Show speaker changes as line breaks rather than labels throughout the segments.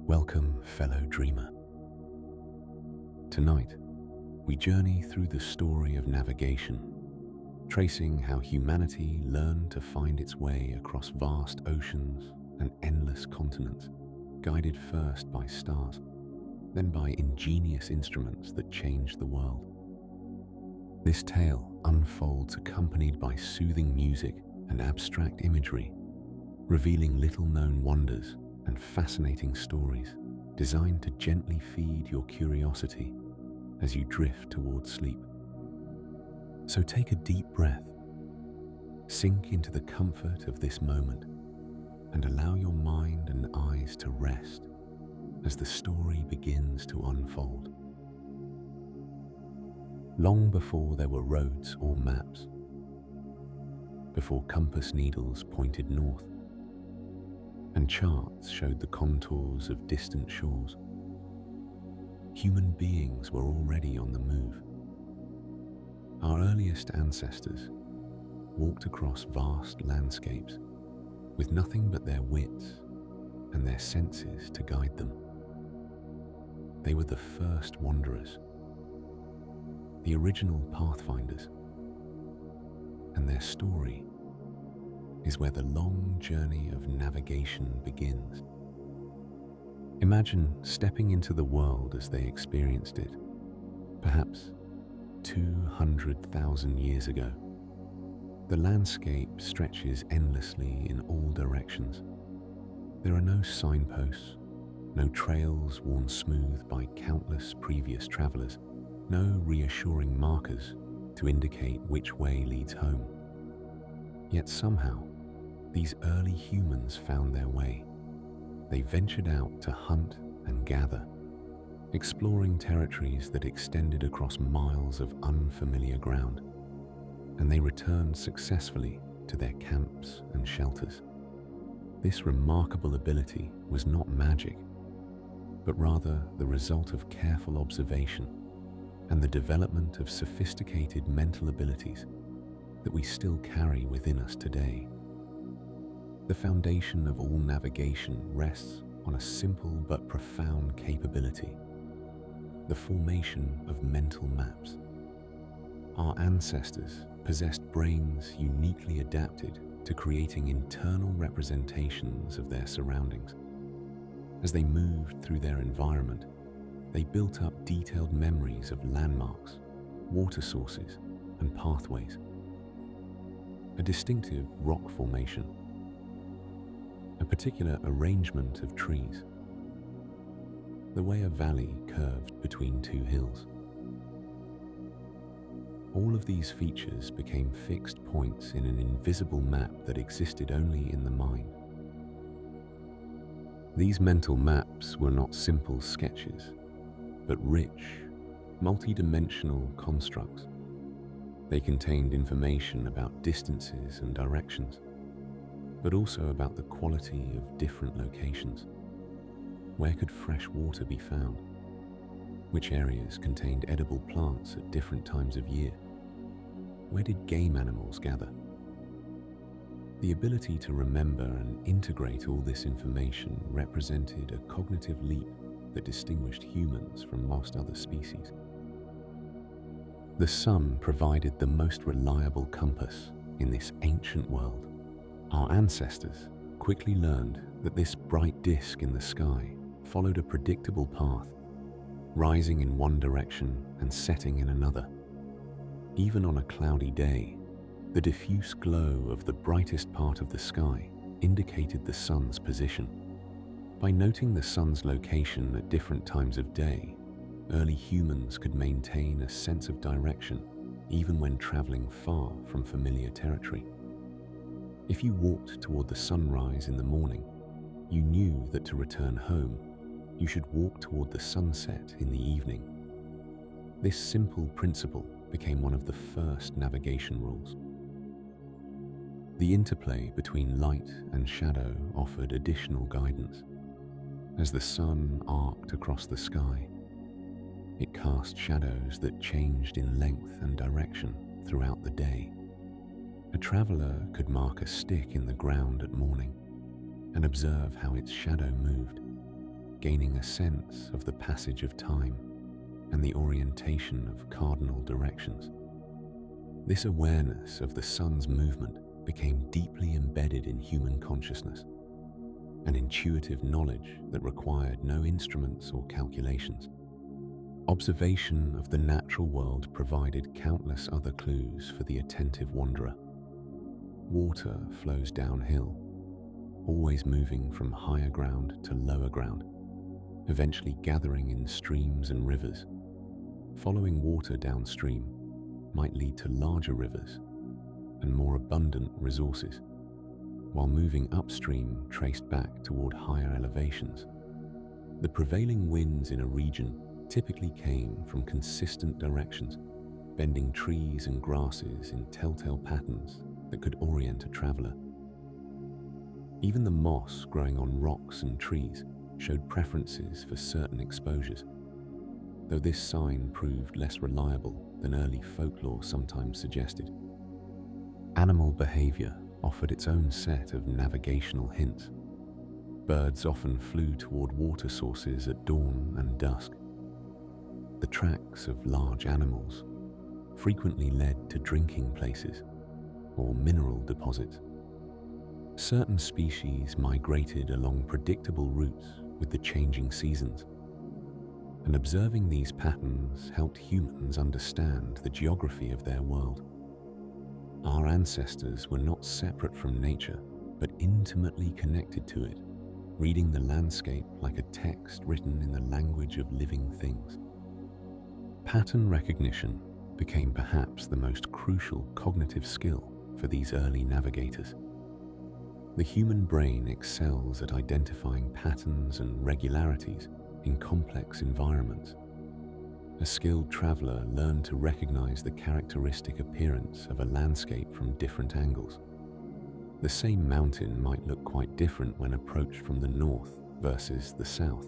Welcome, fellow dreamer. Tonight, we journey through the story of navigation, tracing how humanity learned to find its way across vast oceans and endless continents, guided first by stars, then by ingenious instruments that changed the world. This tale unfolds accompanied by soothing music and abstract imagery, revealing little-known wonders and fascinating stories designed to gently feed your curiosity as you drift towards sleep. So take a deep breath, sink into the comfort of this moment, and allow your mind and eyes to rest as the story begins to unfold. Long before there were roads or maps, before compass needles pointed north, and charts showed the contours of distant shores, human beings were already on the move. Our earliest ancestors walked across vast landscapes with nothing but their wits and their senses to guide them. They were the first wanderers, the original pathfinders, and their story is where the long journey of navigation begins. Imagine stepping into the world as they experienced it, perhaps 200,000 years ago. The landscape stretches endlessly in all directions. There are no signposts, no trails worn smooth by countless previous travelers, no reassuring markers to indicate which way leads home. Yet somehow, these early humans found their way. They ventured out to hunt and gather, exploring territories that extended across miles of unfamiliar ground, and they returned successfully to their camps and shelters. This remarkable ability was not magic, but rather the result of careful observation and the development of sophisticated mental abilities that we still carry within us today. The foundation of all navigation rests on a simple but profound capability: the formation of mental maps. Our ancestors possessed brains uniquely adapted to creating internal representations of their surroundings. As they moved through their environment, they built up detailed memories of landmarks, water sources, and pathways. A distinctive rock formation, a particular arrangement of trees, the way a valley curved between two hills. All of these features became fixed points in an invisible map that existed only in the mind. These mental maps were not simple sketches, but rich, multi-dimensional constructs. They contained information about distances and directions, but also about the quality of different locations. Where could fresh water be found? Which areas contained edible plants at different times of year? Where did game animals gather? The ability to remember and integrate all this information represented a cognitive leap that distinguished humans from most other species. The sun provided the most reliable compass in this ancient world. Our ancestors quickly learned that this bright disk in the sky followed a predictable path, rising in one direction and setting in another. Even on a cloudy day, the diffuse glow of the brightest part of the sky indicated the sun's position. By noting the sun's location at different times of day, early humans could maintain a sense of direction even when traveling far from familiar territory. If you walked toward the sunrise in the morning, you knew that to return home, you should walk toward the sunset in the evening. This simple principle became one of the first navigation rules. The interplay between light and shadow offered additional guidance. As the sun arced across the sky, it cast shadows that changed in length and direction throughout the day. A traveler could mark a stick in the ground at morning and observe how its shadow moved. gaining a sense of the passage of time and the orientation of cardinal directions. This awareness of the sun's movement became deeply embedded in human consciousness, an intuitive knowledge that required no instruments or calculations. Observation of the natural world provided countless other clues for the attentive wanderer. Water flows downhill, always moving from higher ground to lower ground, eventually gathering in streams and rivers. Following water downstream might lead to larger rivers and more abundant resources, while moving upstream traced back toward higher elevations. The prevailing winds in a region typically came from consistent directions, bending trees and grasses in telltale patterns that could orient a traveler. Even the moss growing on rocks and trees showed preferences for certain exposures, though this sign proved less reliable than early folklore sometimes suggested. Animal behavior offered its own set of navigational hints. Birds often flew toward water sources at dawn and dusk. The tracks of large animals frequently led to drinking places or mineral deposits. Certain species migrated along predictable routes with the changing seasons, and observing these patterns helped humans understand the geography of their world. Our ancestors were not separate from nature, but intimately connected to it, reading the landscape like a text written in the language of living things. Pattern recognition became perhaps the most crucial cognitive skill for these early navigators. The human brain excels at identifying patterns and regularities in complex environments. A skilled traveler learned to recognize the characteristic appearance of a landscape from different angles. The same mountain might look quite different when approached from the north versus the south,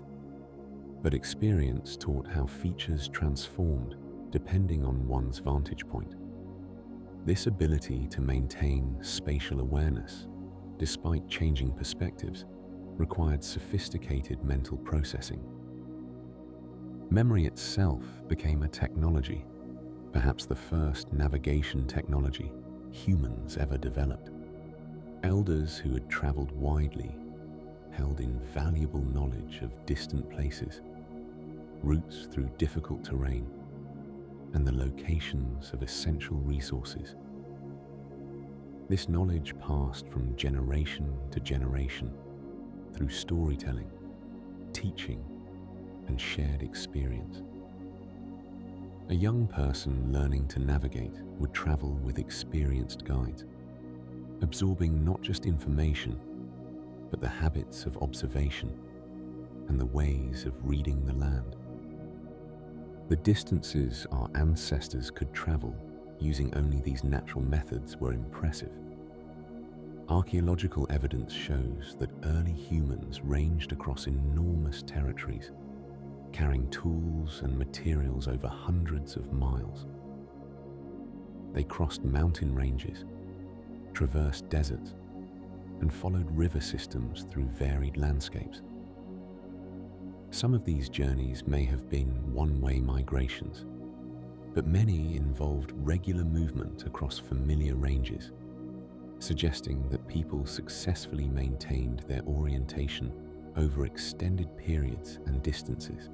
but experience taught how features transformed depending on one's vantage point. This ability to maintain spatial awareness despite changing perspectives required sophisticated mental processing. Memory itself became a technology, perhaps the first navigation technology humans ever developed. Elders who had traveled widely held invaluable knowledge of distant places, routes through difficult terrain, and the locations of essential resources. This knowledge passed from generation to generation through storytelling, teaching, and shared experience. A young person learning to navigate would travel with experienced guides, absorbing not just information, but the habits of observation and the ways of reading the land. The distances our ancestors could travel using only these natural methods were impressive. Archaeological evidence shows that early humans ranged across enormous territories, carrying tools and materials over hundreds of miles. They crossed mountain ranges, traversed deserts, and followed river systems through varied landscapes. Some of these journeys may have been one-way migrations, but many involved regular movement across familiar ranges, suggesting that people successfully maintained their orientation over extended periods and distances.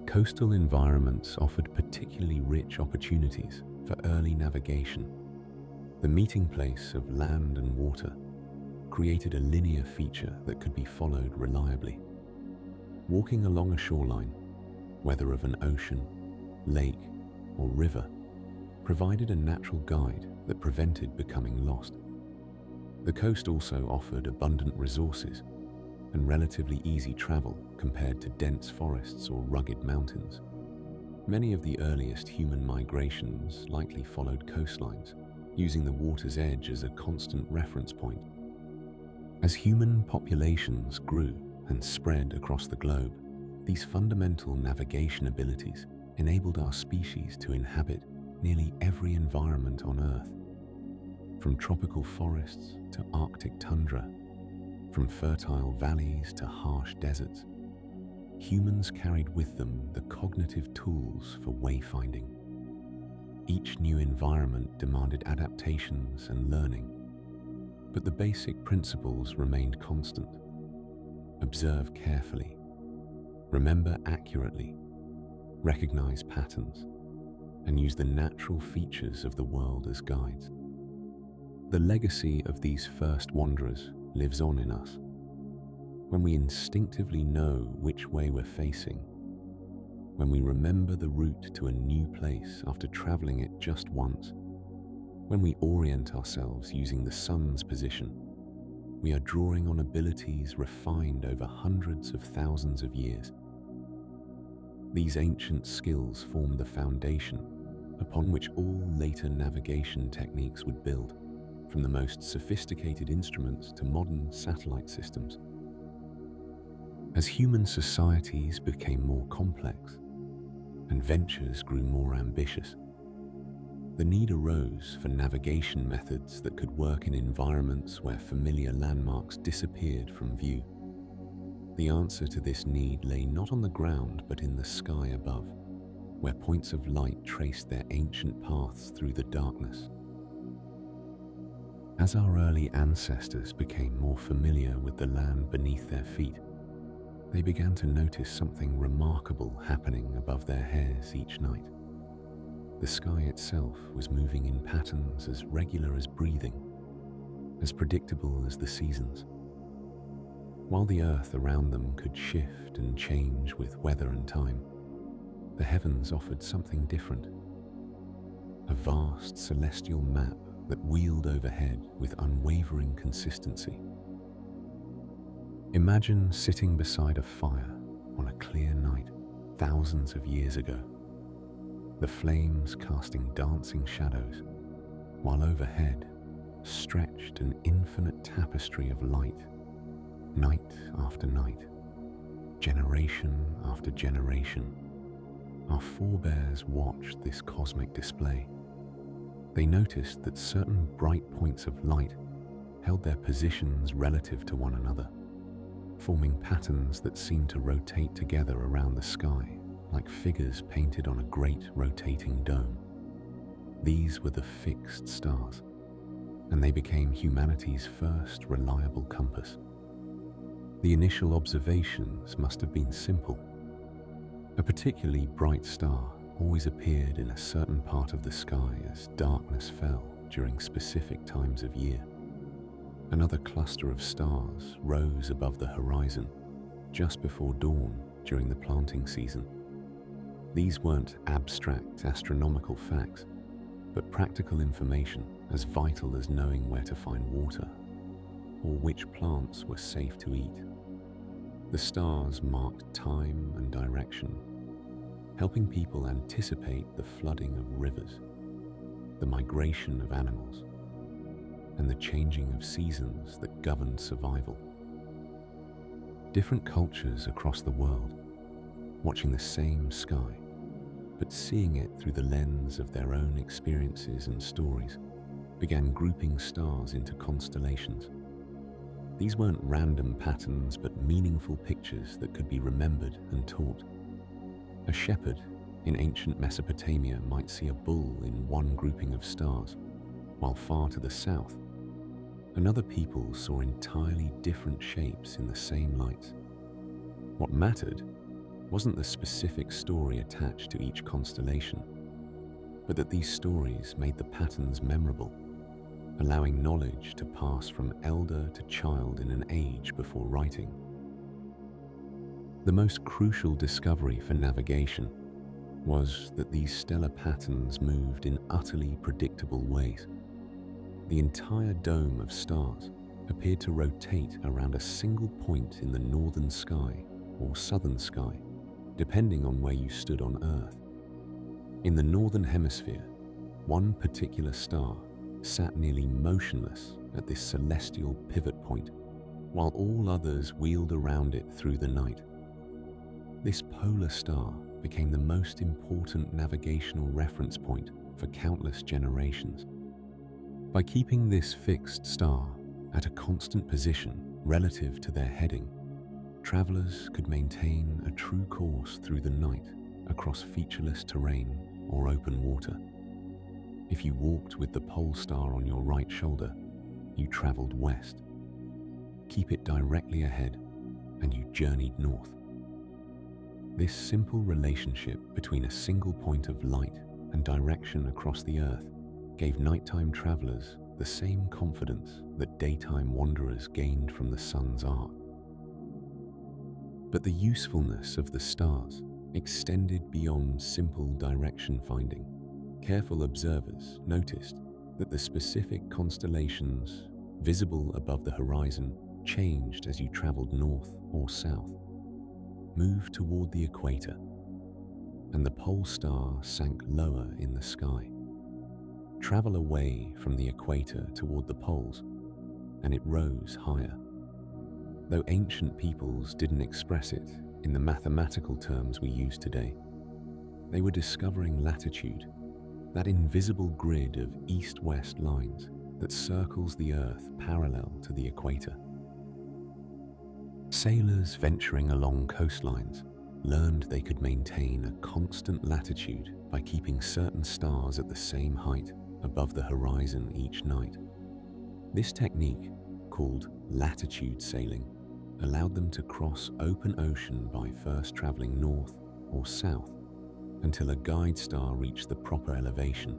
Coastal environments offered particularly rich opportunities for early navigation. The meeting place of land and water created a linear feature that could be followed reliably. Walking along a shoreline, whether of an ocean, lake, or river, provided a natural guide that prevented becoming lost. The coast also offered abundant resources and relatively easy travel compared to dense forests or rugged mountains. Many of the earliest human migrations likely followed coastlines, using the water's edge as a constant reference point. As human populations grew and spread across the globe, these fundamental navigation abilities enabled our species to inhabit nearly every environment on Earth, from tropical forests to Arctic tundra, From fertile valleys to harsh deserts, humans carried with them the cognitive tools for wayfinding. Each new environment demanded adaptations and learning, but the basic principles remained constant. Observe carefully, remember accurately, recognize patterns, and use the natural features of the world as guides. The legacy of these first wanderers lives on in us. When we instinctively know which way we're facing, when we remember the route to a new place after traveling it just once, when we orient ourselves using the sun's position, we are drawing on abilities refined over hundreds of thousands of years. These ancient skills form the foundation upon which all later navigation techniques would build, from the most sophisticated instruments to modern satellite systems. As human societies became more complex and ventures grew more ambitious, the need arose for navigation methods that could work in environments where familiar landmarks disappeared from view. The answer to this need lay not on the ground but in the sky above, where points of light traced their ancient paths through the darkness. As our early ancestors became more familiar with the land beneath their feet, they began to notice something remarkable happening above their heads each night. The sky itself was moving in patterns as regular as breathing, as predictable as the seasons. While the earth around them could shift and change with weather and time, the heavens offered something different. A vast celestial map that wheeled overhead with unwavering consistency. Imagine sitting beside a fire on a clear night thousands of years ago, the flames casting dancing shadows, while overhead stretched an infinite tapestry of light, night after night, generation after generation. Our forebears watched this cosmic display. They noticed that certain bright points of light held their positions relative to one another, forming patterns that seemed to rotate together around the sky like figures painted on a great rotating dome. These were the fixed stars, and they became humanity's first reliable compass. The initial observations must have been simple. A particularly bright star always appeared in a certain part of the sky as darkness fell during specific times of year. Another cluster of stars rose above the horizon just before dawn during the planting season. These weren't abstract astronomical facts, but practical information as vital as knowing where to find water or which plants were safe to eat. The stars marked time and direction, helping people anticipate the flooding of rivers, the migration of animals, and the changing of seasons that governed survival. Different cultures across the world, watching the same sky, but seeing it through the lens of their own experiences and stories, began grouping stars into constellations. These weren't random patterns, but meaningful pictures that could be remembered and taught. A shepherd in ancient Mesopotamia might see a bull in one grouping of stars, while far to the south, another people saw entirely different shapes in the same lights. What mattered wasn't the specific story attached to each constellation, but that these stories made the patterns memorable, allowing knowledge to pass from elder to child in an age before writing. The most crucial discovery for navigation was that these stellar patterns moved in utterly predictable ways. The entire dome of stars appeared to rotate around a single point in the northern sky or southern sky, depending on where you stood on Earth. In the northern hemisphere, one particular star sat nearly motionless at this celestial pivot point, while all others wheeled around it through the night. This polar star became the most important navigational reference point for countless generations. By keeping this fixed star at a constant position Relative to their heading, travelers could maintain a true course through the night across featureless terrain or open water. If you walked with the pole star on your right shoulder, you traveled west. Keep it directly ahead, and you journeyed north. This simple relationship between a single point of light and direction across the Earth gave nighttime travelers the same confidence that daytime wanderers gained from the sun's arc. But the usefulness of the stars extended beyond simple direction finding. Careful observers noticed that the specific constellations visible above the horizon changed as you traveled north or south, moved toward the equator, and the pole star sank lower in the sky. Travel away from the equator toward the poles, and it rose higher. Though ancient peoples didn't express it in the mathematical terms we use today, they were discovering latitude, that invisible grid of east-west lines that circles the Earth parallel to the equator. Sailors venturing along coastlines learned they could maintain a constant latitude by keeping certain stars at the same height above the horizon each night. This technique, called latitude sailing, allowed them to cross open ocean by first traveling north or south until a guide star reached the proper elevation,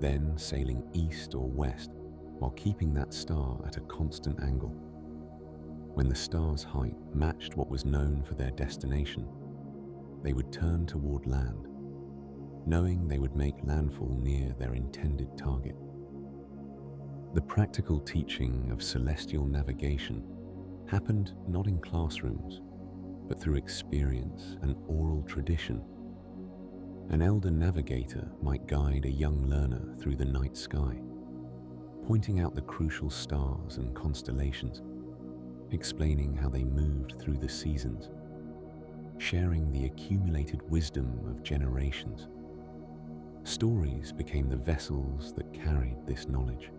then sailing east or west while keeping that star at a constant angle. When the star's height matched what was known for their destination, they would turn toward land, knowing they would make landfall near their intended target. The practical teaching of celestial navigation happened not in classrooms, but through experience and oral tradition. An elder navigator might guide a young learner through the night sky, pointing out the crucial stars and constellations, explaining how they moved through the seasons, sharing the accumulated wisdom of generations. Stories became the vessels that carried this knowledge.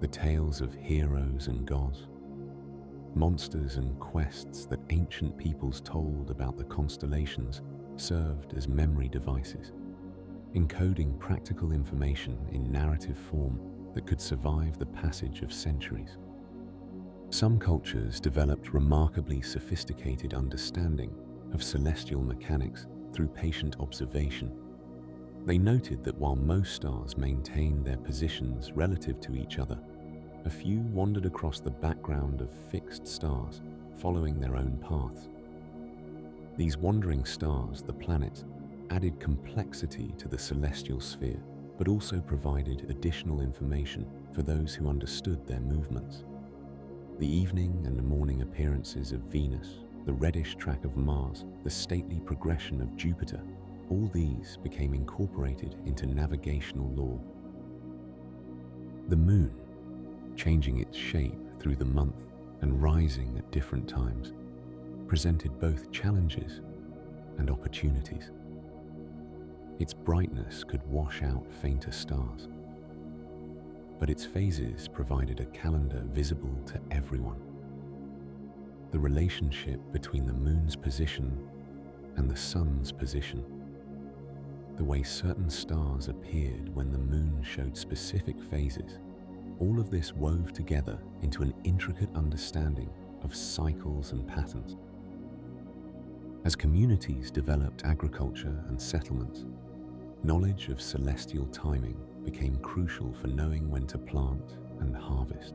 The tales of heroes and gods, monsters and quests that ancient peoples told about the constellations served as memory devices, encoding practical information in narrative form that could survive the passage of centuries. Some cultures developed remarkably sophisticated understanding of celestial mechanics through patient observation. They noted that while most stars maintained their positions relative to each other, a few wandered across the background of fixed stars, following their own paths. These wandering stars, the planets, added complexity to the celestial sphere, but also provided additional information for those who understood their movements. The evening and morning appearances of Venus, the reddish track of Mars, the stately progression of Jupiter, all these became incorporated into navigational lore. The moon, changing its shape through the month and rising at different times, presented both challenges and opportunities. Its brightness could wash out fainter stars, but its phases provided a calendar visible to everyone. The relationship between the moon's position and the sun's position, the way certain stars appeared when the moon showed specific phases, all of this wove together into an intricate understanding of cycles and patterns. As communities developed agriculture and settlements, knowledge of celestial timing became crucial for knowing when to plant and harvest.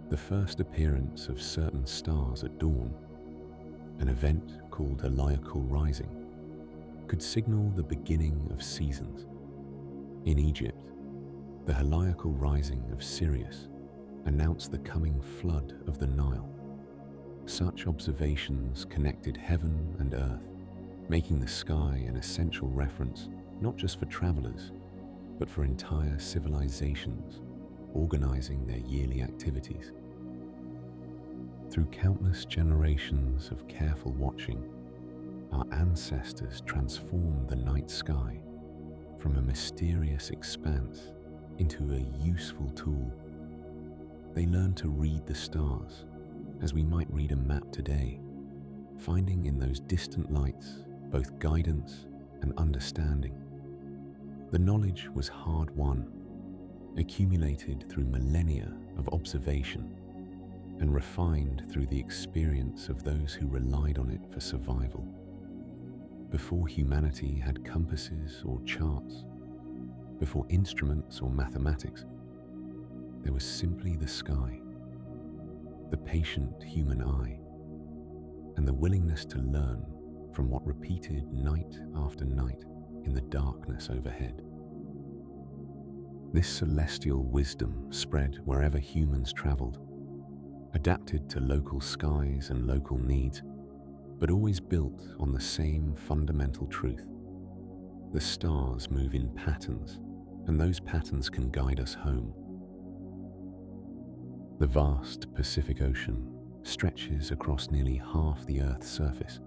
The first appearance of certain stars at dawn, an event called a Longitude Rising, could signal the beginning of seasons. In Egypt, the heliacal rising of Sirius announced the coming flood of the Nile. Such observations connected heaven and earth, making the sky an essential reference not just for travelers, but for entire civilizations organizing their yearly activities. Through countless generations of careful watching, our ancestors transformed the night sky from a mysterious expanse into a useful tool. They learned to read the stars as we might read a map today, finding in those distant lights both guidance and understanding. The knowledge was hard-won, accumulated through millennia of observation, and refined through the experience of those who relied on it for survival. Before humanity had compasses or charts, before instruments or mathematics, there was simply the sky, the patient human eye, and the willingness to learn from what repeated night after night in the darkness overhead. This celestial wisdom spread wherever humans traveled, adapted to local skies and local needs, but always built on the same fundamental truth. The stars move in patterns, and those patterns can guide us home. The vast Pacific Ocean stretches across nearly half the Earth's surface,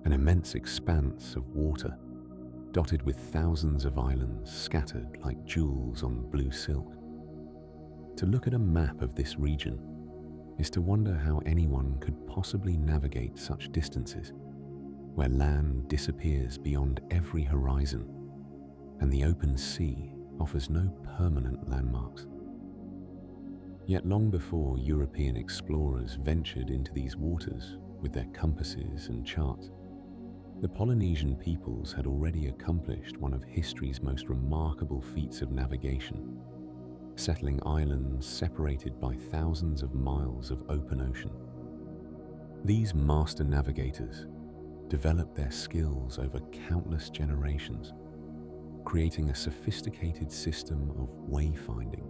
an immense expanse of water dotted with thousands of islands scattered like jewels on blue silk. To look at a map of this region is to wonder how anyone could possibly navigate such distances, where land disappears beyond every horizon and the open sea offers no permanent landmarks. Yet long before European explorers ventured into these waters with their compasses and charts, the Polynesian peoples had already accomplished one of history's most remarkable feats of navigation, settling islands separated by thousands of miles of open ocean. These master navigators developed their skills over countless generations, creating a sophisticated system of wayfinding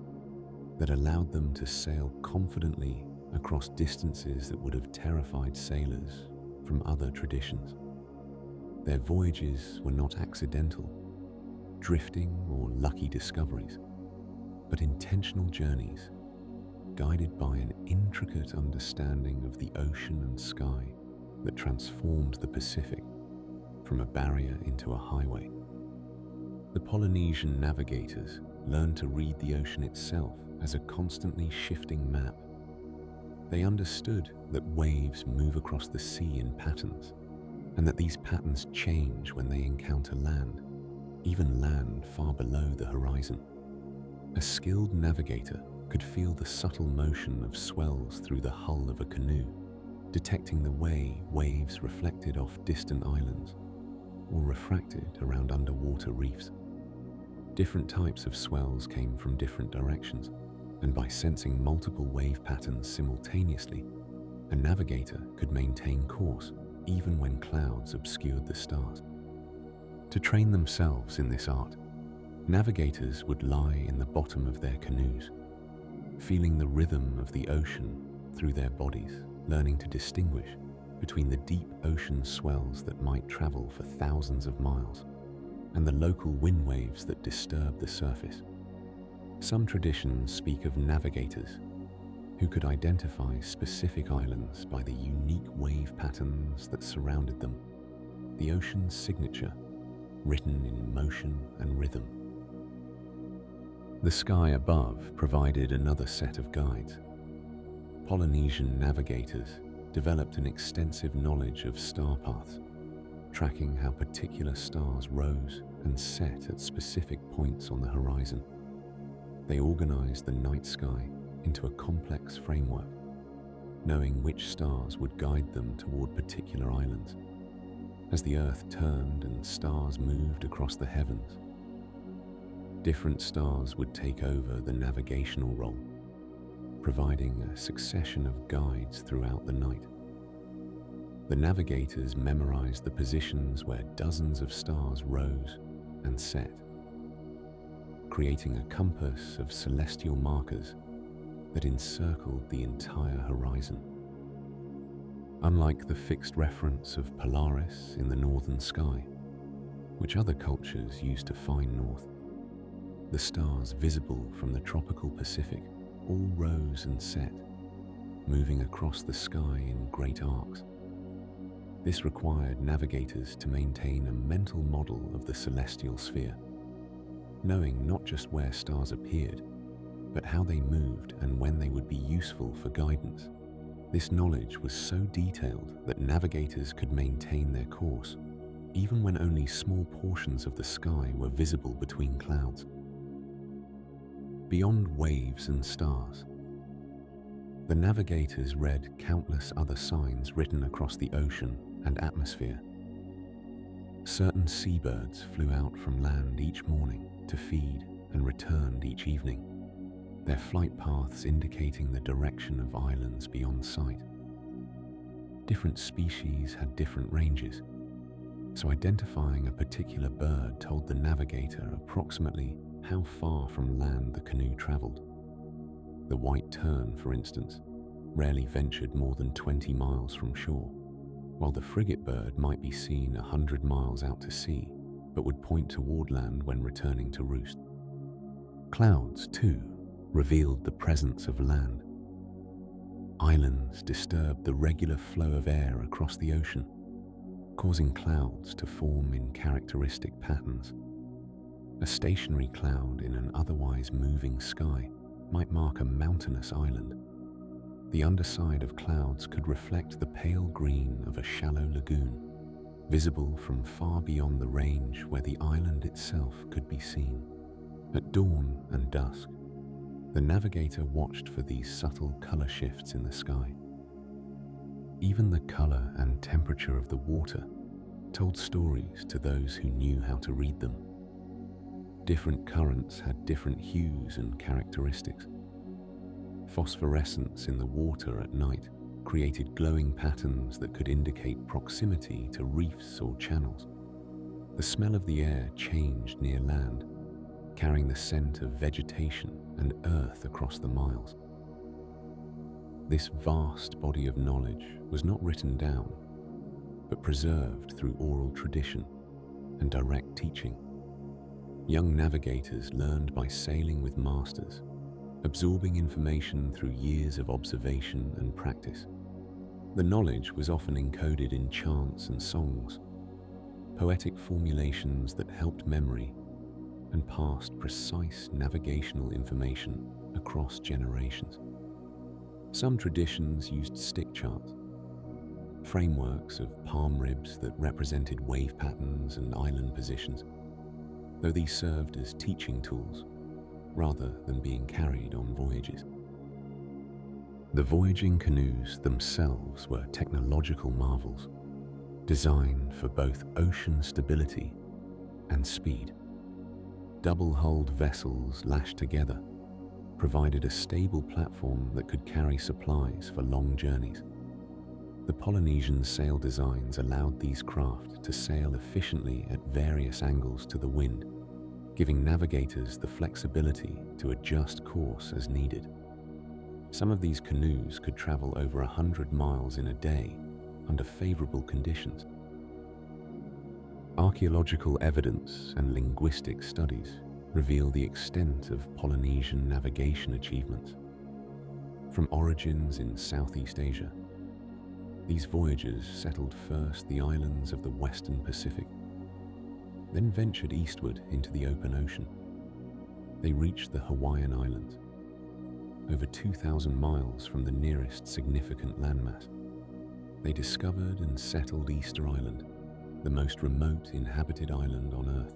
that allowed them to sail confidently across distances that would have terrified sailors from other traditions. Their voyages were not accidental, drifting or lucky discoveries, but intentional journeys guided by an intricate understanding of the ocean and sky that transformed the Pacific from a barrier into a highway. The Polynesian navigators learned to read the ocean itself as a constantly shifting map. They understood that waves move across the sea in patterns, and that these patterns change when they encounter land, even land far below the horizon. A skilled navigator could feel the subtle motion of swells through the hull of a canoe, detecting the way waves reflected off distant islands or refracted around underwater reefs. Different types of swells came from different directions, and by sensing multiple wave patterns simultaneously, a navigator could maintain course even when clouds obscured the stars. To train themselves in this art, navigators would lie in the bottom of their canoes, feeling the rhythm of the ocean through their bodies, learning to distinguish between the deep ocean swells that might travel for thousands of miles and the local wind waves that disturb the surface. Some traditions speak of navigators who could identify specific islands by the unique wave patterns that surrounded them, the ocean's signature, written in motion and rhythm. The sky above provided another set of guides. Polynesian navigators developed an extensive knowledge of star paths, tracking how particular stars rose and set at specific points on the horizon. They organized the night sky into a complex framework, knowing which stars would guide them toward particular islands. As the Earth turned and stars moved across the heavens, different stars would take over the navigational role, providing a succession of guides throughout the night. The navigators memorized the positions where dozens of stars rose and set, creating a compass of celestial markers that encircled the entire horizon. Unlike the fixed reference of Polaris in the northern sky, which other cultures used to find north, the stars visible from the tropical Pacific all rose and set, moving across the sky in great arcs. This required navigators to maintain a mental model of the celestial sphere, knowing not just where stars appeared, but how they moved and when they would be useful for guidance. This knowledge was so detailed that navigators could maintain their course, even when only small portions of the sky were visible between clouds. Beyond waves and stars, the navigators read countless other signs written across the ocean and atmosphere. Certain seabirds flew out from land each morning to feed and returned each evening, their flight paths indicating the direction of islands beyond sight. Different species had different ranges, so identifying a particular bird told the navigator approximately how far from land the canoe traveled. The white tern, for instance, rarely ventured more than 20 miles from shore, while the frigate bird might be seen 100 miles out to sea, but would point toward land when returning to roost. Clouds, too, revealed the presence of land. Islands disturbed the regular flow of air across the ocean, causing clouds to form in characteristic patterns. A stationary cloud in an otherwise moving sky might mark a mountainous island. The underside of clouds could reflect the pale green of a shallow lagoon, visible from far beyond the range where the island itself could be seen. At dawn and dusk, the navigator watched for these subtle color shifts in the sky. Even the color and temperature of the water told stories to those who knew how to read them. Different currents had different hues and characteristics. Phosphorescence in the water at night created glowing patterns that could indicate proximity to reefs or channels. The smell of the air changed near land, carrying the scent of vegetation and earth across the miles. This vast body of knowledge was not written down, but preserved through oral tradition and direct teaching. Young navigators learned by sailing with masters, absorbing information through years of observation and practice. The knowledge was often encoded in chants and songs, poetic formulations that helped memory and passed precise navigational information across generations. Some traditions used stick charts, frameworks of palm ribs that represented wave patterns and island positions, though these served as teaching tools rather than being carried on voyages. The voyaging canoes themselves were technological marvels, designed for both ocean stability and speed. Double-hulled vessels lashed together provided a stable platform that could carry supplies for long journeys. The Polynesian sail designs allowed these craft to sail efficiently at various angles to the wind, giving navigators the flexibility to adjust course as needed. Some of these canoes could travel over 100 miles in a day under favorable conditions. Archaeological evidence and linguistic studies reveal the extent of Polynesian navigation achievements. From origins in Southeast Asia, these voyagers settled first the islands of the Western Pacific, then ventured eastward into the open ocean. They reached the Hawaiian Islands, over 2,000 miles from the nearest significant landmass. They discovered and settled Easter Island, the most remote inhabited island on Earth.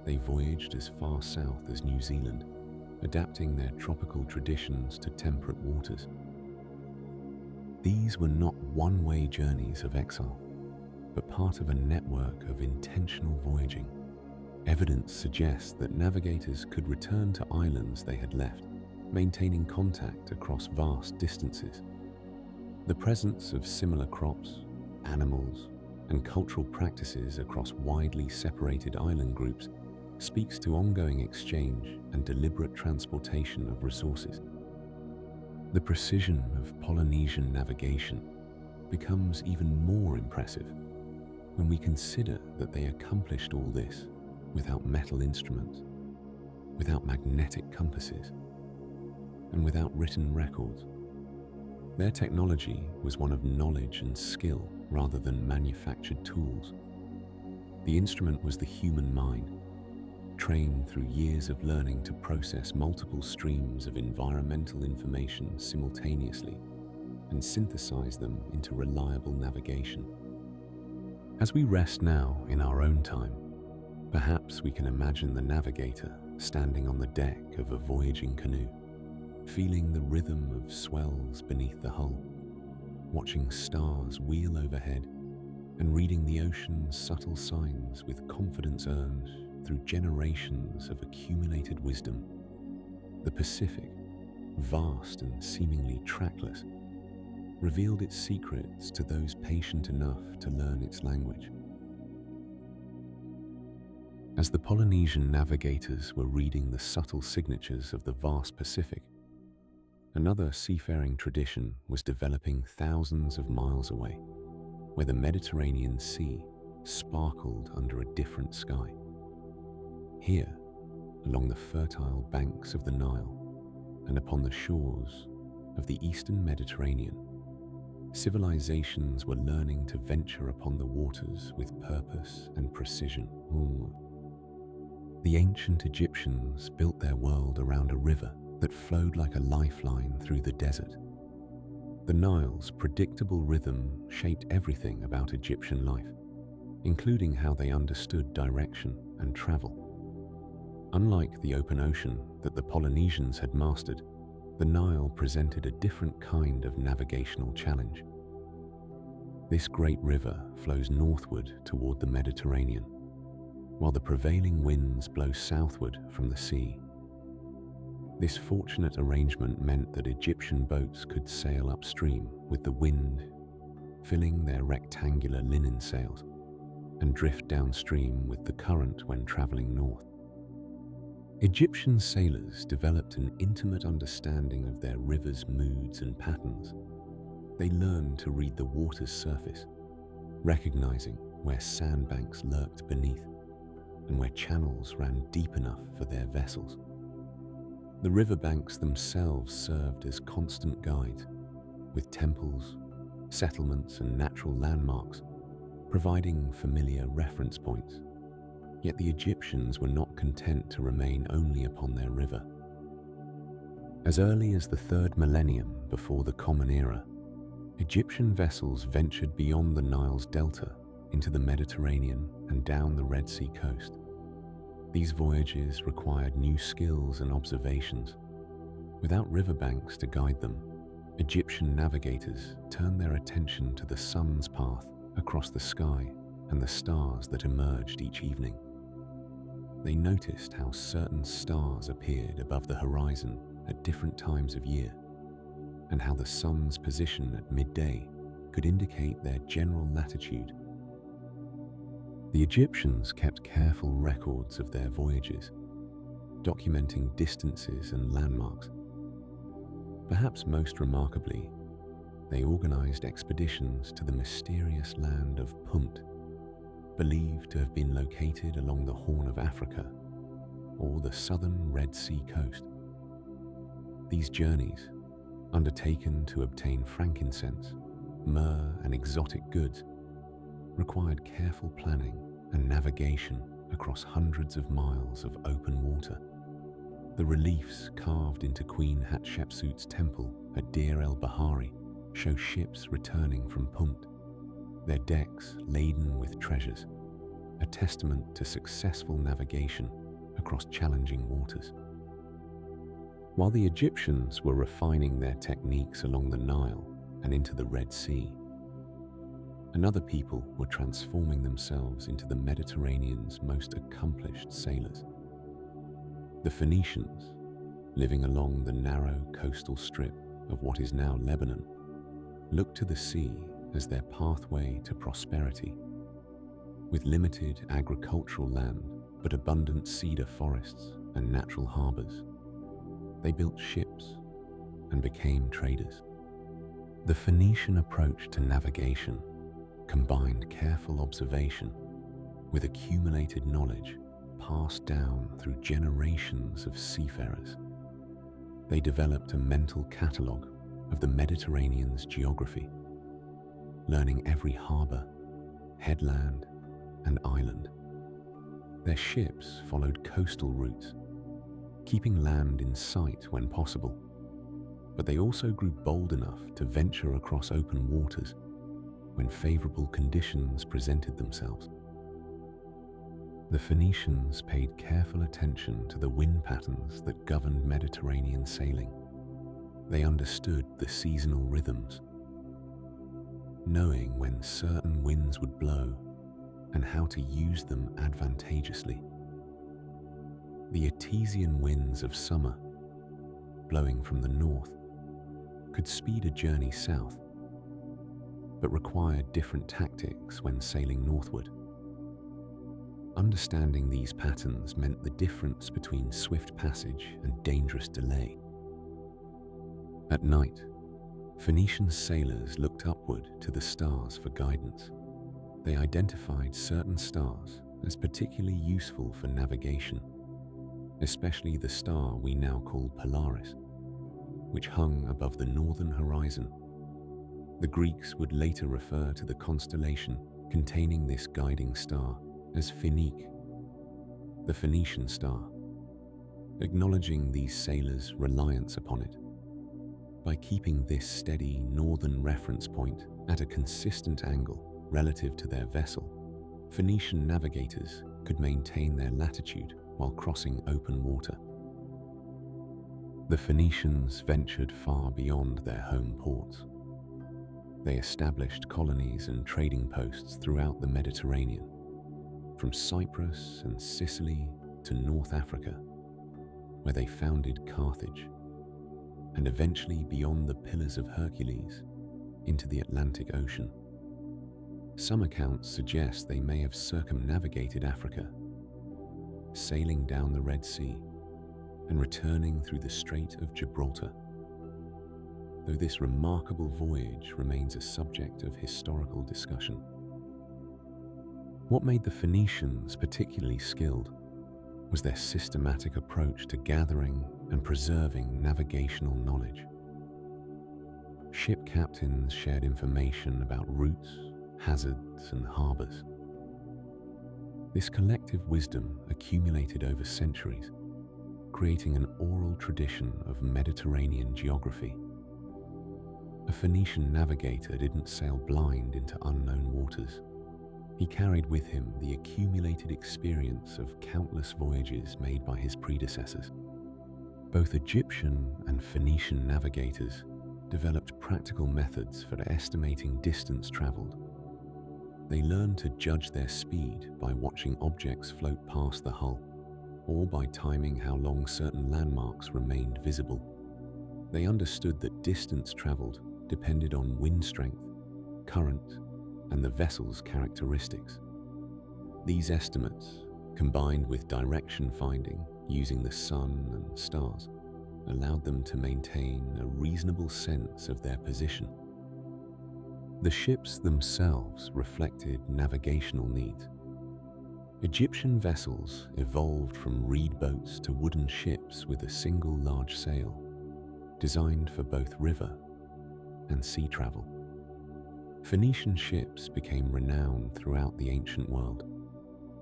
They voyaged as far south as New Zealand, adapting their tropical traditions to temperate waters. These were not one-way journeys of exile, but part of a network of intentional voyaging. Evidence suggests that navigators could return to islands they had left, maintaining contact across vast distances. The presence of similar crops, animals, and cultural practices across widely separated island groups speaks to ongoing exchange and deliberate transportation of resources. The precision of Polynesian navigation becomes even more impressive when we consider that they accomplished all this without metal instruments, without magnetic compasses, and without written records. Their technology was one of knowledge and skill rather than manufactured tools. The instrument was the human mind, trained through years of learning to process multiple streams of environmental information simultaneously and synthesize them into reliable navigation. As we rest now in our own time, perhaps we can imagine the navigator standing on the deck of a voyaging canoe, feeling the rhythm of swells beneath the hull, watching stars wheel overhead, and reading the ocean's subtle signs with confidence earned through generations of accumulated wisdom. The Pacific, vast and seemingly trackless, revealed its secrets to those patient enough to learn its language. As the Polynesian navigators were reading the subtle signatures of the vast Pacific, another seafaring tradition was developing thousands of miles away, where the Mediterranean Sea sparkled under a different sky. Here, along the fertile banks of the Nile and upon the shores of the eastern Mediterranean, civilizations were learning to venture upon the waters with purpose and precision. The ancient Egyptians built their world around a river that flowed like a lifeline through the desert. The Nile's predictable rhythm shaped everything about Egyptian life, including how they understood direction and travel. Unlike the open ocean that the Polynesians had mastered, the Nile presented a different kind of navigational challenge. This great river flows northward toward the Mediterranean, while the prevailing winds blow southward from the sea. This fortunate arrangement meant that Egyptian boats could sail upstream with the wind filling their rectangular linen sails and drift downstream with the current when traveling north. Egyptian sailors developed an intimate understanding of their river's moods and patterns. They learned to read the water's surface, recognizing where sandbanks lurked beneath and where channels ran deep enough for their vessels. The riverbanks themselves served as constant guides, with temples, settlements, and natural landmarks providing familiar reference points. Yet the Egyptians were not content to remain only upon their river. As early as the 3rd millennium before the Common Era, Egyptian vessels ventured beyond the Nile's delta into the Mediterranean and down the Red Sea coast. These voyages required new skills and observations. Without riverbanks to guide them, Egyptian navigators turned their attention to the sun's path across the sky and the stars that emerged each evening. They noticed how certain stars appeared above the horizon at different times of year, and how the sun's position at midday could indicate their general latitude. The Egyptians kept careful records of their voyages, documenting distances and landmarks. Perhaps most remarkably, they organized expeditions to the mysterious land of Punt, believed to have been located along the Horn of Africa or the southern Red Sea coast. These journeys, undertaken to obtain frankincense, myrrh, and exotic goods, required careful planning and navigation across hundreds of miles of open water. The reliefs carved into Queen Hatshepsut's temple at Deir el-Bahari show ships returning from Punt, their decks laden with treasures, a testament to successful navigation across challenging waters. While the Egyptians were refining their techniques along the Nile and into the Red Sea, another people were transforming themselves into the Mediterranean's most accomplished sailors. The Phoenicians, living along the narrow coastal strip of what is now Lebanon, looked to the sea as their pathway to prosperity. With limited agricultural land but abundant cedar forests and natural harbors, they built ships and became traders. The Phoenician approach to navigation combined careful observation with accumulated knowledge passed down through generations of seafarers. They developed a mental catalogue of the Mediterranean's geography, learning every harbor, headland, and island. Their ships followed coastal routes, keeping land in sight when possible. but they also grew bold enough to venture across open waters when favorable conditions presented themselves. The Phoenicians paid careful attention to the wind patterns that governed Mediterranean sailing. They understood the seasonal rhythms, knowing when certain winds would blow and how to use them advantageously. The Etesian winds of summer, blowing from the north, could speed a journey south, but required different tactics when sailing northward. Understanding these patterns meant the difference between swift passage and dangerous delay. At night, Phoenician sailors looked upward to the stars for guidance. They identified certain stars as particularly useful for navigation, especially the star we now call Polaris, which hung above the northern horizon. The Greeks would later refer to the constellation containing this guiding star as Phoenique, the Phoenician star, acknowledging these sailors' reliance upon it. By keeping this steady northern reference point at a consistent angle relative to their vessel, Phoenician navigators could maintain their latitude while crossing open water. The Phoenicians ventured far beyond their home ports. They established colonies and trading posts throughout the Mediterranean, from Cyprus and Sicily to North Africa, where they founded Carthage, and eventually beyond the Pillars of Hercules into the Atlantic Ocean. Some accounts suggest they may have circumnavigated Africa, sailing down the Red Sea and returning through the Strait of Gibraltar. Though this remarkable voyage remains a subject of historical discussion. What made the Phoenicians particularly skilled was their systematic approach to gathering and preserving navigational knowledge. Ship captains shared information about routes, hazards, and harbors. This collective wisdom accumulated over centuries, creating an oral tradition of Mediterranean geography. A Phoenician navigator didn't sail blind into unknown waters. He carried with him the accumulated experience of countless voyages made by his predecessors. Both Egyptian and Phoenician navigators developed practical methods for estimating distance traveled. They learned to judge their speed by watching objects float past the hull, or by timing how long certain landmarks remained visible. They understood that distance traveled depended on wind strength, current, and the vessel's characteristics. These estimates, combined with direction finding using the sun and stars, allowed them to maintain a reasonable sense of their position. The ships themselves reflected navigational needs. Egyptian vessels evolved from reed boats to wooden ships with a single large sail, designed for both river and sea travel. Phoenician ships became renowned throughout the ancient world,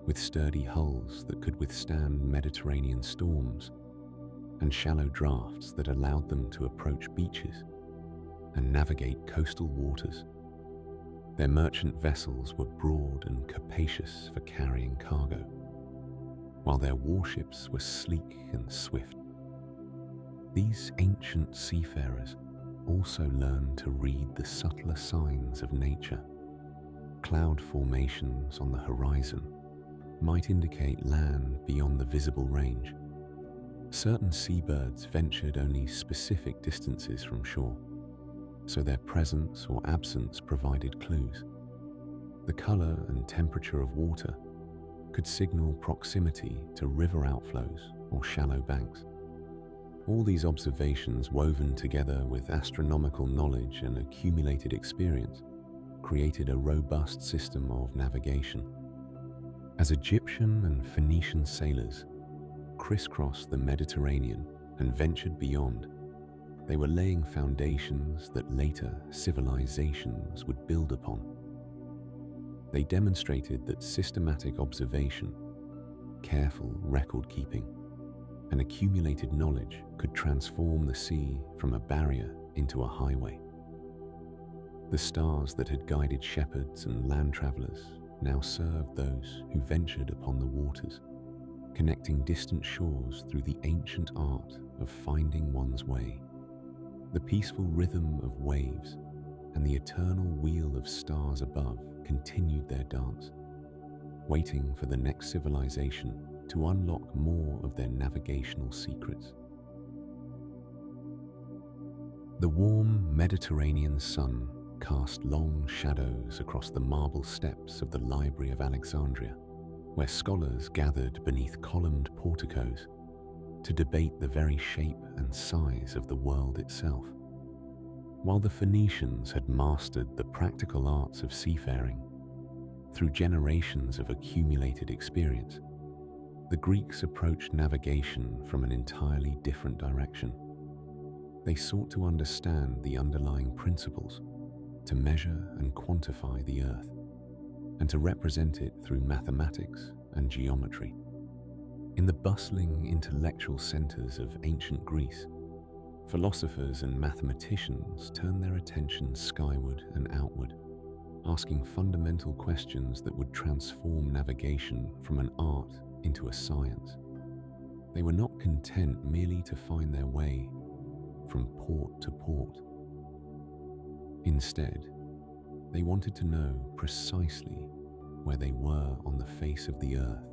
with sturdy hulls that could withstand Mediterranean storms and shallow drafts that allowed them to approach beaches and navigate coastal waters. Their merchant vessels were broad and capacious for carrying cargo, while their warships were sleek and swift. These ancient seafarers also learned to read the subtler signs of nature. Cloud formations on the horizon might indicate land beyond the visible range. Certain seabirds ventured only specific distances from shore, so their presence or absence provided clues. The color and temperature of water could signal proximity to river outflows or shallow banks. All these observations, woven together with astronomical knowledge and accumulated experience, created a robust system of navigation. As Egyptian and Phoenician sailors crisscrossed the Mediterranean and ventured beyond, they were laying foundations that later civilizations would build upon. They demonstrated that systematic observation, careful record keeping, and accumulated knowledge could transform the sea from a barrier into a highway. The stars that had guided shepherds and land travelers now served those who ventured upon the waters, connecting distant shores through the ancient art of finding one's way. The peaceful rhythm of waves and the eternal wheel of stars above continued their dance, waiting for the next civilization to unlock more of their navigational secrets. The warm Mediterranean sun cast long shadows across the marble steps of the Library of Alexandria, where scholars gathered beneath columned porticos to debate the very shape and size of the world itself. While the Phoenicians had mastered the practical arts of seafaring through generations of accumulated experience, the Greeks approached navigation from an entirely different direction. They sought to understand the underlying principles, to measure and quantify the Earth, and to represent it through mathematics and geometry. In the bustling intellectual centers of ancient Greece, philosophers and mathematicians turned their attention skyward and outward, asking fundamental questions that would transform navigation from an art into a science. They were not content merely to find their way from port to port. Instead, they wanted to know precisely where they were on the face of the earth,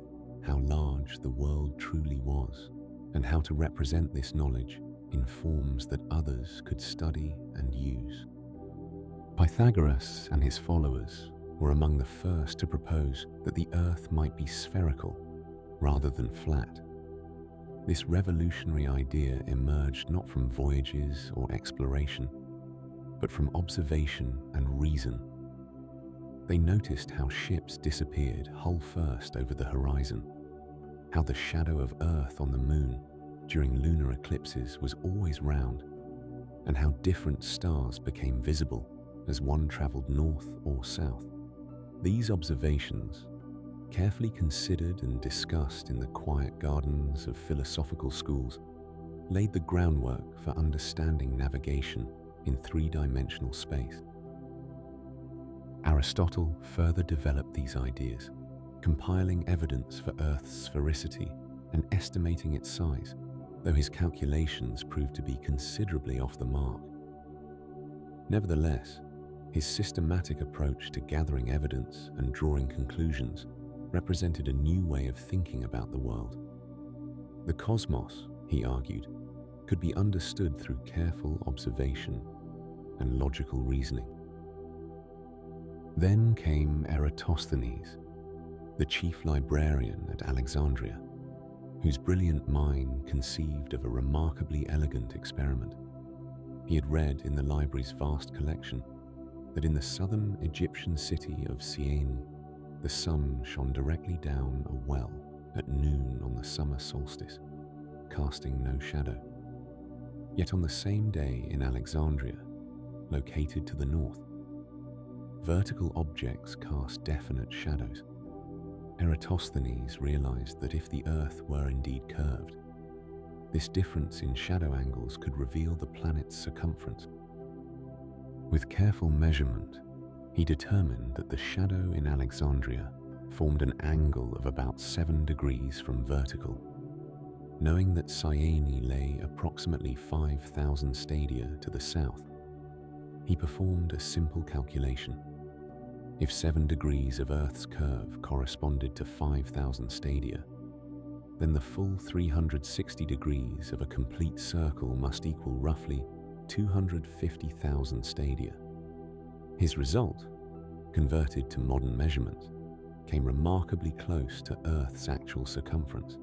how large the world truly was, and how to represent this knowledge in forms that others could study and use. Pythagoras and his followers were among the first to propose that the earth might be spherical rather than flat. This revolutionary idea emerged not from voyages or exploration, but from observation and reason. They noticed how ships disappeared hull first over the horizon, how the shadow of Earth on the moon during lunar eclipses was always round, and how different stars became visible as one traveled north or south. These observations, carefully considered and discussed in the quiet gardens of philosophical schools, laid the groundwork for understanding navigation in three-dimensional space. Aristotle further developed these ideas, compiling evidence for Earth's sphericity and estimating its size, though his calculations proved to be considerably off the mark. Nevertheless, his systematic approach to gathering evidence and drawing conclusions represented a new way of thinking about the world. The cosmos, he argued, could be understood through careful observation and logical reasoning. Then came Eratosthenes, the chief librarian at Alexandria, whose brilliant mind conceived of a remarkably elegant experiment. He had read in the library's vast collection that in the southern Egyptian city of Syene, the sun shone directly down a well at noon on the summer solstice, casting no shadow. Yet on the same day in Alexandria, located to the north, vertical objects cast definite shadows. Eratosthenes realized that if the Earth were indeed curved, this difference in shadow angles could reveal the planet's circumference. With careful measurement, he determined that the shadow in Alexandria formed an angle of about 7 degrees from vertical. Knowing that Syene lay approximately 5,000 stadia to the south, he performed a simple calculation. If 7 degrees of Earth's curve corresponded to 5,000 stadia, then the full 360 degrees of a complete circle must equal roughly 250,000 stadia. His result, converted to modern measurements, came remarkably close to Earth's actual circumference.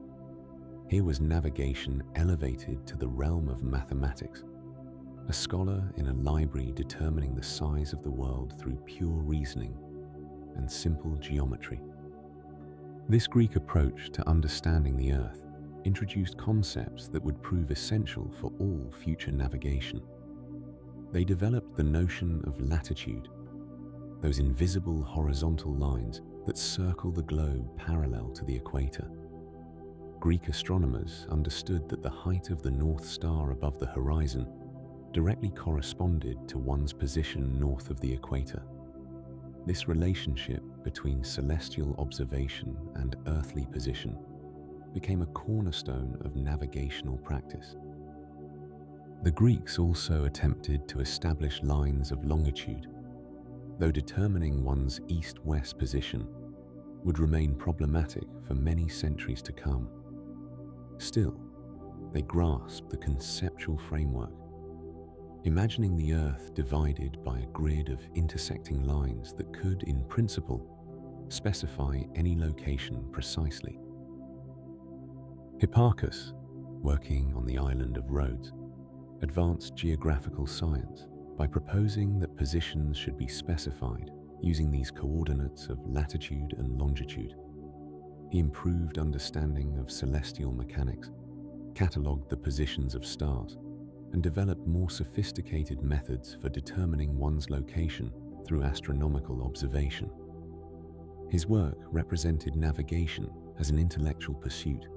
Here was navigation elevated to the realm of mathematics, a scholar in a library determining the size of the world through pure reasoning and simple geometry. This Greek approach to understanding the Earth introduced concepts that would prove essential for all future navigation. They developed the notion of latitude, those invisible horizontal lines that circle the globe parallel to the equator. Greek astronomers understood that the height of the North Star above the horizon directly corresponded to one's position north of the equator. This relationship between celestial observation and earthly position became a cornerstone of navigational practice. The Greeks also attempted to establish lines of longitude, though determining one's east-west position would remain problematic for many centuries to come. Still, they grasped the conceptual framework, imagining the Earth divided by a grid of intersecting lines that could, in principle, specify any location precisely. Hipparchus, working on the island of Rhodes, advanced geographical science by proposing that positions should be specified using these coordinates of latitude and longitude. He improved understanding of celestial mechanics, catalogued the positions of stars, and developed more sophisticated methods for determining one's location through astronomical observation. His work represented navigation as an intellectual pursuit,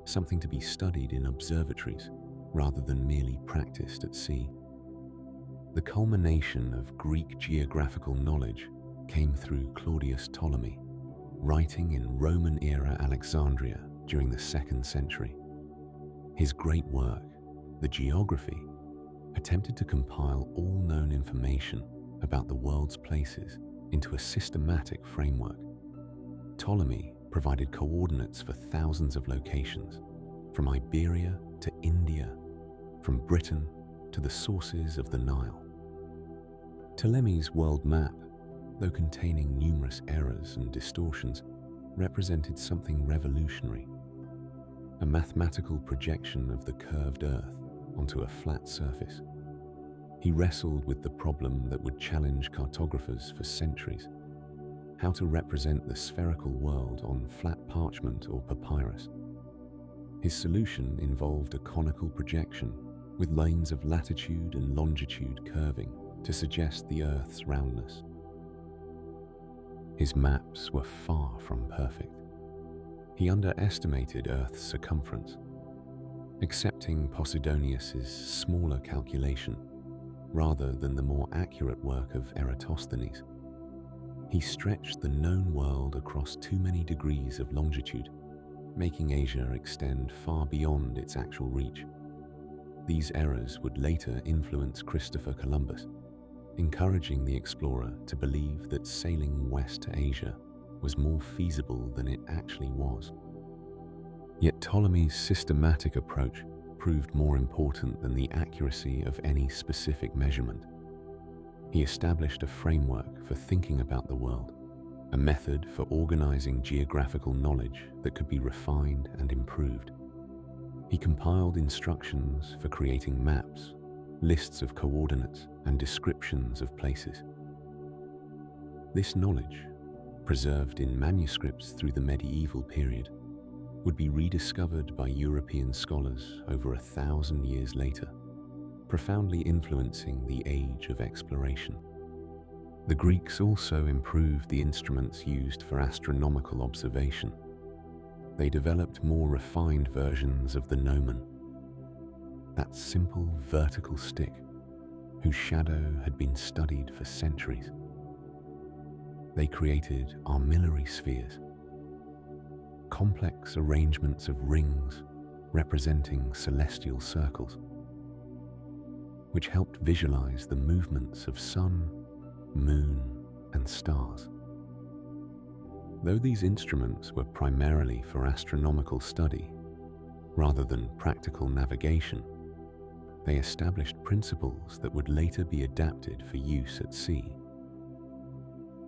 something to be studied in observatories rather than merely practiced at sea. The culmination of Greek geographical knowledge came through Claudius Ptolemy, writing in Roman-era Alexandria during the 2nd century. His great work, the Geography, attempted to compile all known information about the world's places into a systematic framework. Ptolemy provided coordinates for thousands of locations, from Iberia to India, from Britain to the sources of the Nile. Ptolemy's world map, though containing numerous errors and distortions, represented something revolutionary: a mathematical projection of the curved Earth onto a flat surface. He wrestled with the problem that would challenge cartographers for centuries: how to represent the spherical world on flat parchment or papyrus. His solution involved a conical projection with lines of latitude and longitude curving to suggest the Earth's roundness. His maps were far from perfect. He underestimated Earth's circumference, accepting Posidonius's smaller calculation rather than the more accurate work of Eratosthenes. He stretched the known world across too many degrees of longitude, making Asia extend far beyond its actual reach. These errors would later influence Christopher Columbus, encouraging the explorer to believe that sailing west to Asia was more feasible than it actually was. Yet Ptolemy's systematic approach proved more important than the accuracy of any specific measurement. He established a framework for thinking about the world, a method for organizing geographical knowledge that could be refined and improved. He compiled instructions for creating maps, lists of coordinates, and descriptions of places. This knowledge, preserved in manuscripts through the medieval period, would be rediscovered by European scholars over 1,000 years later, profoundly influencing the age of exploration. The Greeks also improved the instruments used for astronomical observation. They developed more refined versions of the gnomon, that simple vertical stick whose shadow had been studied for centuries. They created armillary spheres, complex arrangements of rings representing celestial circles, which helped visualize the movements of sun, moon, and stars. Though these instruments were primarily for astronomical study rather than practical navigation, they established principles that would later be adapted for use at sea.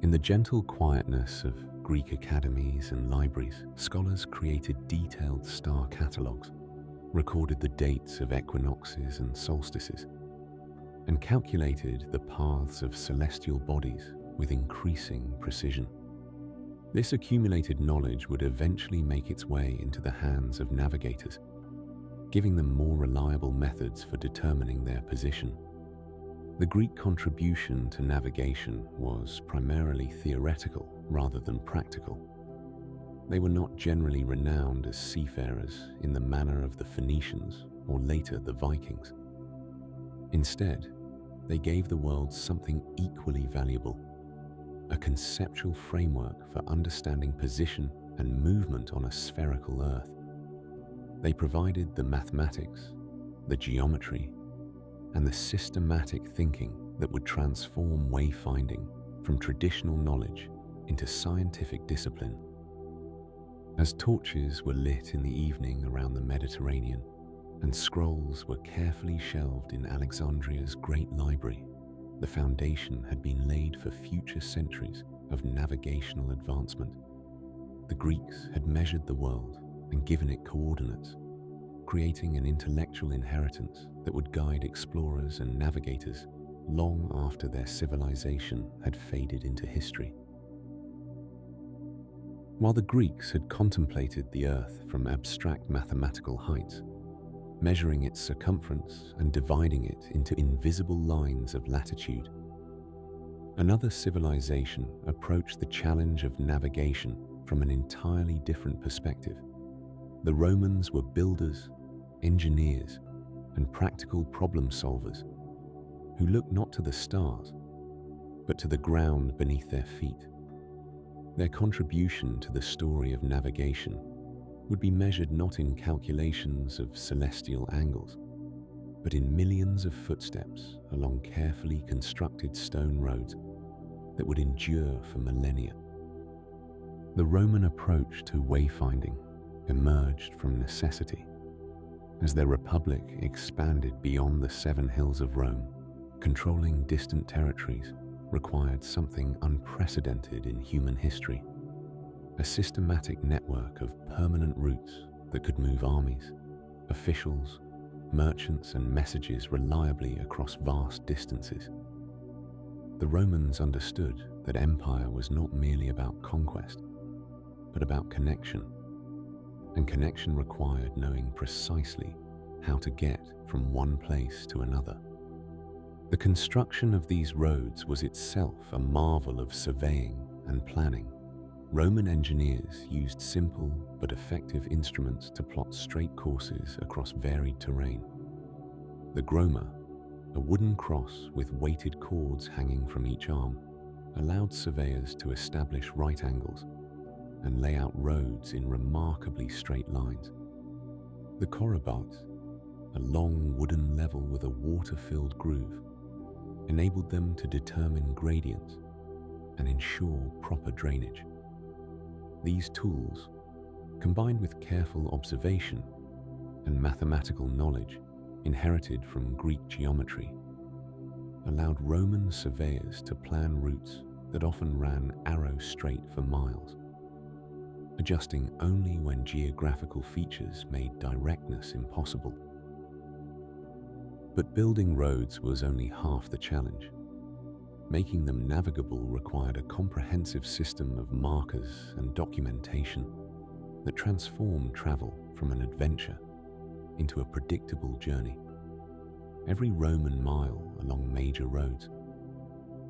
In the gentle quietness of Greek academies and libraries, scholars created detailed star catalogues, recorded the dates of equinoxes and solstices, and calculated the paths of celestial bodies with increasing precision. This accumulated knowledge would eventually make its way into the hands of navigators, giving them more reliable methods for determining their position. The Greek contribution to navigation was primarily theoretical rather than practical. They were not generally renowned as seafarers in the manner of the Phoenicians or later the Vikings. Instead, they gave the world something equally valuable: a conceptual framework for understanding position and movement on a spherical Earth. They provided the mathematics, the geometry, and the systematic thinking that would transform wayfinding from traditional knowledge into scientific discipline. As torches were lit in the evening around the Mediterranean and scrolls were carefully shelved in Alexandria's great library, the foundation had been laid for future centuries of navigational advancement. The Greeks had measured the world and given it coordinates, creating an intellectual inheritance that would guide explorers and navigators long after their civilization had faded into history. While the Greeks had contemplated the Earth from abstract mathematical heights, measuring its circumference and dividing it into invisible lines of latitude, another civilization approached the challenge of navigation from an entirely different perspective. The Romans were builders, engineers, and practical problem solvers who looked not to the stars, but to the ground beneath their feet. Their contribution to the story of navigation would be measured not in calculations of celestial angles, but in millions of footsteps along carefully constructed stone roads that would endure for millennia. The Roman approach to wayfinding emerged from necessity. As their republic expanded beyond the 7 hills of Rome, controlling distant territories required something unprecedented in human history: a systematic network of permanent routes that could move armies, officials, merchants, and messages reliably across vast distances. The Romans understood that empire was not merely about conquest, but about connection, and connection required knowing precisely how to get from one place to another. The construction of these roads was itself a marvel of surveying and planning. Roman engineers used simple but effective instruments to plot straight courses across varied terrain. The groma, a wooden cross with weighted cords hanging from each arm, allowed surveyors to establish right angles and lay out roads in remarkably straight lines. The chorobates, a long wooden level with a water-filled groove, enabled them to determine gradients and ensure proper drainage. These tools, combined with careful observation and mathematical knowledge inherited from Greek geometry, allowed Roman surveyors to plan routes that often ran arrow straight for miles, adjusting only when geographical features made directness impossible. But building roads was only half the challenge. Making them navigable required a comprehensive system of markers and documentation that transformed travel from an adventure into a predictable journey. Every Roman mile along major roads,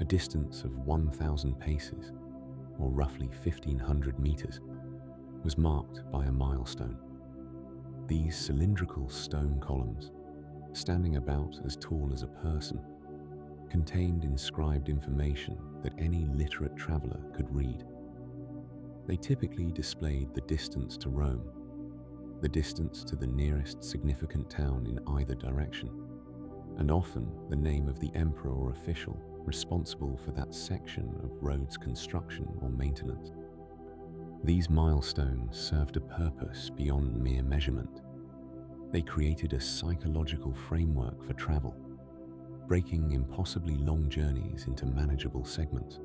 a distance of 1,000 paces, or roughly 1,500 meters, was marked by a milestone. These cylindrical stone columns, standing about as tall as a person, contained inscribed information that any literate traveler could read. They typically displayed the distance to Rome, the distance to the nearest significant town in either direction, and often the name of the emperor or official responsible for that section of road's construction or maintenance. These milestones served a purpose beyond mere measurement. They created a psychological framework for travel, breaking impossibly long journeys into manageable segments.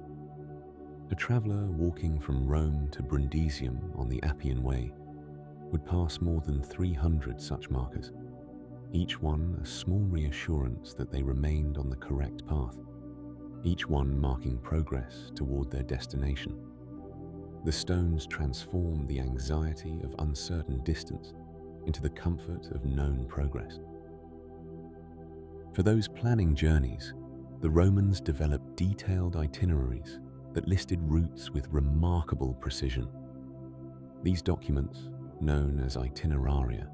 A traveler walking from Rome to Brundisium on the Appian Way would pass more than 300 such markers, each one a small reassurance that they remained on the correct path, each one marking progress toward their destination. The stones transformed the anxiety of uncertain distance into the comfort of known progress. For those planning journeys, the Romans developed detailed itineraries that listed routes with remarkable precision. These documents, known as itineraria,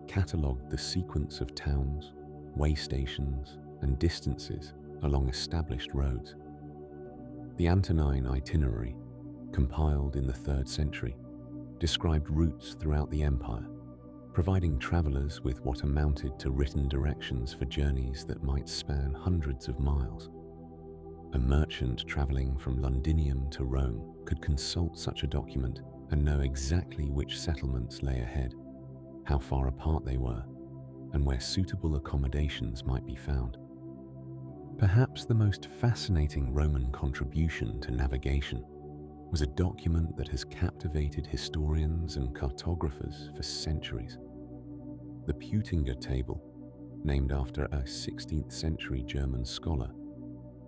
catalogued the sequence of towns, way stations, and distances along established roads. The Antonine Itinerary, compiled in the 3rd century, described routes throughout the empire, providing travelers with what amounted to written directions for journeys that might span hundreds of miles. A merchant traveling from Londinium to Rome could consult such a document and know exactly which settlements lay ahead, how far apart they were, and where suitable accommodations might be found. Perhaps the most fascinating Roman contribution to navigation was a document that has captivated historians and cartographers for centuries. The Peutinger Table, named after a 16th century German scholar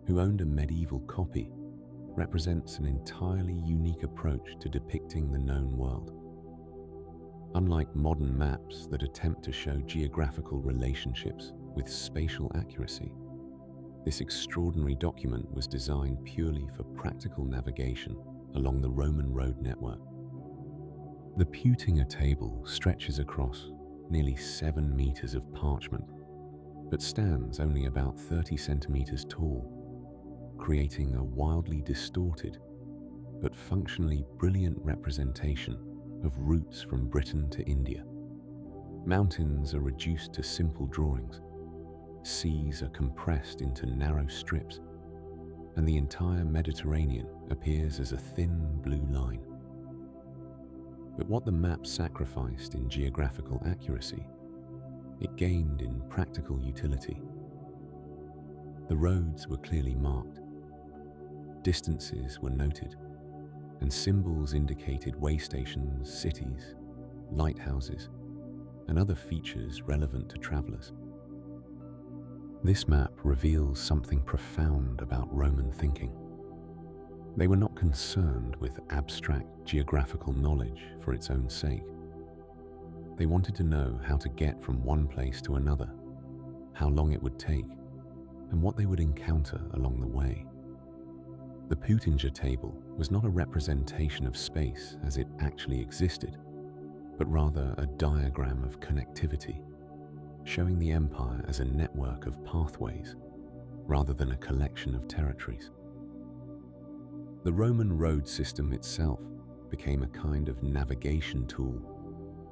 who owned a medieval copy, represents an entirely unique approach to depicting the known world. Unlike modern maps that attempt to show geographical relationships with spatial accuracy, this extraordinary document was designed purely for practical navigation along the Roman road network. The Peutinger Table stretches across nearly 7 meters of parchment, but stands only about 30 centimeters tall, creating a wildly distorted but functionally brilliant representation of routes from Britain to India. Mountains are reduced to simple drawings, seas are compressed into narrow strips, and the entire Mediterranean appears as a thin blue line. But what the map sacrificed in geographical accuracy, it gained in practical utility. The roads were clearly marked, distances were noted, and symbols indicated way stations, cities, lighthouses, and other features relevant to travelers. This map reveals something profound about Roman thinking. They were not concerned with abstract geographical knowledge for its own sake. They wanted to know how to get from one place to another, how long it would take, and what they would encounter along the way. The Peutinger Table was not a representation of space as it actually existed, but rather a diagram of connectivity, showing the empire as a network of pathways rather than a collection of territories. The Roman road system itself became a kind of navigation tool,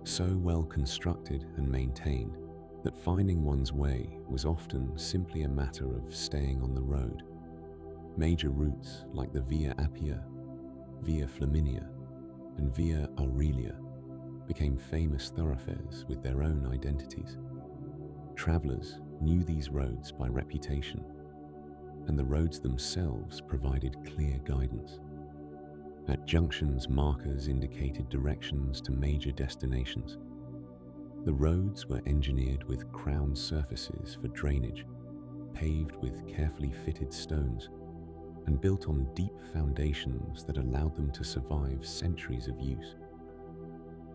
so well constructed and maintained that finding one's way was often simply a matter of staying on the road. Major routes like the Via Appia, Via Flaminia, and Via Aurelia became famous thoroughfares with their own identities. Travelers knew these roads by reputation, and the roads themselves provided clear guidance. At junctions, markers indicated directions to major destinations. The roads were engineered with crown surfaces for drainage, paved with carefully fitted stones, and built on deep foundations that allowed them to survive centuries of use.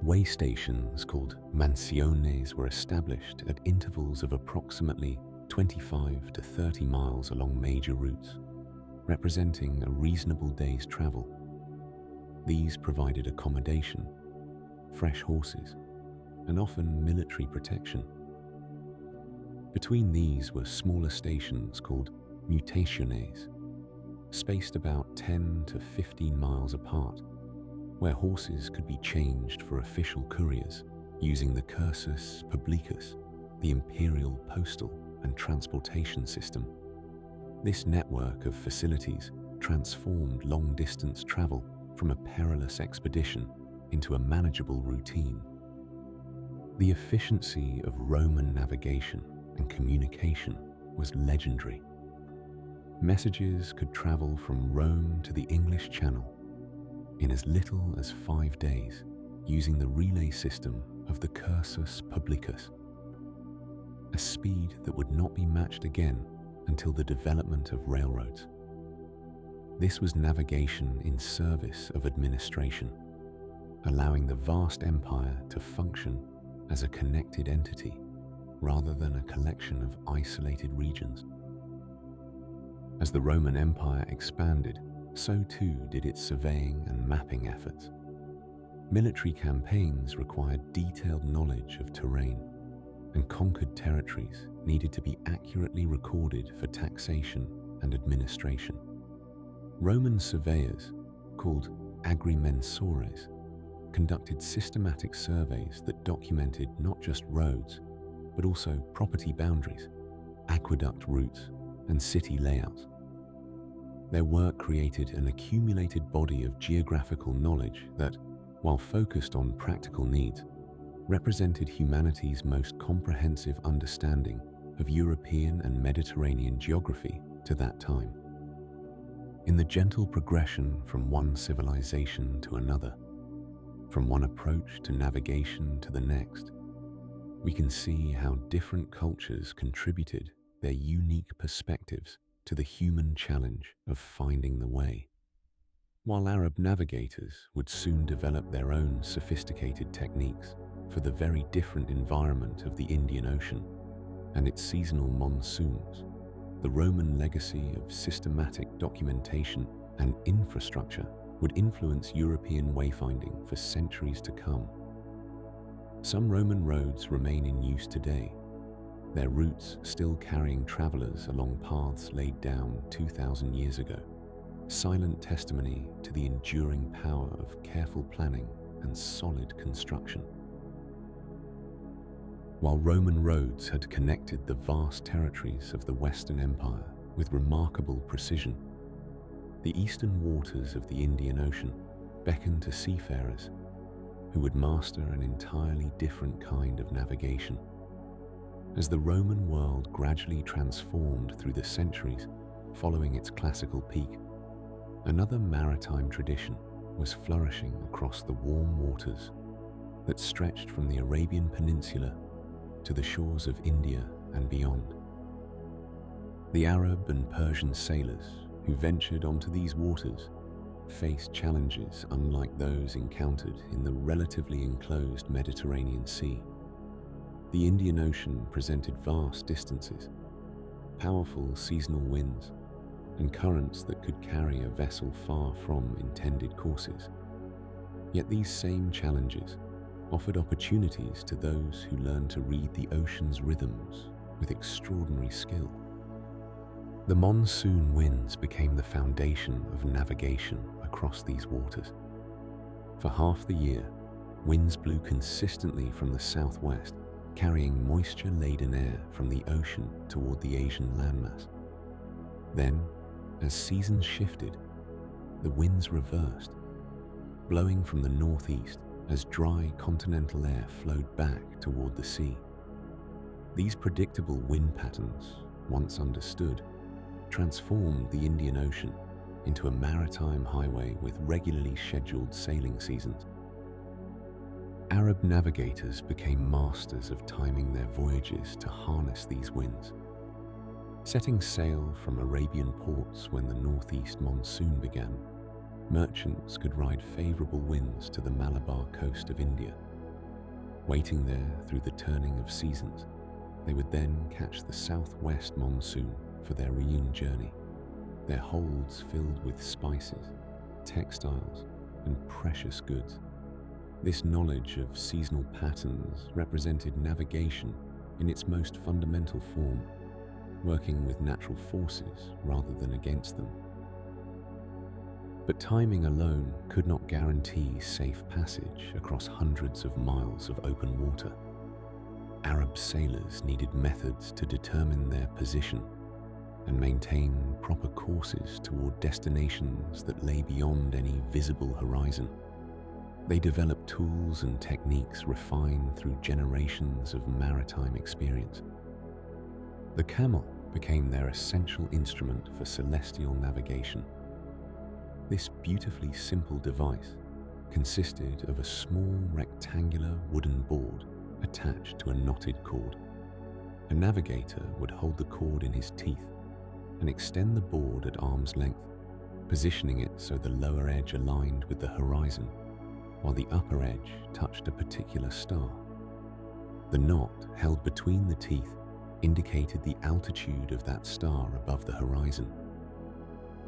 Way stations called mansiones were established at intervals of approximately 25 to 30 miles along major routes, representing a reasonable day's travel. These provided accommodation, fresh horses, and often military protection. Between these were smaller stations called mutationes, spaced about 10 to 15 miles apart, where horses could be changed for official couriers using the cursus publicus, the imperial postal and transportation system. This network of facilities transformed long-distance travel from a perilous expedition into a manageable routine. The efficiency of Roman navigation and communication was legendary. Messages could travel from Rome to the English Channel in as little as 5 days using the relay system of the cursus publicus, a speed that would not be matched again until the development of railroads. This was navigation in service of administration, allowing the vast empire to function as a connected entity rather than a collection of isolated regions. As the Roman Empire expanded, so too did its surveying and mapping efforts. Military campaigns required detailed knowledge of terrain, and conquered territories needed to be accurately recorded for taxation and administration. Roman surveyors, called agrimensores, conducted systematic surveys that documented not just roads, but also property boundaries, aqueduct routes, and city layouts. Their work created an accumulated body of geographical knowledge that, while focused on practical needs, represented humanity's most comprehensive understanding of European and Mediterranean geography to that time. In the gentle progression from one civilization to another, from one approach to navigation to the next, we can see how different cultures contributed their unique perspectives to the human challenge of finding the way. While Arab navigators would soon develop their own sophisticated techniques for the very different environment of the Indian Ocean and its seasonal monsoons, the Roman legacy of systematic documentation and infrastructure would influence European wayfinding for centuries to come. Some Roman roads remain in use today, their routes still carrying travelers along paths laid down 2,000 years ago, silent testimony to the enduring power of careful planning and solid construction. While Roman roads had connected the vast territories of the Western Empire with remarkable precision, the eastern waters of the Indian Ocean beckoned to seafarers who would master an entirely different kind of navigation. As the Roman world gradually transformed through the centuries following its classical peak, another maritime tradition was flourishing across the warm waters that stretched from the Arabian Peninsula to the shores of India and beyond. The Arab and Persian sailors who ventured onto these waters faced challenges unlike those encountered in the relatively enclosed Mediterranean Sea. The Indian Ocean presented vast distances, powerful seasonal winds, and currents that could carry a vessel far from intended courses. Yet these same challenges offered opportunities to those who learned to read the ocean's rhythms with extraordinary skill. The monsoon winds became the foundation of navigation across these waters. For half the year, winds blew consistently from the southwest, carrying moisture-laden air from the ocean toward the Asian landmass. Then, as seasons shifted, the winds reversed, blowing from the northeast as dry continental air flowed back toward the sea. These predictable wind patterns, once understood, transformed the Indian Ocean into a maritime highway with regularly scheduled sailing seasons. Arab navigators became masters of timing their voyages to harness these winds. Setting sail from Arabian ports when the northeast monsoon began, merchants could ride favorable winds to the Malabar coast of India. Waiting there through the turning of seasons, they would then catch the southwest monsoon for their reunion journey, their holds filled with spices, textiles, and precious goods. This knowledge of seasonal patterns represented navigation in its most fundamental form, working with natural forces rather than against them. But timing alone could not guarantee safe passage across hundreds of miles of open water. Arab sailors needed methods to determine their position and maintain proper courses toward destinations that lay beyond any visible horizon. They developed tools and techniques refined through generations of maritime experience. The camel became their essential instrument for celestial navigation. This beautifully simple device consisted of a small rectangular wooden board attached to a knotted cord. A navigator would hold the cord in his teeth and extend the board at arm's length, positioning it so the lower edge aligned with the horizon, while the upper edge touched a particular star. The knot held between the teeth indicated the altitude of that star above the horizon.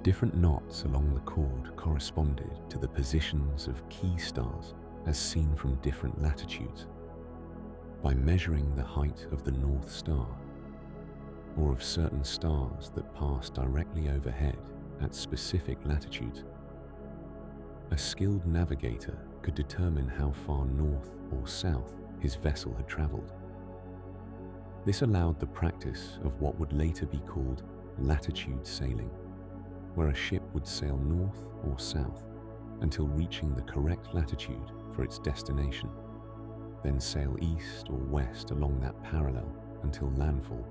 Different knots along the cord corresponded to the positions of key stars as seen from different latitudes, by measuring the height of the North Star, or of certain stars that pass directly overhead at specific latitudes. A skilled navigator could determine how far north or south his vessel had traveled. This allowed the practice of what would later be called latitude sailing, where a ship would sail north or south until reaching the correct latitude for its destination, then sail east or west along that parallel until landfall.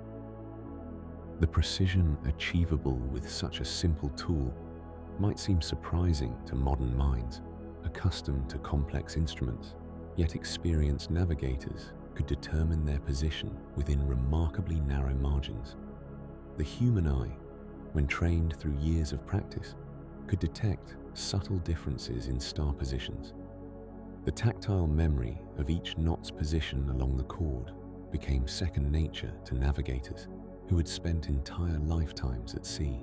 The precision achievable with such a simple tool might seem surprising to modern minds, accustomed to complex instruments, yet experienced navigators could determine their position within remarkably narrow margins. The human eye, when trained through years of practice, could detect subtle differences in star positions. The tactile memory of each knot's position along the cord became second nature to navigators who had spent entire lifetimes at sea.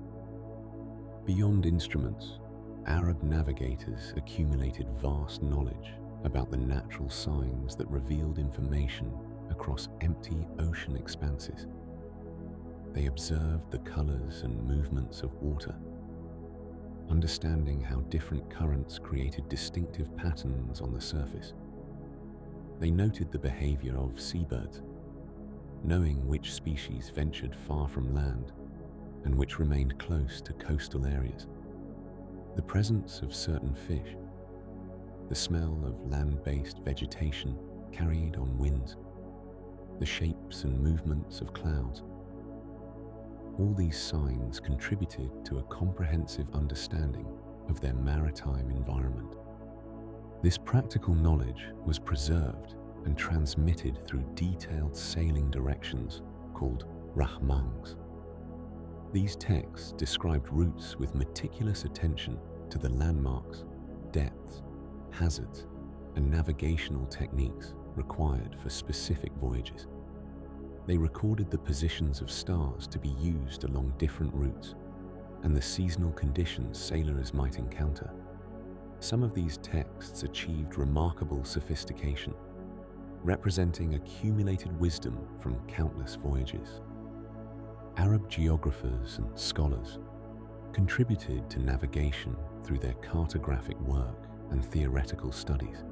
Beyond instruments, Arab navigators accumulated vast knowledge about the natural signs that revealed information across empty ocean expanses. They observed the colors and movements of water, understanding how different currents created distinctive patterns on the surface. They noted the behavior of seabirds, knowing which species ventured far from land and which remained close to coastal areas. The presence of certain fish, the smell of land-based vegetation carried on winds, the shapes and movements of clouds. All these signs contributed to a comprehensive understanding of their maritime environment. This practical knowledge was preserved and transmitted through detailed sailing directions called rahmangs. These texts described routes with meticulous attention to the landmarks, depths, hazards, and navigational techniques required for specific voyages. They recorded the positions of stars to be used along different routes and the seasonal conditions sailors might encounter. Some of these texts achieved remarkable sophistication, representing accumulated wisdom from countless voyages. Arab geographers and scholars contributed to navigation through their cartographic work and theoretical studies.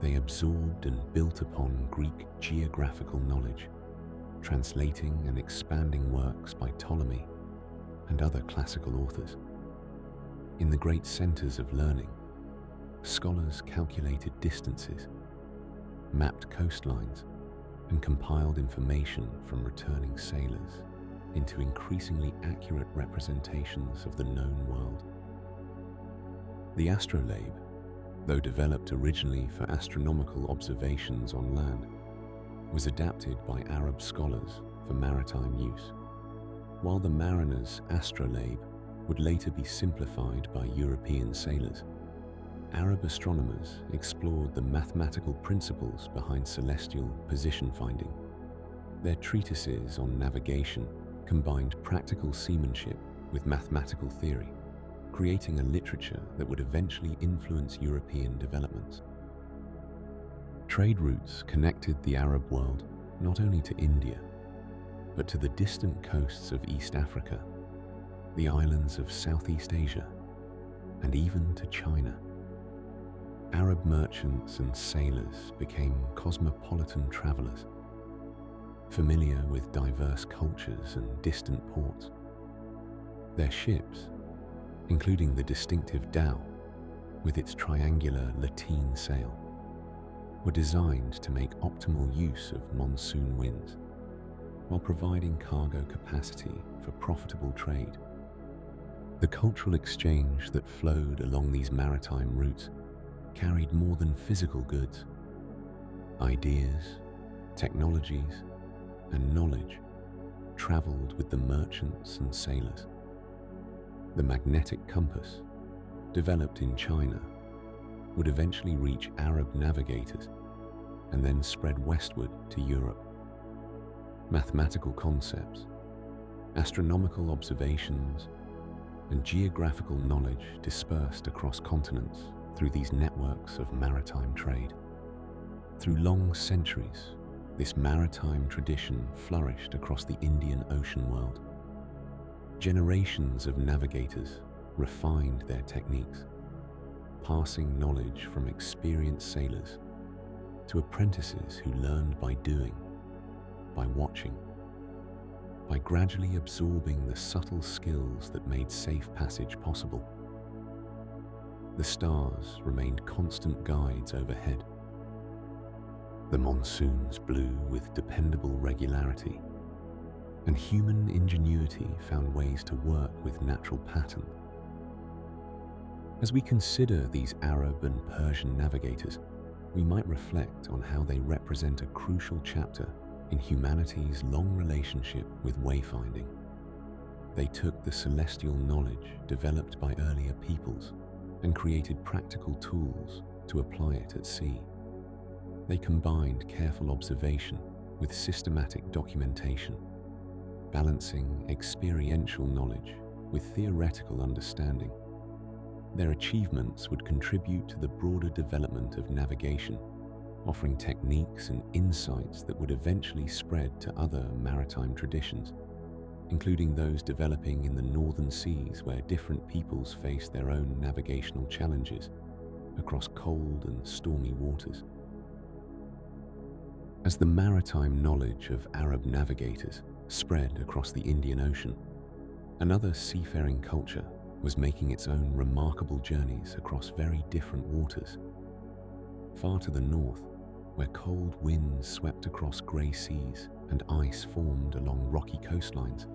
They absorbed and built upon Greek geographical knowledge, translating and expanding works by Ptolemy and other classical authors. In the great centers of learning, scholars calculated distances, mapped coastlines, and compiled information from returning sailors into increasingly accurate representations of the known world. The Astrolabe, though developed originally for astronomical observations on land, was adapted by Arab scholars for maritime use, while the mariner's Astrolabe would later be simplified by European sailors. Arab astronomers explored the mathematical principles behind celestial position finding. Their treatises on navigation combined practical seamanship with mathematical theory, creating a literature that would eventually influence European developments. Trade routes connected the Arab world not only to India, but to the distant coasts of East Africa, the islands of Southeast Asia, and even to China. Arab merchants and sailors became cosmopolitan travelers, familiar with diverse cultures and distant ports. Their ships, including the distinctive dhow with its triangular lateen sail, were designed to make optimal use of monsoon winds, while providing cargo capacity for profitable trade. The cultural exchange that flowed along these maritime routes carried more than physical goods. Ideas, technologies, and knowledge traveled with the merchants and sailors. The magnetic compass, developed in China, would eventually reach Arab navigators and then spread westward to Europe. Mathematical concepts, astronomical observations, and geographical knowledge dispersed across continents through these networks of maritime trade. Through long centuries, this maritime tradition flourished across the Indian Ocean world. Generations of navigators refined their techniques, passing knowledge from experienced sailors to apprentices who learned by doing, by watching, by gradually absorbing the subtle skills that made safe passage possible. The stars remained constant guides overhead. The monsoons blew with dependable regularity, and human ingenuity found ways to work with natural pattern. As we consider these Arab and Persian navigators, we might reflect on how they represent a crucial chapter in humanity's long relationship with wayfinding. They took the celestial knowledge developed by earlier peoples and created practical tools to apply it at sea. They combined careful observation with systematic documentation, balancing experiential knowledge with theoretical understanding. Their achievements would contribute to the broader development of navigation, offering techniques and insights that would eventually spread to other maritime traditions, including those developing in the northern seas where different peoples faced their own navigational challenges across cold and stormy waters. As the maritime knowledge of Arab navigators spread across the Indian Ocean, another seafaring culture was making its own remarkable journeys across very different waters. Far to the north, where cold winds swept across grey seas and ice formed along rocky coastlines,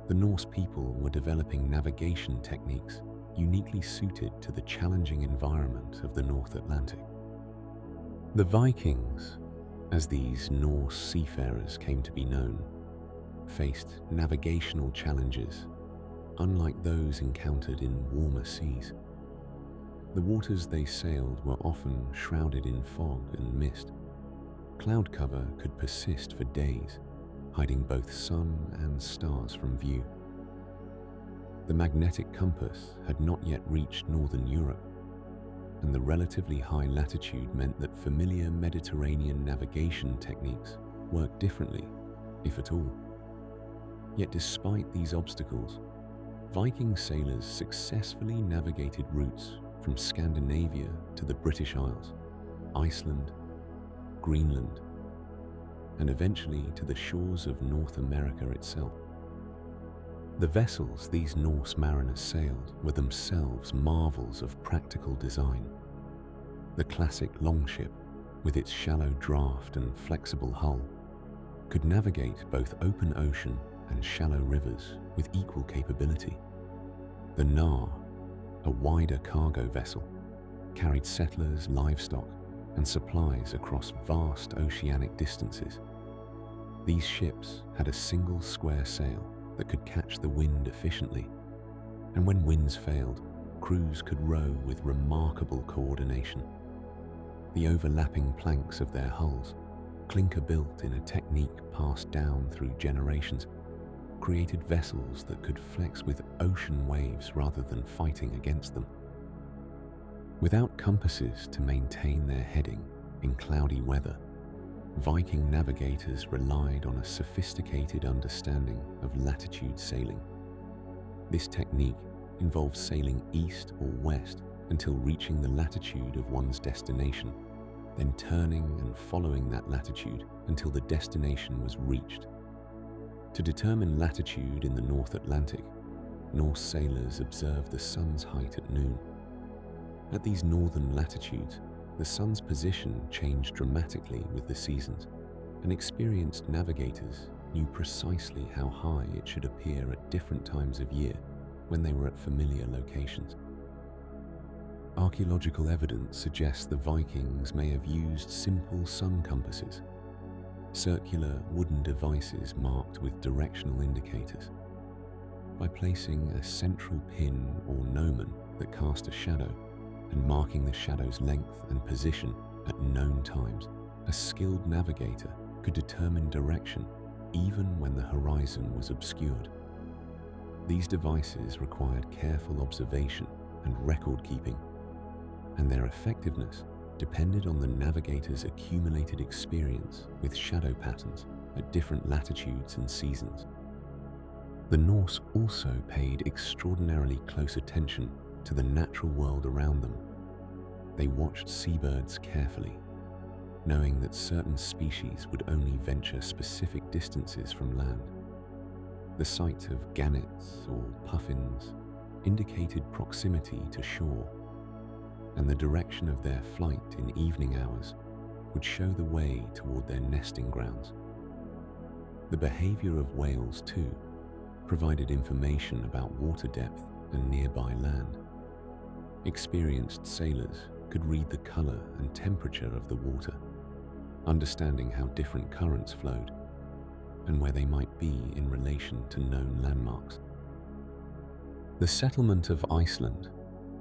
the Norse people were developing navigation techniques uniquely suited to the challenging environment of the North Atlantic. The Vikings, as these Norse seafarers came to be known, faced navigational challenges unlike those encountered in warmer seas. The waters they sailed were often shrouded in fog and mist. Cloud cover could persist for days, hiding both sun and stars from view. The magnetic compass had not yet reached northern Europe, and the relatively high latitude meant that familiar Mediterranean navigation techniques worked differently, if at all. Yet despite these obstacles, Viking sailors successfully navigated routes from Scandinavia to the British Isles, Iceland, Greenland, and eventually to the shores of North America itself. The vessels these Norse mariners sailed were themselves marvels of practical design. The classic longship, with its shallow draft and flexible hull, could navigate both open ocean and shallow rivers with equal capability. The Nar, a wider cargo vessel, carried settlers, livestock, and supplies across vast oceanic distances. These ships had a single square sail that could catch the wind efficiently, and when winds failed, crews could row with remarkable coordination. The overlapping planks of their hulls, clinker-built in a technique passed down through generations, created vessels that could flex with ocean waves rather than fighting against them. Without compasses to maintain their heading in cloudy weather, Viking navigators relied on a sophisticated understanding of latitude sailing. This technique involved sailing east or west until reaching the latitude of one's destination, then turning and following that latitude until the destination was reached. To determine latitude in the North Atlantic, Norse sailors observed the sun's height at noon. At these northern latitudes, the sun's position changed dramatically with the seasons, and experienced navigators knew precisely how high it should appear at different times of year when they were at familiar locations. Archaeological evidence suggests the Vikings may have used simple sun compasses, circular wooden devices marked with directional indicators. By placing a central pin or gnomon that cast a shadow and marking the shadow's length and position at known times, a skilled navigator could determine direction even when the horizon was obscured. These devices required careful observation and record keeping, and their effectiveness depended on the navigators' accumulated experience with shadow patterns at different latitudes and seasons. The Norse also paid extraordinarily close attention to the natural world around them. They watched seabirds carefully, knowing that certain species would only venture specific distances from land. The sight of gannets or puffins indicated proximity to shore, and the direction of their flight in evening hours would show the way toward their nesting grounds. The behavior of whales, too, provided information about water depth and nearby land. Experienced sailors could read the color and temperature of the water, understanding how different currents flowed and where they might be in relation to known landmarks. The settlement of Iceland,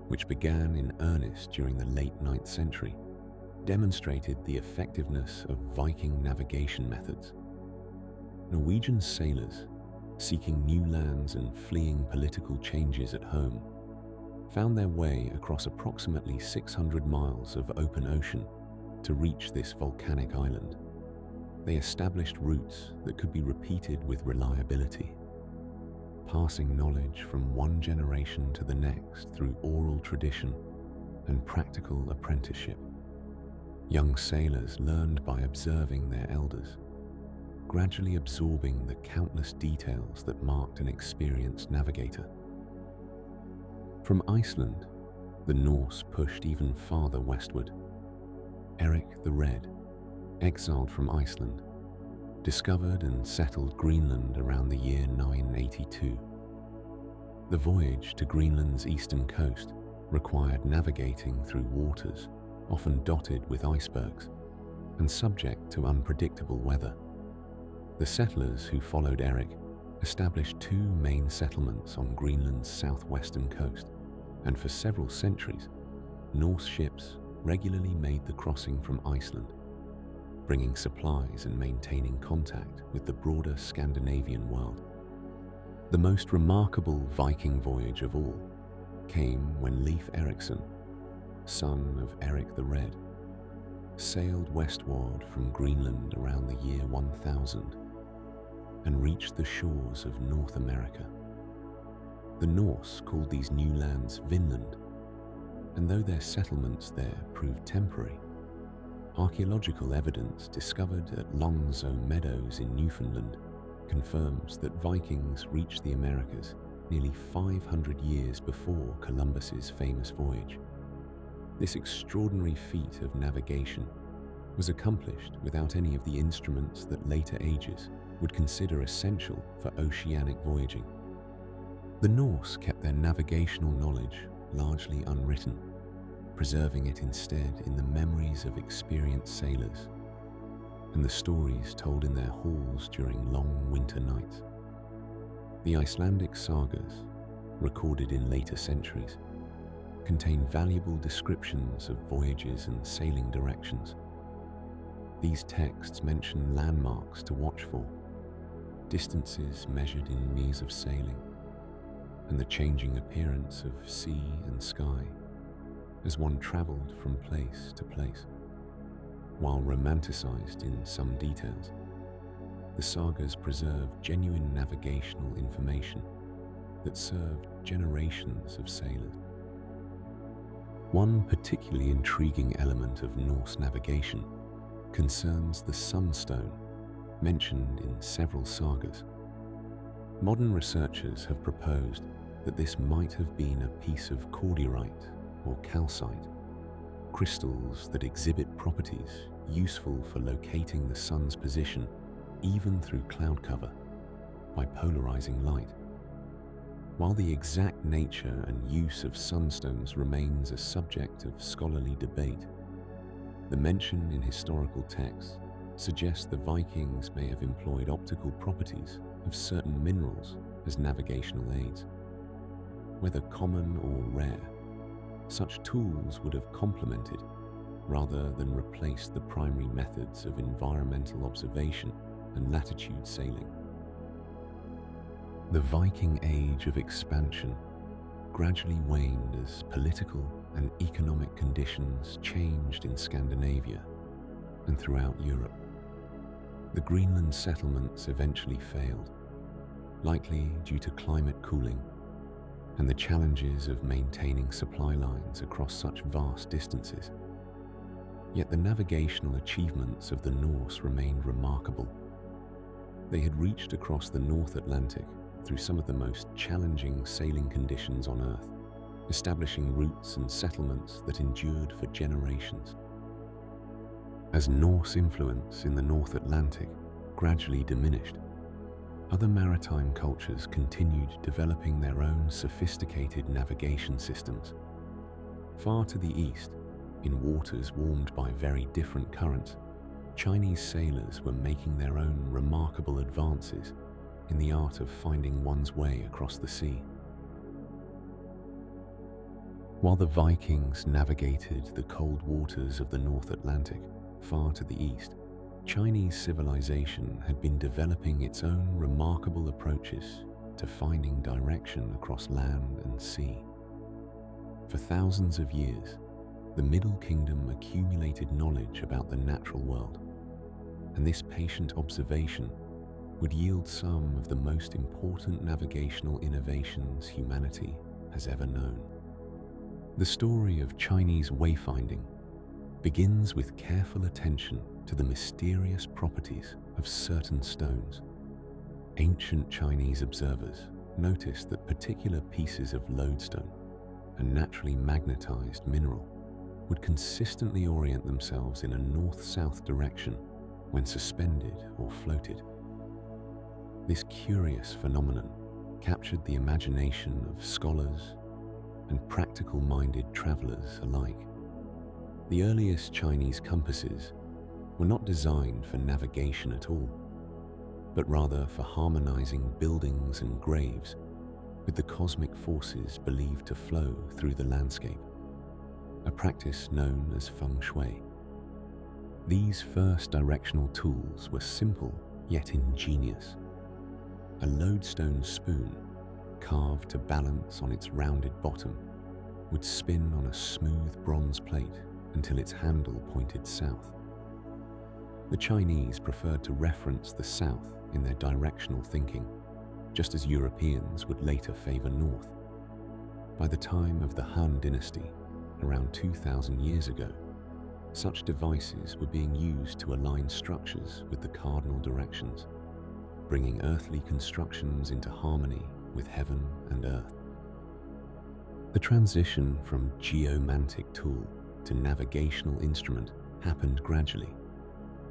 which began in earnest during the late 9th century, demonstrated the effectiveness of Viking navigation methods. Norwegian sailors, seeking new lands and fleeing political changes at home, found their way across approximately 600 miles of open ocean to reach this volcanic island. They established routes that could be repeated with reliability, passing knowledge from one generation to the next through oral tradition and practical apprenticeship. Young sailors learned by observing their elders, gradually absorbing the countless details that marked an experienced navigator. From Iceland, the Norse pushed even farther westward. Eric the Red, exiled from Iceland, discovered and settled Greenland around the year 982. The voyage to Greenland's eastern coast required navigating through waters often dotted with icebergs and subject to unpredictable weather. The settlers who followed Eric established two main settlements on Greenland's southwestern coast, and for several centuries, Norse ships regularly made the crossing from Iceland, bringing supplies and maintaining contact with the broader Scandinavian world. The most remarkable Viking voyage of all came when Leif Erikson, son of Eric the Red, sailed westward from Greenland around the year 1000 and reached the shores of North America. The Norse called these new lands Vinland, and though their settlements there proved temporary, archaeological evidence discovered at Longso Meadows in Newfoundland confirms that Vikings reached the Americas nearly 500 years before Columbus's famous voyage. This extraordinary feat of navigation was accomplished without any of the instruments that later ages would consider essential for oceanic voyaging. The Norse kept their navigational knowledge largely unwritten, preserving it instead in the memories of experienced sailors and the stories told in their halls during long winter nights. The Icelandic sagas, recorded in later centuries, contain valuable descriptions of voyages and sailing directions. These texts mention landmarks to watch for, distances measured in years of sailing, and the changing appearance of sea and sky as one traveled from place to place. While romanticized in some details, the sagas preserve genuine navigational information that served generations of sailors. One particularly intriguing element of Norse navigation concerns the sunstone, mentioned in several sagas. Modern researchers have proposed that this might have been a piece of cordierite or calcite, crystals that exhibit properties useful for locating the sun's position even through cloud cover by polarizing light. While the exact nature and use of sunstones remains a subject of scholarly debate, the mention in historical texts suggests the Vikings may have employed optical properties of certain minerals as navigational aids. Whether common or rare, such tools would have complemented rather than replaced the primary methods of environmental observation and latitude sailing. The Viking age of expansion gradually waned as political and economic conditions changed in Scandinavia and throughout Europe. The Greenland settlements eventually failed, likely due to climate cooling and the challenges of maintaining supply lines across such vast distances. Yet the navigational achievements of the Norse remained remarkable. They had reached across the North Atlantic through some of the most challenging sailing conditions on Earth, establishing routes and settlements that endured for generations. As Norse influence in the North Atlantic gradually diminished, other maritime cultures continued developing their own sophisticated navigation systems. Far to the east, in waters warmed by very different currents, Chinese sailors were making their own remarkable advances in the art of finding one's way across the sea. While the Vikings navigated the cold waters of the North Atlantic far to the east, Chinese civilization had been developing its own remarkable approaches to finding direction across land and sea. For thousands of years, the Middle Kingdom accumulated knowledge about the natural world, and this patient observation would yield some of the most important navigational innovations humanity has ever known. The story of Chinese wayfinding begins with careful attention to the mysterious properties of certain stones. Ancient Chinese observers noticed that particular pieces of lodestone, a naturally magnetized mineral, would consistently orient themselves in a north-south direction when suspended or floated. This curious phenomenon captured the imagination of scholars and practical-minded travelers alike. The earliest Chinese compasses were not designed for navigation at all, but rather for harmonizing buildings and graves with the cosmic forces believed to flow through the landscape, a practice known as feng shui. These first directional tools were simple yet ingenious. A lodestone spoon, carved to balance on its rounded bottom, would spin on a smooth bronze plate until its handle pointed south. The Chinese preferred to reference the south in their directional thinking, just as Europeans would later favor north. By the time of the Han Dynasty, around 2,000 years ago, such devices were being used to align structures with the cardinal directions, bringing earthly constructions into harmony with heaven and earth. The transition from geomantic tool to navigational instrument happened gradually,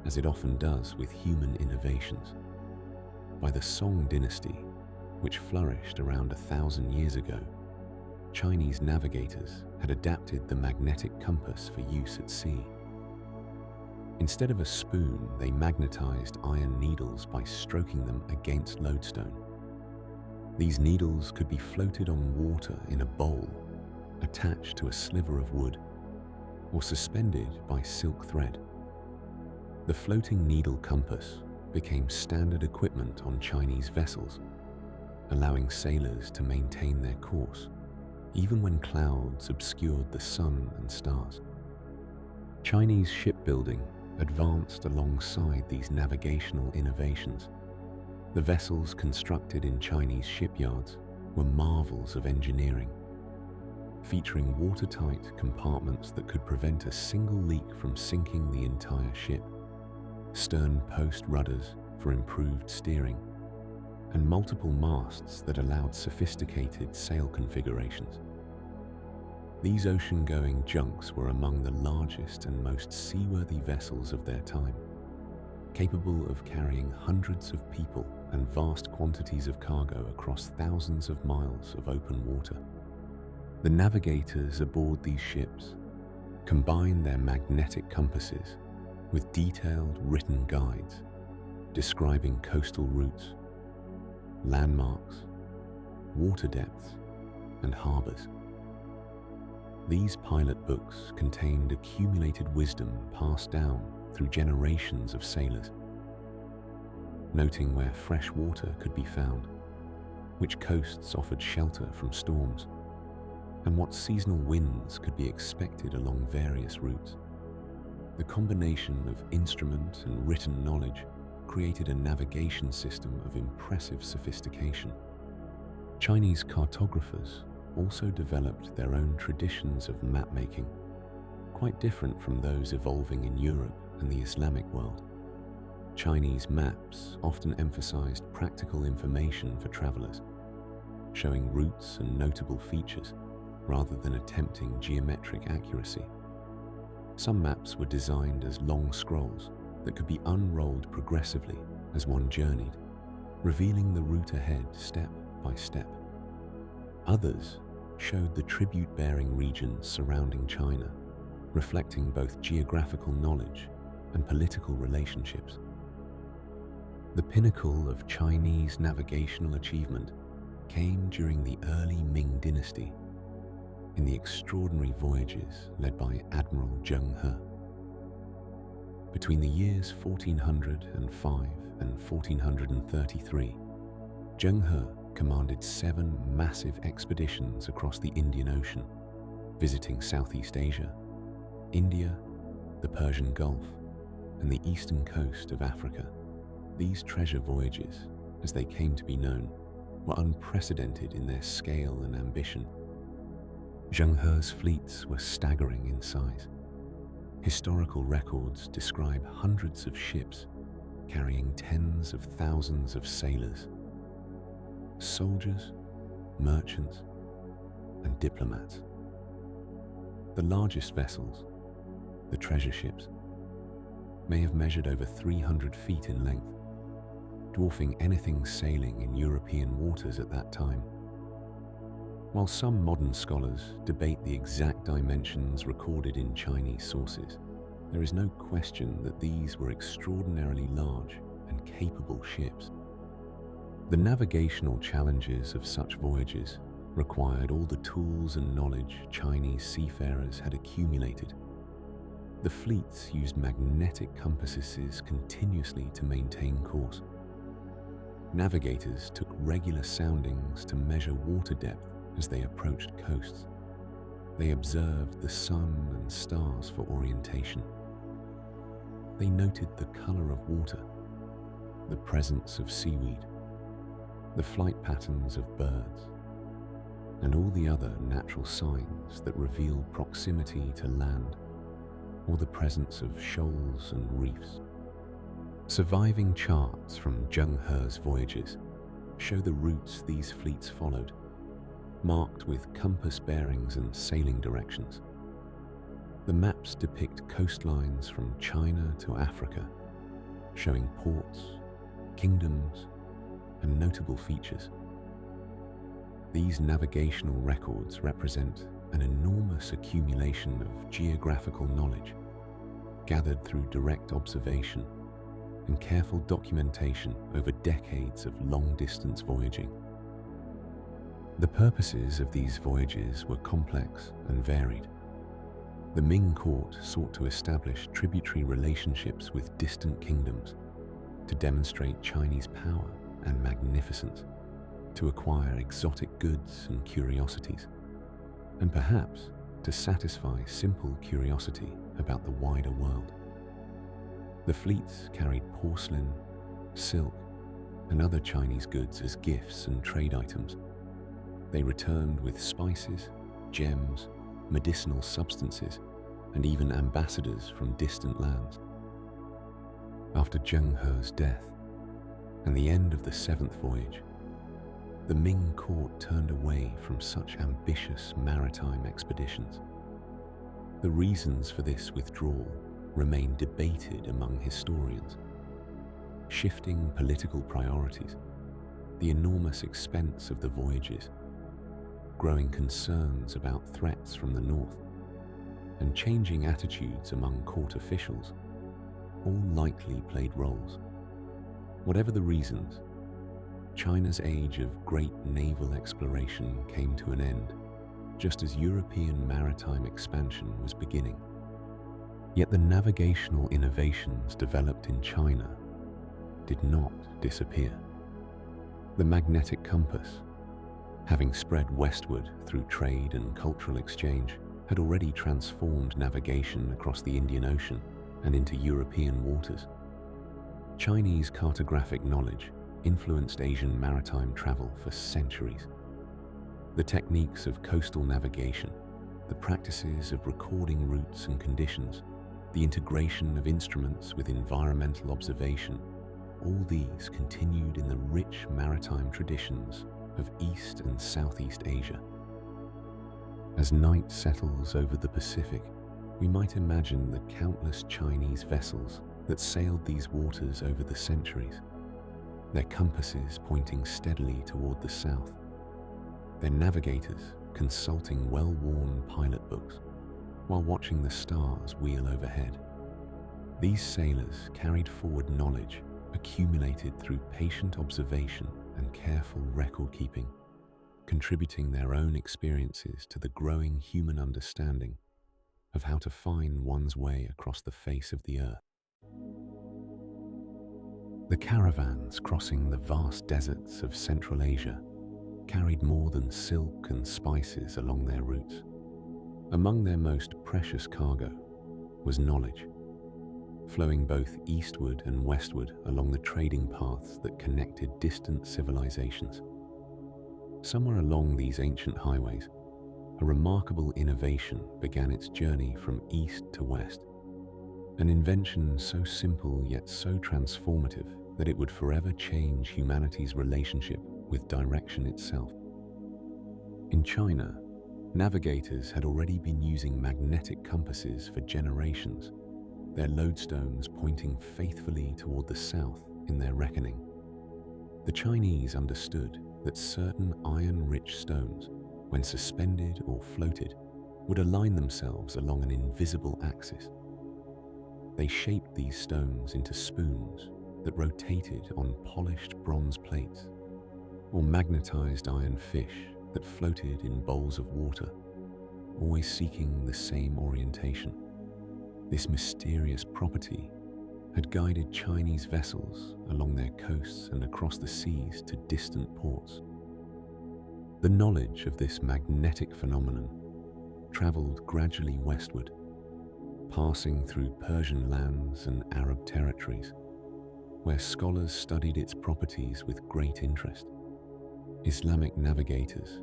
as it often does with human innovations. By the Song Dynasty, which flourished around 1,000 years ago, Chinese navigators had adapted the magnetic compass for use at sea. Instead of a spoon, they magnetized iron needles by stroking them against lodestone. These needles could be floated on water in a bowl, attached to a sliver of wood, or suspended by silk thread. The floating needle compass became standard equipment on Chinese vessels, allowing sailors to maintain their course, even when clouds obscured the sun and stars. Chinese shipbuilding advanced alongside these navigational innovations. The vessels constructed in Chinese shipyards were marvels of engineering, featuring watertight compartments that could prevent a single leak from sinking the entire ship, stern post rudders for improved steering, and multiple masts that allowed sophisticated sail configurations. These ocean-going junks were among the largest and most seaworthy vessels of their time, capable of carrying hundreds of people and vast quantities of cargo across thousands of miles of open water. The navigators aboard these ships combined their magnetic compasses with detailed written guides describing coastal routes, landmarks, water depths, and harbors. These pilot books contained accumulated wisdom passed down through generations of sailors, noting where fresh water could be found, which coasts offered shelter from storms, and what seasonal winds could be expected along various routes. The combination of instrument and written knowledge created a navigation system of impressive sophistication. Chinese cartographers also developed their own traditions of mapmaking, quite different from those evolving in Europe and the Islamic world. Chinese maps often emphasized practical information for travelers, showing routes and notable features rather than attempting geometric accuracy. Some maps were designed as long scrolls that could be unrolled progressively as one journeyed, revealing the route ahead step by step. Others showed the tribute-bearing regions surrounding China, reflecting both geographical knowledge and political relationships. The pinnacle of Chinese navigational achievement came during the early Ming dynasty in the extraordinary voyages led by Admiral Zheng He. Between the years 1405 and 1433, Zheng He commanded 7 massive expeditions across the Indian Ocean, visiting Southeast Asia, India, the Persian Gulf, and the eastern coast of Africa. These treasure voyages, as they came to be known, were unprecedented in their scale and ambition. Zheng He's fleets were staggering in size. Historical records describe hundreds of ships carrying tens of thousands of sailors, soldiers, merchants, and diplomats. The largest vessels, the treasure ships, may have measured over 300 feet in length, dwarfing anything sailing in European waters at that time. While some modern scholars debate the exact dimensions recorded in Chinese sources, there is no question that these were extraordinarily large and capable ships. The navigational challenges of such voyages required all the tools and knowledge Chinese seafarers had accumulated. The fleets used magnetic compasses continuously to maintain course. Navigators took regular soundings to measure water depth as they approached coasts. They observed the sun and stars for orientation. They noted the color of water, the presence of seaweed, the flight patterns of birds, and all the other natural signs that reveal proximity to land or the presence of shoals and reefs. Surviving charts from Zheng He's voyages show the routes these fleets followed, marked with compass bearings and sailing directions. The maps depict coastlines from China to Africa, showing ports, kingdoms, and notable features. These navigational records represent an enormous accumulation of geographical knowledge, gathered through direct observation and careful documentation over decades of long-distance voyaging. The purposes of these voyages were complex and varied. The Ming court sought to establish tributary relationships with distant kingdoms, to demonstrate Chinese power and magnificence, to acquire exotic goods and curiosities, and perhaps to satisfy simple curiosity about the wider world. The fleets carried porcelain, silk, and other Chinese goods as gifts and trade items. They returned with spices, gems, medicinal substances, and even ambassadors from distant lands. After Zheng He's death and the end of the 7th voyage, the Ming court turned away from such ambitious maritime expeditions. The reasons for this withdrawal remain debated among historians. Shifting political priorities, the enormous expense of the voyages, growing concerns about threats from the north, and changing attitudes among court officials all likely played roles. Whatever the reasons, China's age of great naval exploration came to an end, just as European maritime expansion was beginning. Yet the navigational innovations developed in China did not disappear. The magnetic compass, having spread westward through trade and cultural exchange, had already transformed navigation across the Indian Ocean and into European waters. Chinese cartographic knowledge influenced Asian maritime travel for centuries. The techniques of coastal navigation, the practices of recording routes and conditions, the integration of instruments with environmental observation, all these continued in the rich maritime traditions of East and Southeast Asia. As night settles over the Pacific, we might imagine the countless Chinese vessels that sailed these waters over the centuries, their compasses pointing steadily toward the south, their navigators consulting well-worn pilot books while watching the stars wheel overhead. These sailors carried forward knowledge accumulated through patient observation and careful record-keeping, contributing their own experiences to the growing human understanding of how to find one's way across the face of the earth. The caravans crossing the vast deserts of Central Asia carried more than silk and spices along their routes. Among their most precious cargo was knowledge, flowing both eastward and westward along the trading paths that connected distant civilizations. Somewhere along these ancient highways, a remarkable innovation began its journey from east to west, an invention so simple yet so transformative that it would forever change humanity's relationship with direction itself. In China, navigators had already been using magnetic compasses for generations, their lodestones pointing faithfully toward the south in their reckoning. The Chinese understood that certain iron-rich stones, when suspended or floated, would align themselves along an invisible axis. They shaped these stones into spoons that rotated on polished bronze plates, or magnetized iron fish that floated in bowls of water, always seeking the same orientation. This mysterious property had guided Chinese vessels along their coasts and across the seas to distant ports. The knowledge of this magnetic phenomenon traveled gradually westward, passing through Persian lands and Arab territories, where scholars studied its properties with great interest. Islamic navigators,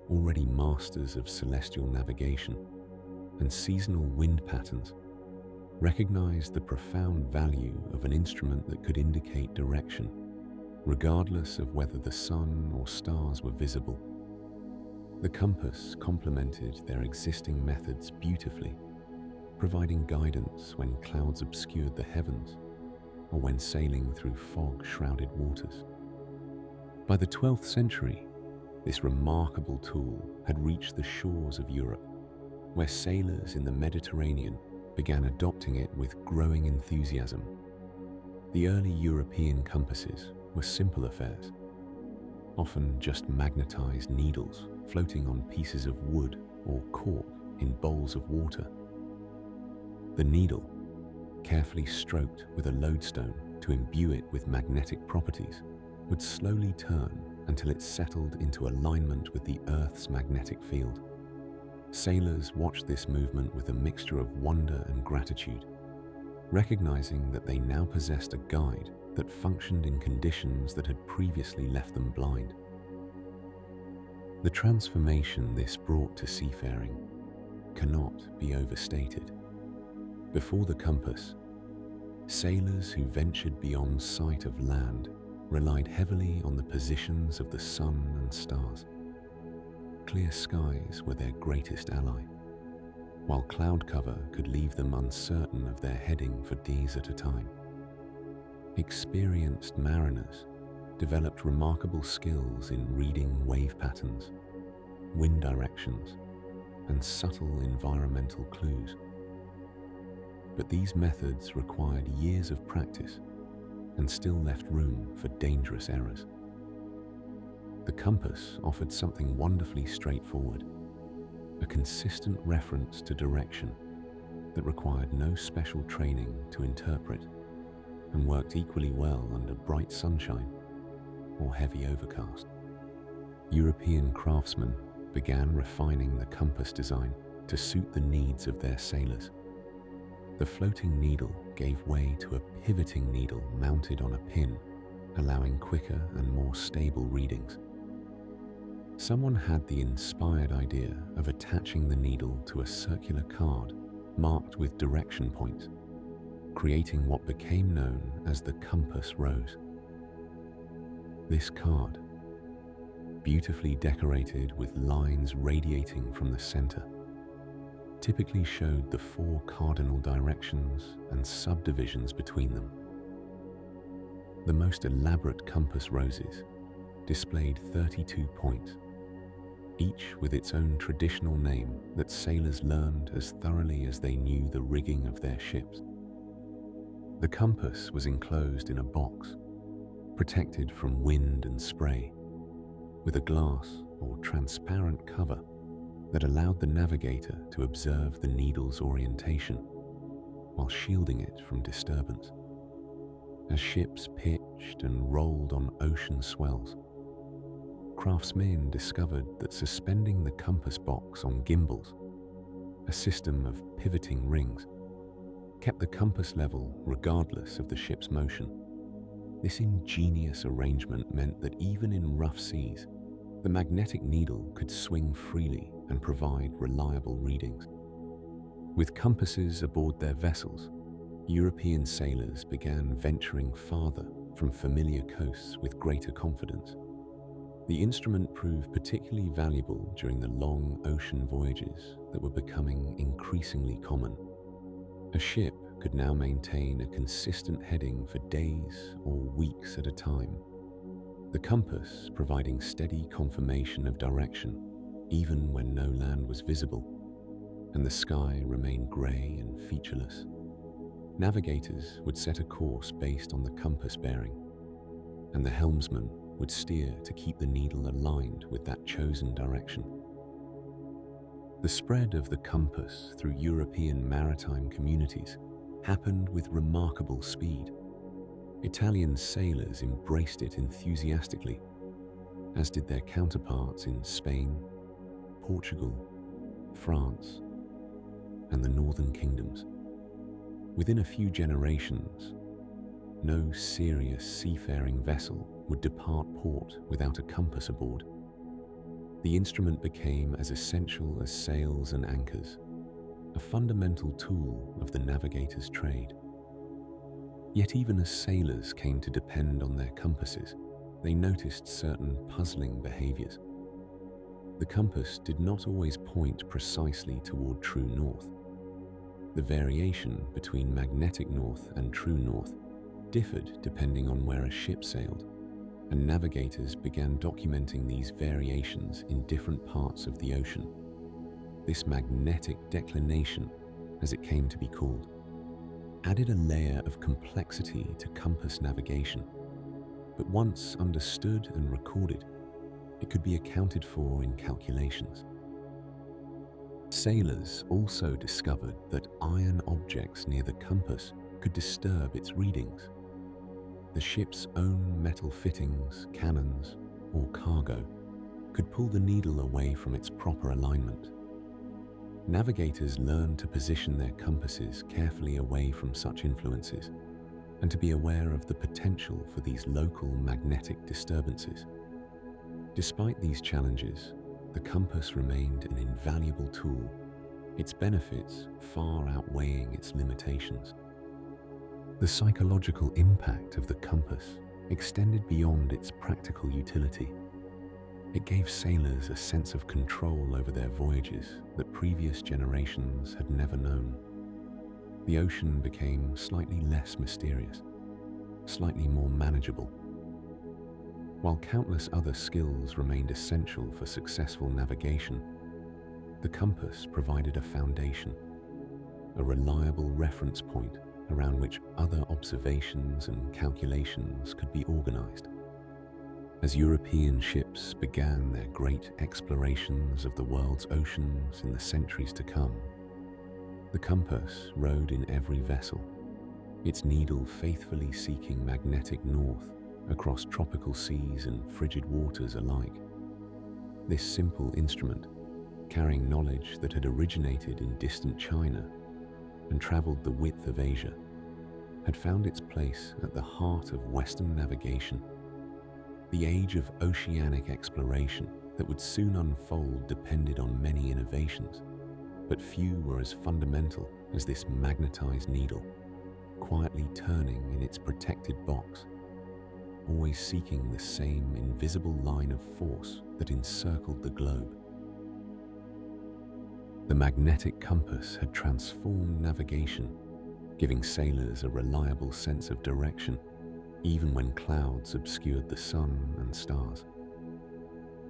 already masters of celestial navigation and seasonal wind patterns, recognized the profound value of an instrument that could indicate direction, regardless of whether the sun or stars were visible. The compass complemented their existing methods beautifully, providing guidance when clouds obscured the heavens or when sailing through fog-shrouded waters. By the 12th century, this remarkable tool had reached the shores of Europe, where sailors in the Mediterranean began adopting it with growing enthusiasm. The early European compasses were simple affairs, often just magnetized needles floating on pieces of wood or cork in bowls of water. The needle, carefully stroked with a lodestone to imbue it with magnetic properties, would slowly turn until it settled into alignment with the Earth's magnetic field. Sailors watched this movement with a mixture of wonder and gratitude, recognizing that they now possessed a guide that functioned in conditions that had previously left them blind. The transformation this brought to seafaring cannot be overstated. Before the compass, sailors who ventured beyond sight of land relied heavily on the positions of the sun and stars. Clear skies were their greatest ally, while cloud cover could leave them uncertain of their heading for days at a time. Experienced mariners developed remarkable skills in reading wave patterns, wind directions, and subtle environmental clues. But these methods required years of practice and still left room for dangerous errors. The compass offered something wonderfully straightforward, a consistent reference to direction that required no special training to interpret and worked equally well under bright sunshine or heavy overcast. European craftsmen began refining the compass design to suit the needs of their sailors. The floating needle gave way to a pivoting needle mounted on a pin, allowing quicker and more stable readings. Someone had the inspired idea of attaching the needle to a circular card marked with direction points, creating what became known as the compass rose. This card, beautifully decorated with lines radiating from the center, typically showed the 4 cardinal directions and subdivisions between them. The most elaborate compass roses displayed 32 points, each with its own traditional name that sailors learned as thoroughly as they knew the rigging of their ships. The compass was enclosed in a box, protected from wind and spray, with a glass or transparent cover that allowed the navigator to observe the needle's orientation while shielding it from disturbance. As ships pitched and rolled on ocean swells, craftsmen discovered that suspending the compass box on gimbals, a system of pivoting rings, kept the compass level regardless of the ship's motion. This ingenious arrangement meant that even in rough seas, the magnetic needle could swing freely and provide reliable readings. With compasses aboard their vessels, European sailors began venturing farther from familiar coasts with greater confidence. The instrument proved particularly valuable during the long ocean voyages that were becoming increasingly common. A ship could now maintain a consistent heading for days or weeks at a time, the compass providing steady confirmation of direction even when no land was visible and the sky remained grey and featureless. Navigators would set a course based on the compass bearing, and the helmsman would steer to keep the needle aligned with that chosen direction. The spread of the compass through European maritime communities happened with remarkable speed. Italian sailors embraced it enthusiastically, as did their counterparts in Spain, Portugal, France, and the northern kingdoms. Within a few generations, no serious seafaring vessel would depart port without a compass aboard. The instrument became as essential as sails and anchors, a fundamental tool of the navigator's trade. Yet even as sailors came to depend on their compasses, they noticed certain puzzling behaviors. The compass did not always point precisely toward true north. The variation between magnetic north and true north differed depending on where a ship sailed, and navigators began documenting these variations in different parts of the ocean. This magnetic declination, as it came to be called, added a layer of complexity to compass navigation, but once understood and recorded, it could be accounted for in calculations. Sailors also discovered that iron objects near the compass could disturb its readings. The ship's own metal fittings, cannons, or cargo could pull the needle away from its proper alignment. Navigators learned to position their compasses carefully away from such influences and to be aware of the potential for these local magnetic disturbances. Despite these challenges, the compass remained an invaluable tool, its benefits far outweighing its limitations. The psychological impact of the compass extended beyond its practical utility. It gave sailors a sense of control over their voyages that previous generations had never known. The ocean became slightly less mysterious, slightly more manageable. While countless other skills remained essential for successful navigation, the compass provided a foundation, a reliable reference point around which other observations and calculations could be organized. As European ships began their great explorations of the world's oceans in the centuries to come, the compass rode in every vessel, its needle faithfully seeking magnetic north across tropical seas and frigid waters alike. This simple instrument, carrying knowledge that had originated in distant China and traveled the width of Asia, had found its place at the heart of Western navigation. The age of oceanic exploration that would soon unfold depended on many innovations, but few were as fundamental as this magnetized needle, quietly turning in its protected box, always seeking the same invisible line of force that encircled the globe. The magnetic compass had transformed navigation, giving sailors a reliable sense of direction, even when clouds obscured the sun and stars.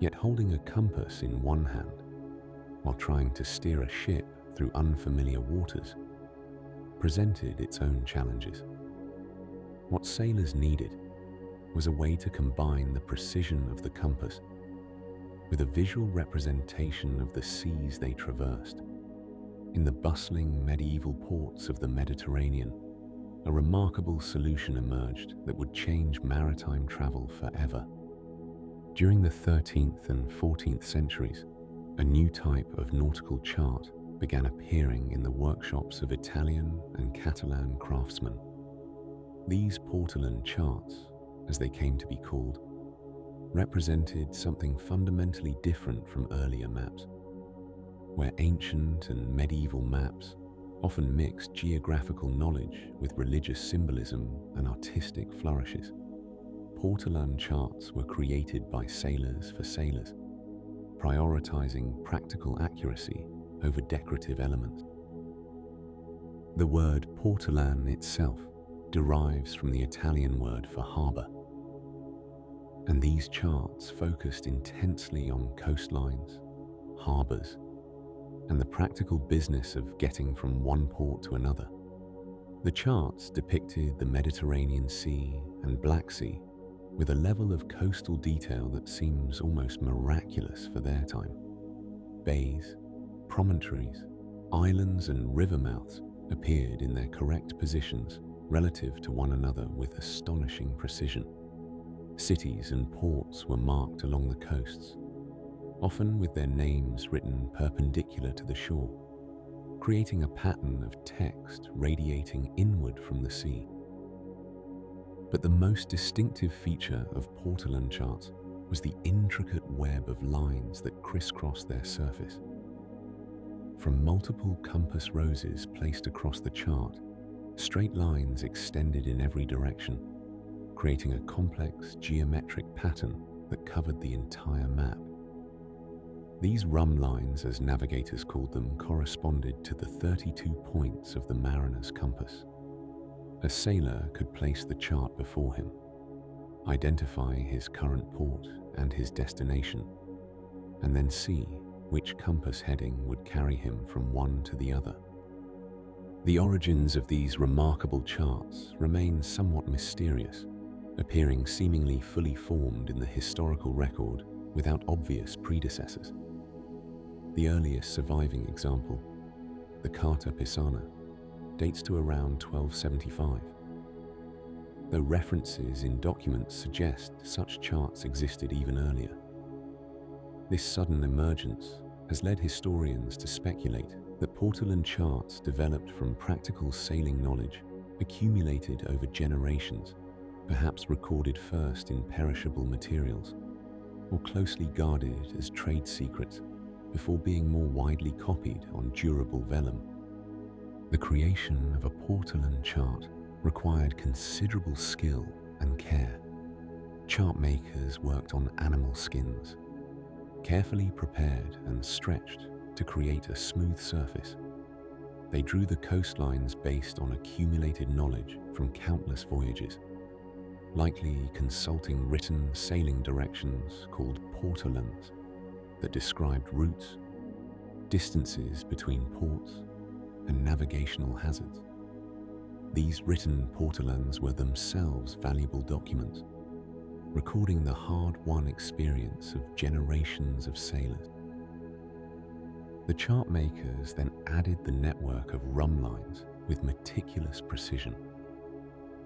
Yet holding a compass in one hand, while trying to steer a ship through unfamiliar waters, presented its own challenges. What sailors needed was a way to combine the precision of the compass with a visual representation of the seas they traversed. In the bustling medieval ports of the Mediterranean, a remarkable solution emerged that would change maritime travel forever. During the 13th and 14th centuries, a new type of nautical chart began appearing in the workshops of Italian and Catalan craftsmen. These Portolan charts, as they came to be called, represented something fundamentally different from earlier maps. Where ancient and medieval maps often mixed geographical knowledge with religious symbolism and artistic flourishes, Portolan charts were created by sailors for sailors, prioritizing practical accuracy over decorative elements. The word Portolan itself derives from the Italian word for harbor, and these charts focused intensely on coastlines, harbors, and the practical business of getting from one port to another. The charts depicted the Mediterranean Sea and Black Sea with a level of coastal detail that seems almost miraculous for their time. Bays, promontories, islands, and river mouths appeared in their correct positions relative to one another with astonishing precision. Cities and ports were marked along the coasts, often with their names written perpendicular to the shore, creating a pattern of text radiating inward from the sea. But the most distinctive feature of Portolan charts was the intricate web of lines that crisscrossed their surface. From multiple compass roses placed across the chart, straight lines extended in every direction, creating a complex geometric pattern that covered the entire map. These rum lines, as navigators called them, corresponded to the 32 points of the mariner's compass. A sailor could place the chart before him, identify his current port and his destination, and then see which compass heading would carry him from one to the other. The origins of these remarkable charts remain somewhat mysterious, appearing seemingly fully formed in the historical record without obvious predecessors. The earliest surviving example, the Carta Pisana, dates to around 1275. Though references in documents suggest such charts existed even earlier. This sudden emergence has led historians to speculate that Portolan charts developed from practical sailing knowledge accumulated over generations, perhaps recorded first in perishable materials, or closely guarded as trade secrets before being more widely copied on durable vellum. The creation of a Portolan chart required considerable skill and care. Chart makers worked on animal skins, carefully prepared and stretched to create a smooth surface. They drew the coastlines based on accumulated knowledge from countless voyages, likely consulting written sailing directions called portolans that described routes, distances between ports, and navigational hazards. These written portolans were themselves valuable documents, recording the hard-won experience of generations of sailors. The chart makers then added the network of rum lines with meticulous precision.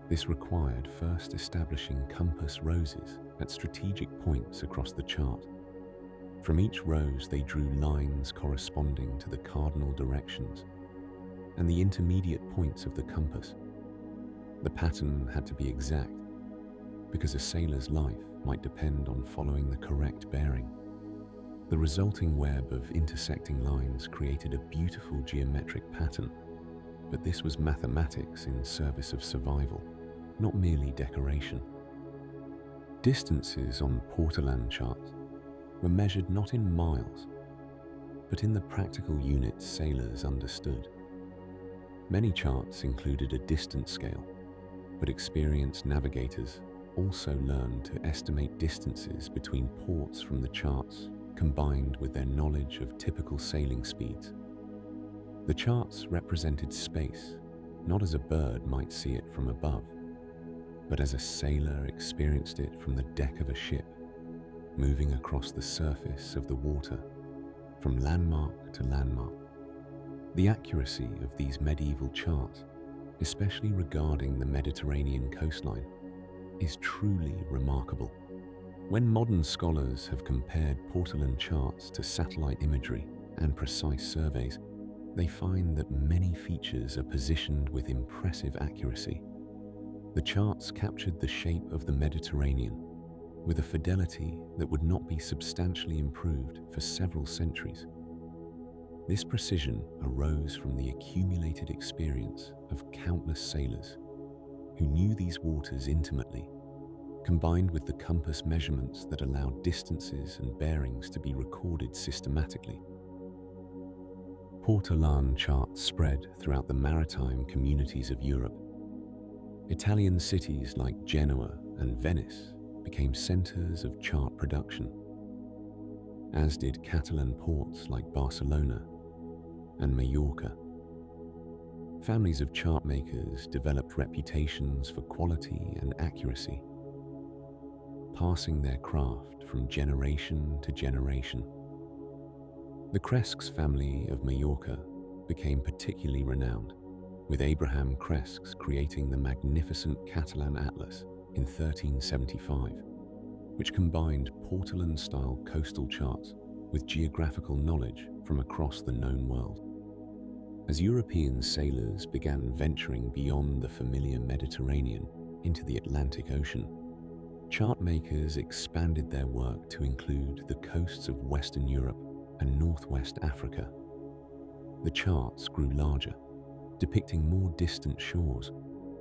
This required first establishing compass roses at strategic points across the chart, From each rose, they drew lines corresponding to the cardinal directions and the intermediate points of the compass. The pattern had to be exact because a sailor's life might depend on following the correct bearing. The resulting web of intersecting lines created a beautiful geometric pattern, but this was mathematics in service of survival, not merely decoration. Distances on Portolan charts were measured not in miles, but in the practical units sailors understood. Many charts included a distance scale, but experienced navigators also learned to estimate distances between ports from the charts, combined with their knowledge of typical sailing speeds. The charts represented space, not as a bird might see it from above, but as a sailor experienced it from the deck of a ship, moving across the surface of the water, from landmark to landmark. The accuracy of these medieval charts, especially regarding the Mediterranean coastline, is truly remarkable. When modern scholars have compared Portolan charts to satellite imagery and precise surveys, they find that many features are positioned with impressive accuracy. The charts captured the shape of the Mediterranean with a fidelity that would not be substantially improved for several centuries. This precision arose from the accumulated experience of countless sailors who knew these waters intimately, combined with the compass measurements that allowed distances and bearings to be recorded systematically. Portolan charts spread throughout the maritime communities of Europe. Italian cities like Genoa and Venice became centers of chart production, as did Catalan ports like Barcelona and Mallorca. Families of chart makers developed reputations for quality and accuracy, passing their craft from generation to generation. The Cresques family of Mallorca became particularly renowned, with Abraham Cresques creating the magnificent Catalan Atlas in 1375, which combined Portolan-style coastal charts with geographical knowledge from across the known world. As European sailors began venturing beyond the familiar Mediterranean into the Atlantic Ocean, chart makers expanded their work to include the coasts of Western Europe and Northwest Africa. The charts grew larger, depicting more distant shores,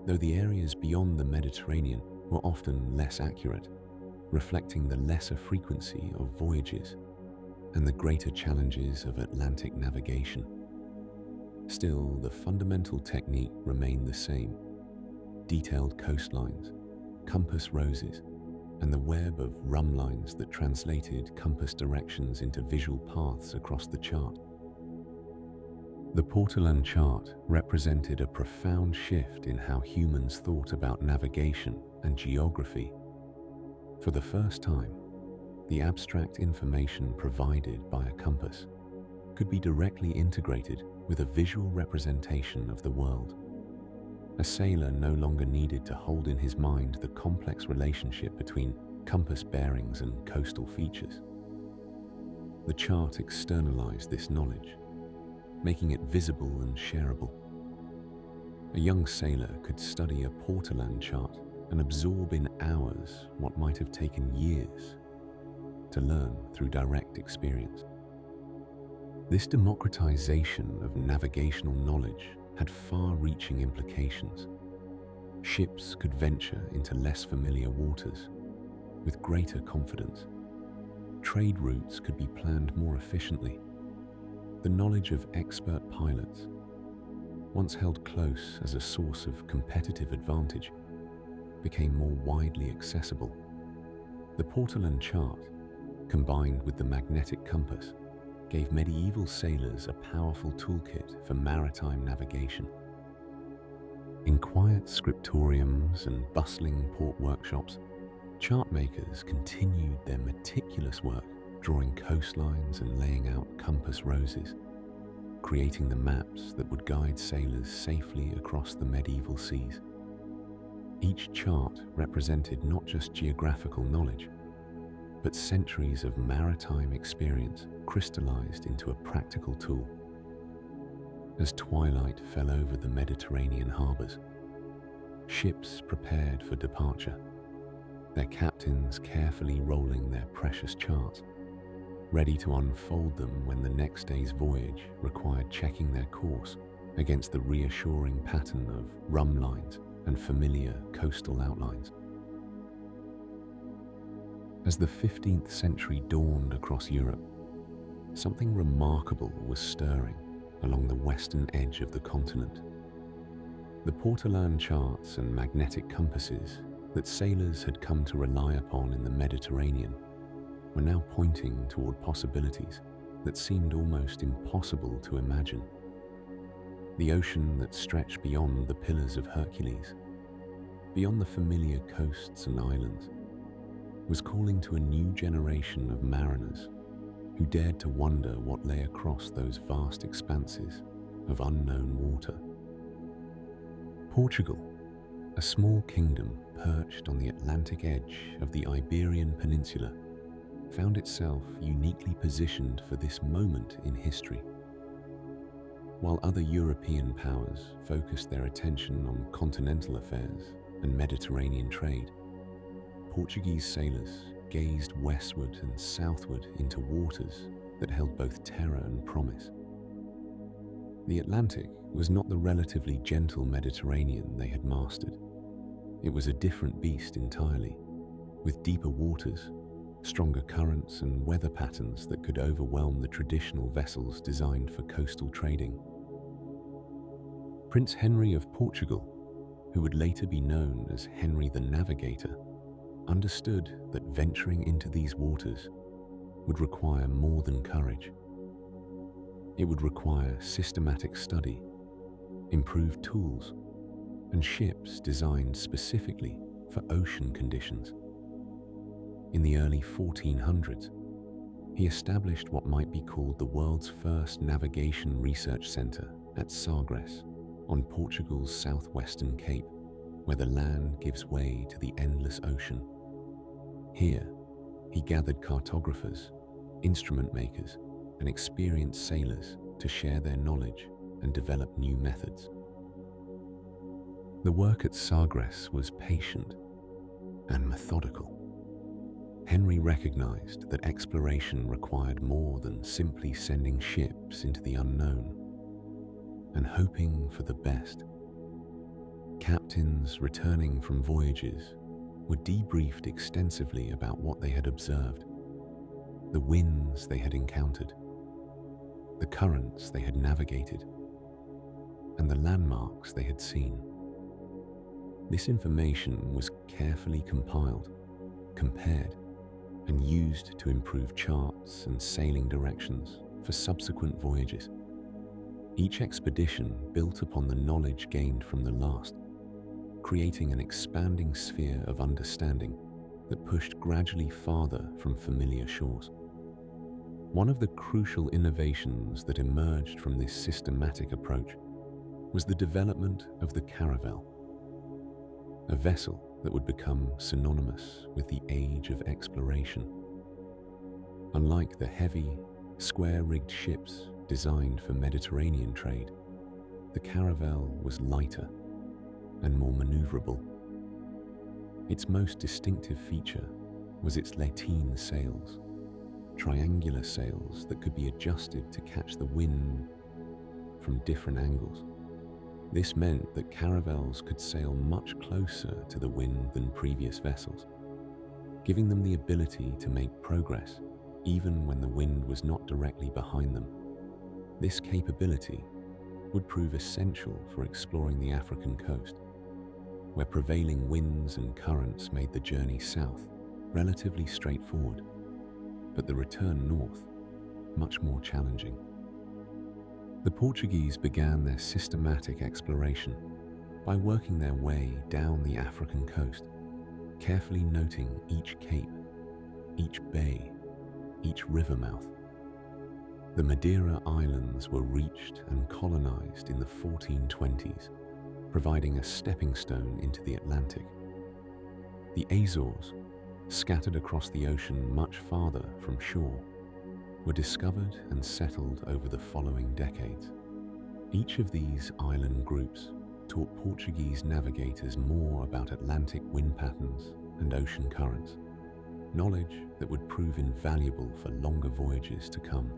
though the areas beyond the Mediterranean were often less accurate, reflecting the lesser frequency of voyages and the greater challenges of Atlantic navigation. Still, the fundamental technique remained the same: detailed coastlines, compass roses, and the web of rhumb lines that translated compass directions into visual paths across the chart. The Portolan chart represented a profound shift in how humans thought about navigation and geography. For the first time, the abstract information provided by a compass could be directly integrated with a visual representation of the world. A sailor no longer needed to hold in his mind the complex relationship between compass bearings and coastal features. The chart externalized this knowledge, making it visible and shareable. A young sailor could study a Portolan chart and absorb in hours what might have taken years to learn through direct experience. This democratization of navigational knowledge had far-reaching implications. Ships could venture into less familiar waters with greater confidence. Trade routes could be planned more efficiently. The knowledge of expert pilots, once held close as a source of competitive advantage, became more widely accessible. The Portolan chart, combined with the magnetic compass, gave medieval sailors a powerful toolkit for maritime navigation. In quiet scriptoriums and bustling port workshops, chart makers continued their meticulous work, drawing coastlines and laying out compass roses, creating the maps that would guide sailors safely across the medieval seas. Each chart represented not just geographical knowledge, but centuries of maritime experience crystallized into a practical tool. As twilight fell over the Mediterranean harbors, ships prepared for departure, their captains carefully rolling their precious charts, ready to unfold them when the next day's voyage required checking their course against the reassuring pattern of rum lines and familiar coastal outlines. As the 15th century dawned across Europe, something remarkable was stirring along the western edge of the continent. The Portolan charts and magnetic compasses that sailors had come to rely upon in the Mediterranean were now pointing toward possibilities that seemed almost impossible to imagine. The ocean that stretched beyond the Pillars of Hercules, beyond the familiar coasts and islands, was calling to a new generation of mariners who dared to wonder what lay across those vast expanses of unknown water. Portugal, a small kingdom perched on the Atlantic edge of the Iberian Peninsula, found itself uniquely positioned for this moment in history. While other European powers focused their attention on continental affairs and Mediterranean trade, Portuguese sailors gazed westward and southward into waters that held both terror and promise. The Atlantic was not the relatively gentle Mediterranean they had mastered. It was a different beast entirely, with deeper waters, stronger currents and weather patterns that could overwhelm the traditional vessels designed for coastal trading. Prince Henry of Portugal, who would later be known as Henry the Navigator, understood that venturing into these waters would require more than courage. It would require systematic study, improved tools, and ships designed specifically for ocean conditions. In the early 1400s, he established what might be called the world's first navigation research center at Sagres, on Portugal's southwestern cape, where the land gives way to the endless ocean. Here, he gathered cartographers, instrument makers, and experienced sailors to share their knowledge and develop new methods. The work at Sagres was patient and methodical. Henry recognized that exploration required more than simply sending ships into the unknown and hoping for the best. Captains returning from voyages were debriefed extensively about what they had observed, the winds they had encountered, the currents they had navigated, and the landmarks they had seen. This information was carefully compiled, compared, and used to improve charts and sailing directions for subsequent voyages. Each expedition built upon the knowledge gained from the last, creating an expanding sphere of understanding that pushed gradually farther from familiar shores. One of the crucial innovations that emerged from this systematic approach was the development of the caravel, a vessel that would become synonymous with the age of exploration. Unlike the heavy, square-rigged ships designed for Mediterranean trade, the caravel was lighter and more maneuverable. Its most distinctive feature was its lateen sails, triangular sails that could be adjusted to catch the wind from different angles. This meant that caravels could sail much closer to the wind than previous vessels, giving them the ability to make progress even when the wind was not directly behind them. This capability would prove essential for exploring the African coast, where prevailing winds and currents made the journey south relatively straightforward, but the return north much more challenging. The Portuguese began their systematic exploration by working their way down the African coast, carefully noting each cape, each bay, each river mouth. The Madeira Islands were reached and colonized in the 1420s, providing a stepping stone into the Atlantic. The Azores, scattered across the ocean much farther from shore, were discovered and settled over the following decades. Each of these island groups taught Portuguese navigators more about Atlantic wind patterns and ocean currents, knowledge that would prove invaluable for longer voyages to come.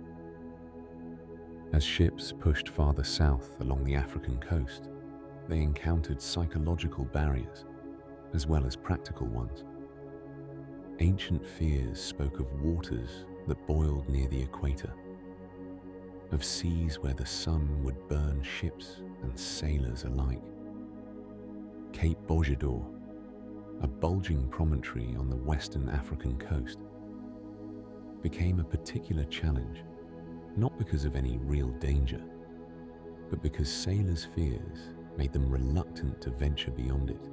As ships pushed farther south along the African coast, they encountered psychological barriers as well as practical ones. Ancient fears spoke of waters that boiled near the equator, of seas where the sun would burn ships and sailors alike. Cape Bojador, a bulging promontory on the western African coast, became a particular challenge, not because of any real danger, but because sailors' fears made them reluctant to venture beyond it.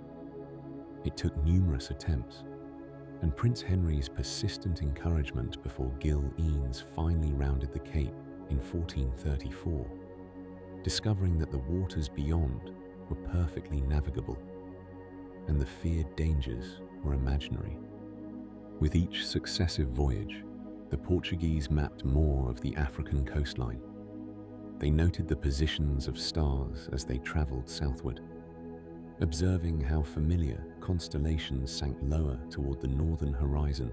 It took numerous attempts, and Prince Henry's persistent encouragement before Gil Eanes finally rounded the Cape in 1434, discovering that the waters beyond were perfectly navigable, and the feared dangers were imaginary. With each successive voyage, the Portuguese mapped more of the African coastline. They noted the positions of stars as they traveled southward, observing how familiar constellations sank lower toward the northern horizon,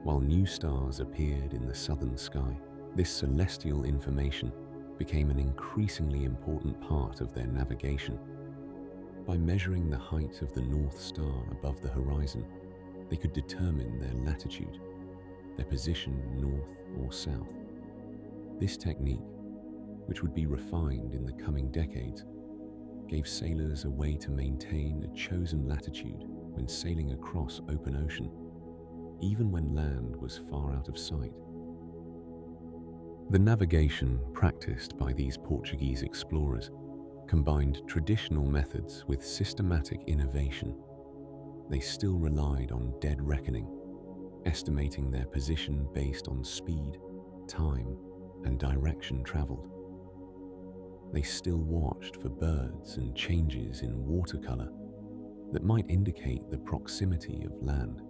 while new stars appeared in the southern sky. This celestial information became an increasingly important part of their navigation. By measuring the height of the North Star above the horizon, they could determine their latitude, their position north or south. This technique, which would be refined in the coming decades, gave sailors a way to maintain a chosen latitude when sailing across open ocean, even when land was far out of sight. The navigation practiced by these Portuguese explorers combined traditional methods with systematic innovation. They still relied on dead reckoning, estimating their position based on speed, time, and direction traveled. They still watched for birds and changes in watercolor that might indicate the proximity of land.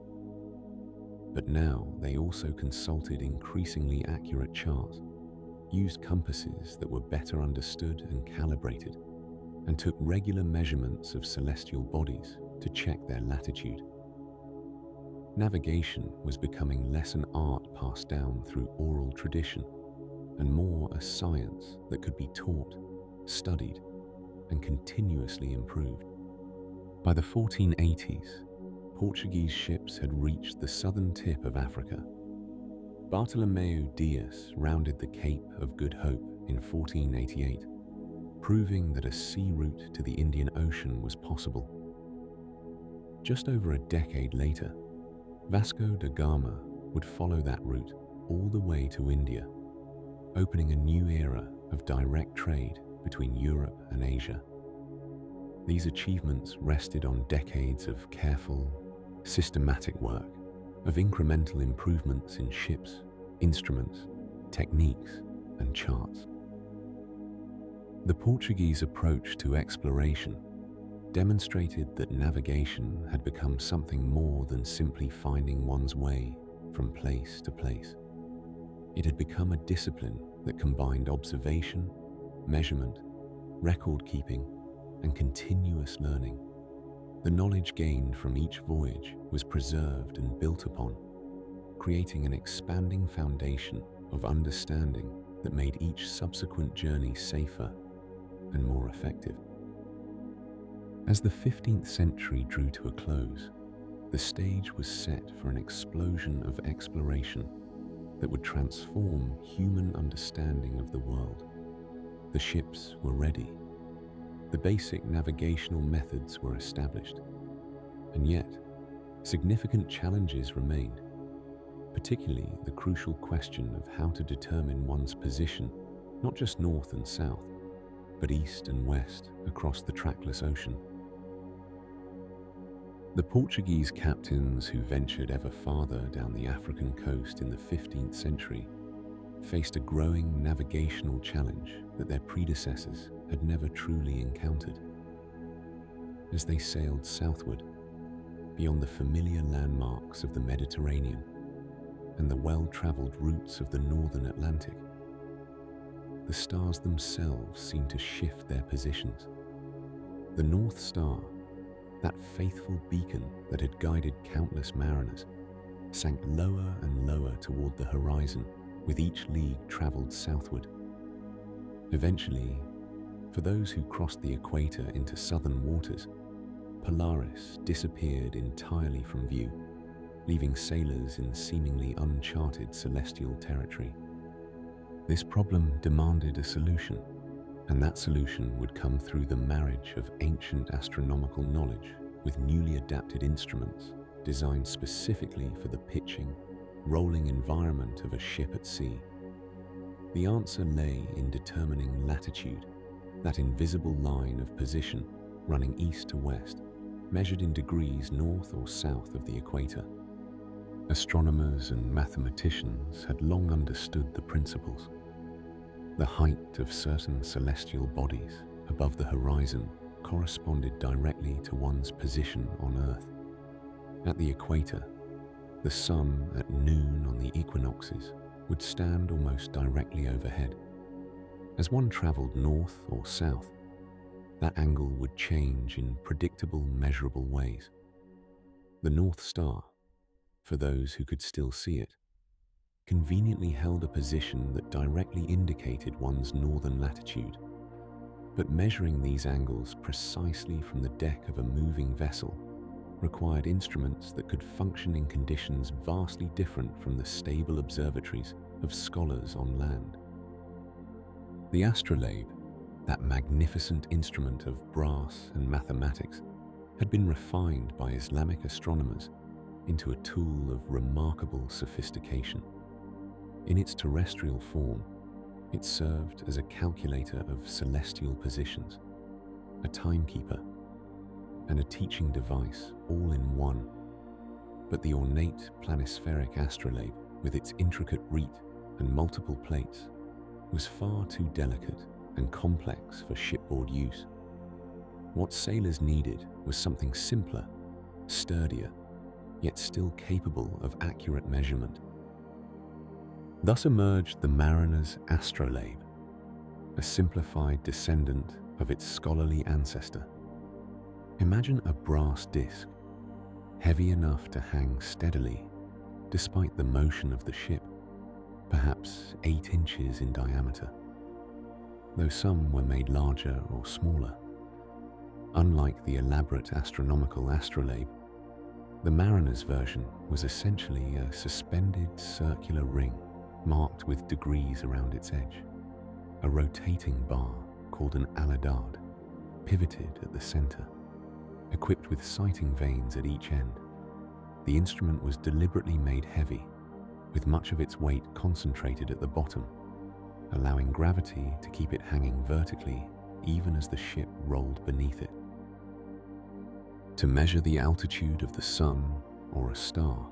But now they also consulted increasingly accurate charts, used compasses that were better understood and calibrated, and took regular measurements of celestial bodies to check their latitude. Navigation was becoming less an art passed down through oral tradition and more a science that could be taught, studied, and continuously improved. By the 1480s, Portuguese ships had reached the southern tip of Africa. Bartolomeu Dias rounded the Cape of Good Hope in 1488, proving that a sea route to the Indian Ocean was possible. Just over a decade later, Vasco da Gama would follow that route all the way to India, opening a new era of direct trade between Europe and Asia. These achievements rested on decades of careful, systematic work, of incremental improvements in ships, instruments, techniques, and charts. The Portuguese approach to exploration demonstrated that navigation had become something more than simply finding one's way from place to place. It had become a discipline that combined observation, measurement, record-keeping, and continuous learning. The knowledge gained from each voyage was preserved and built upon, creating an expanding foundation of understanding that made each subsequent journey safer and more effective. As the 15th century drew to a close, the stage was set for an explosion of exploration that would transform human understanding of the world. The ships were ready. The basic navigational methods were established. And yet, significant challenges remained, particularly the crucial question of how to determine one's position, not just north and south, but east and west across the trackless ocean. The Portuguese captains who ventured ever farther down the African coast in the 15th century faced a growing navigational challenge that their predecessors had never truly encountered. As they sailed southward, beyond the familiar landmarks of the Mediterranean and the well-traveled routes of the northern Atlantic. The stars themselves seemed to shift their positions. The North Star, that faithful beacon that had guided countless mariners, sank lower and lower toward the horizon with each league traveled southward. Eventually, for those who crossed the equator into southern waters, Polaris disappeared entirely from view, leaving sailors in seemingly uncharted celestial territory. This problem demanded a solution, and that solution would come through the marriage of ancient astronomical knowledge with newly adapted instruments designed specifically for the pitching, rolling environment of a ship at sea. The answer lay in determining latitude, that invisible line of position running east to west, measured in degrees north or south of the equator. Astronomers and mathematicians had long understood the principles. The height of certain celestial bodies above the horizon corresponded directly to one's position on Earth. At the equator, the sun at noon on the equinoxes would stand almost directly overhead. As one traveled north or south, that angle would change in predictable, measurable ways. The North Star, for those who could still see it, conveniently held a position that directly indicated one's northern latitude. But measuring these angles precisely from the deck of a moving vessel required instruments that could function in conditions vastly different from the stable observatories of scholars on land. The Astrolabe, that magnificent instrument of brass and mathematics, had been refined by Islamic astronomers into a tool of remarkable sophistication. In its terrestrial form, it served as a calculator of celestial positions, a timekeeper, and a teaching device all in one. But the ornate planispheric astrolabe, with its intricate reed and multiple plates, was far too delicate and complex for shipboard use. What sailors needed was something simpler, sturdier, yet still capable of accurate measurement. Thus emerged the mariner's astrolabe, a simplified descendant of its scholarly ancestor. Imagine a brass disc, heavy enough to hang steadily despite the motion of the ship, perhaps 8 inches in diameter, though some were made larger or smaller. Unlike the elaborate astronomical astrolabe, the mariner's version was essentially a suspended circular ring marked with degrees around its edge. A rotating bar called an aladard pivoted at the center, equipped with sighting vanes at each end. The instrument was deliberately made heavy, with much of its weight concentrated at the bottom, allowing gravity to keep it hanging vertically even as the ship rolled beneath it. To measure the altitude of the sun or a star,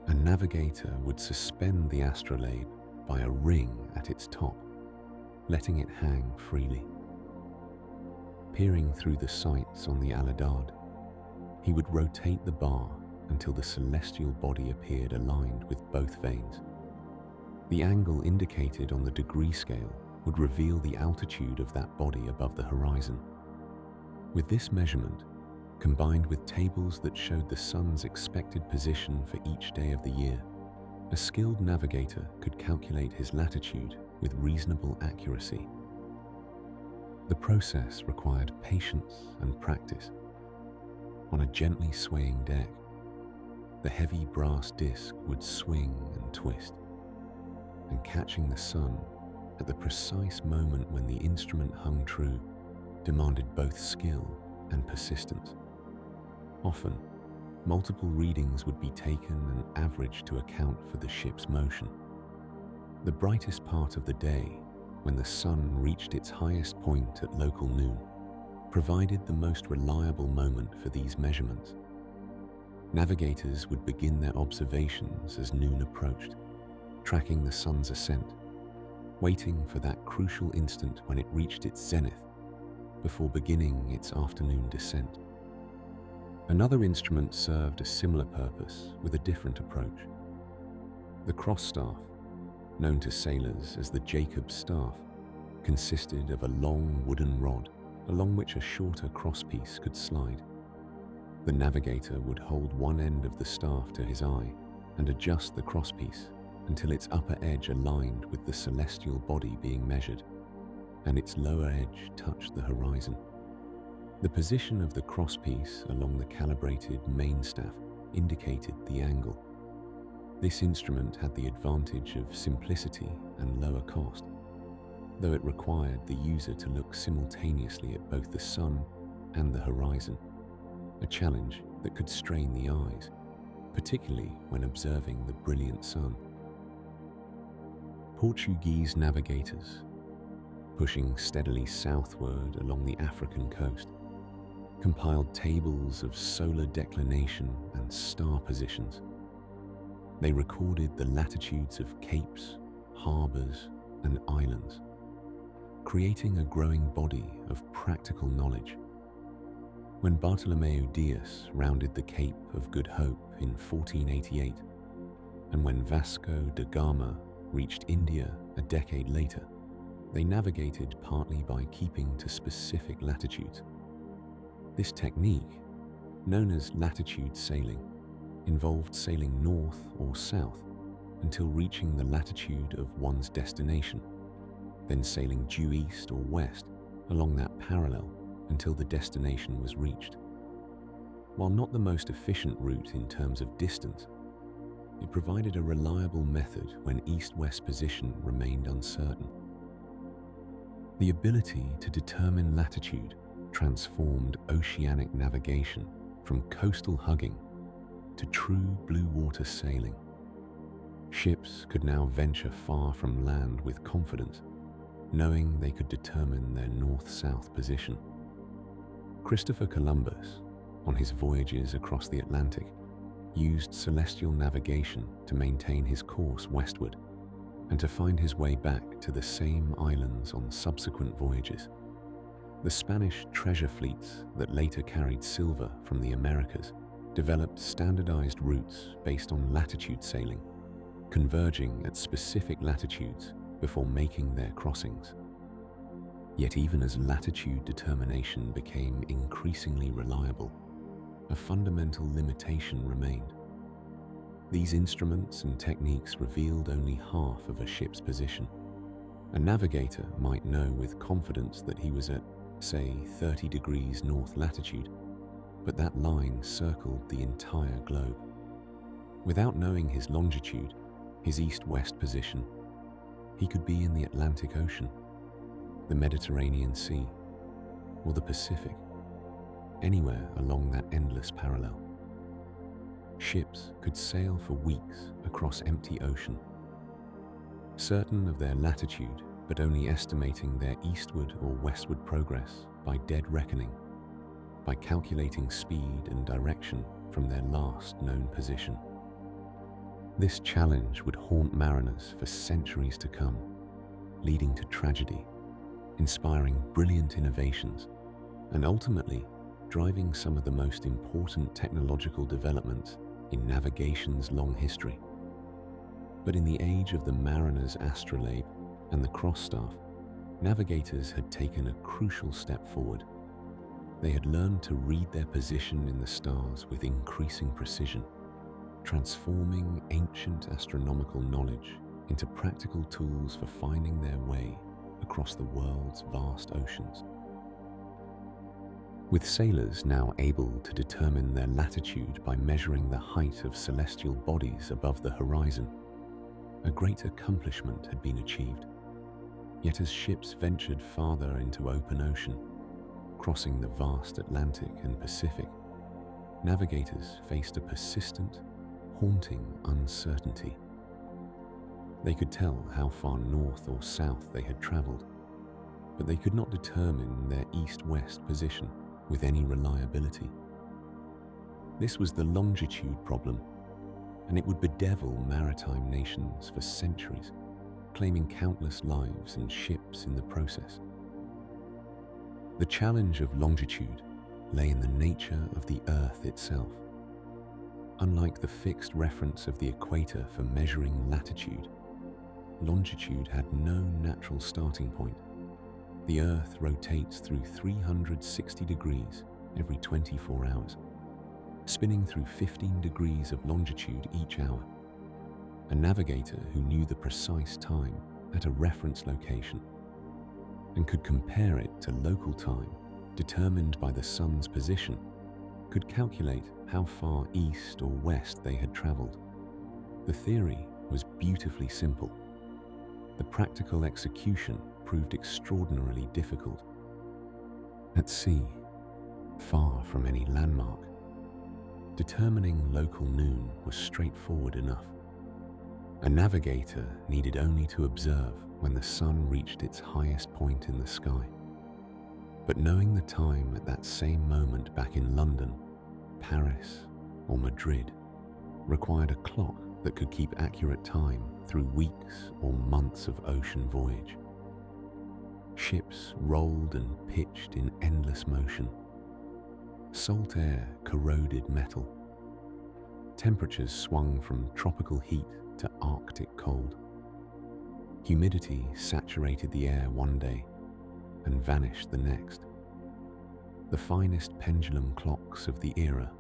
a navigator would suspend the astrolabe by a ring at its top, letting it hang freely. Peering through the sights on the aladard, he would rotate the bar until the celestial body appeared aligned with both vanes. The angle indicated on the degree scale would reveal the altitude of that body above the horizon. With this measurement, combined with tables that showed the sun's expected position for each day of the year, a skilled navigator could calculate his latitude with reasonable accuracy. The process required patience and practice. On a gently swaying deck, the heavy brass disc would swing and twist, and catching the sun at the precise moment when the instrument hung true demanded both skill and persistence. Often, multiple readings would be taken and averaged to account for the ship's motion. The brightest part of the day, when the sun reached its highest point at local noon, provided the most reliable moment for these measurements. Navigators would begin their observations as noon approached, tracking the sun's ascent, waiting for that crucial instant when it reached its zenith before beginning its afternoon descent. Another instrument served a similar purpose with a different approach. The cross staff, known to sailors as the Jacob's staff, consisted of a long wooden rod along which a shorter crosspiece could slide. The navigator would hold one end of the staff to his eye and adjust the crosspiece until its upper edge aligned with the celestial body being measured, and its lower edge touched the horizon. The position of the crosspiece along the calibrated mainstaff indicated the angle. This instrument had the advantage of simplicity and lower cost, though it required the user to look simultaneously at both the sun and the horizon, a challenge that could strain the eyes, particularly when observing the brilliant sun. Portuguese navigators, pushing steadily southward along the African coast, compiled tables of solar declination and star positions. They recorded the latitudes of capes, harbors, and islands, creating a growing body of practical knowledge. When Bartolomeu Dias rounded the Cape of Good Hope in 1488, and when Vasco da Gama reached India a decade later, they navigated partly by keeping to specific latitudes. This technique, known as latitude sailing, involved sailing north or south until reaching the latitude of one's destination, then sailing due east or west along that parallel until the destination was reached. While not the most efficient route in terms of distance, it provided a reliable method when east-west position remained uncertain. The ability to determine latitude transformed oceanic navigation from coastal hugging to true blue water sailing. Ships could now venture far from land with confidence, knowing they could determine their north-south position. Christopher Columbus, on his voyages across the Atlantic, used celestial navigation to maintain his course westward and to find his way back to the same islands on subsequent voyages. The Spanish treasure fleets that later carried silver from the Americas developed standardized routes based on latitude sailing, converging at specific latitudes before making their crossings. Yet even as latitude determination became increasingly reliable, a fundamental limitation remained. These instruments and techniques revealed only half of a ship's position. A navigator might know with confidence that he was at, say, 30 degrees north latitude, but that line circled the entire globe. Without knowing his longitude, his east-west position, he could be in the Atlantic Ocean, the Mediterranean Sea, or the Pacific, anywhere along that endless parallel. Ships could sail for weeks across empty ocean, certain of their latitude but only estimating their eastward or westward progress by dead reckoning, by calculating speed and direction from their last known position. This challenge would haunt mariners for centuries to come, leading to tragedy, inspiring brilliant innovations, and ultimately driving some of the most important technological developments in navigation's long history. But in the age of the mariner's astrolabe and the cross-staff, navigators had taken a crucial step forward. They had learned to read their position in the stars with increasing precision, transforming ancient astronomical knowledge into practical tools for finding their way across the world's vast oceans. With sailors now able to determine their latitude by measuring the height of celestial bodies above the horizon, a great accomplishment had been achieved. Yet as ships ventured farther into open ocean, crossing the vast Atlantic and Pacific, navigators faced a persistent, haunting uncertainty. They could tell how far north or south they had traveled, but they could not determine their east-west position with any reliability. This was the Longitude Problem, and it would bedevil maritime nations for centuries, claiming countless lives and ships in the process. The challenge of longitude lay in the nature of the Earth itself. Unlike the fixed reference of the equator for measuring latitude, longitude had no natural starting point. The Earth rotates through 360 degrees every 24 hours, spinning through 15 degrees of longitude each hour. A navigator who knew the precise time at a reference location and could compare it to local time determined by the sun's position could calculate how far east or west they had traveled. The theory was beautifully simple. The practical execution proved extraordinarily difficult. At sea, far from any landmark, determining local noon was straightforward enough. A navigator needed only to observe when the sun reached its highest point in the sky. But knowing the time at that same moment back in London, Paris, or Madrid required a clock that could keep accurate time through weeks or months of ocean voyage. Ships rolled and pitched in endless motion. Salt air corroded metal. Temperatures swung from tropical heat to Arctic cold. Humidity saturated the air one day and vanished the next. The finest pendulum clocks of the era,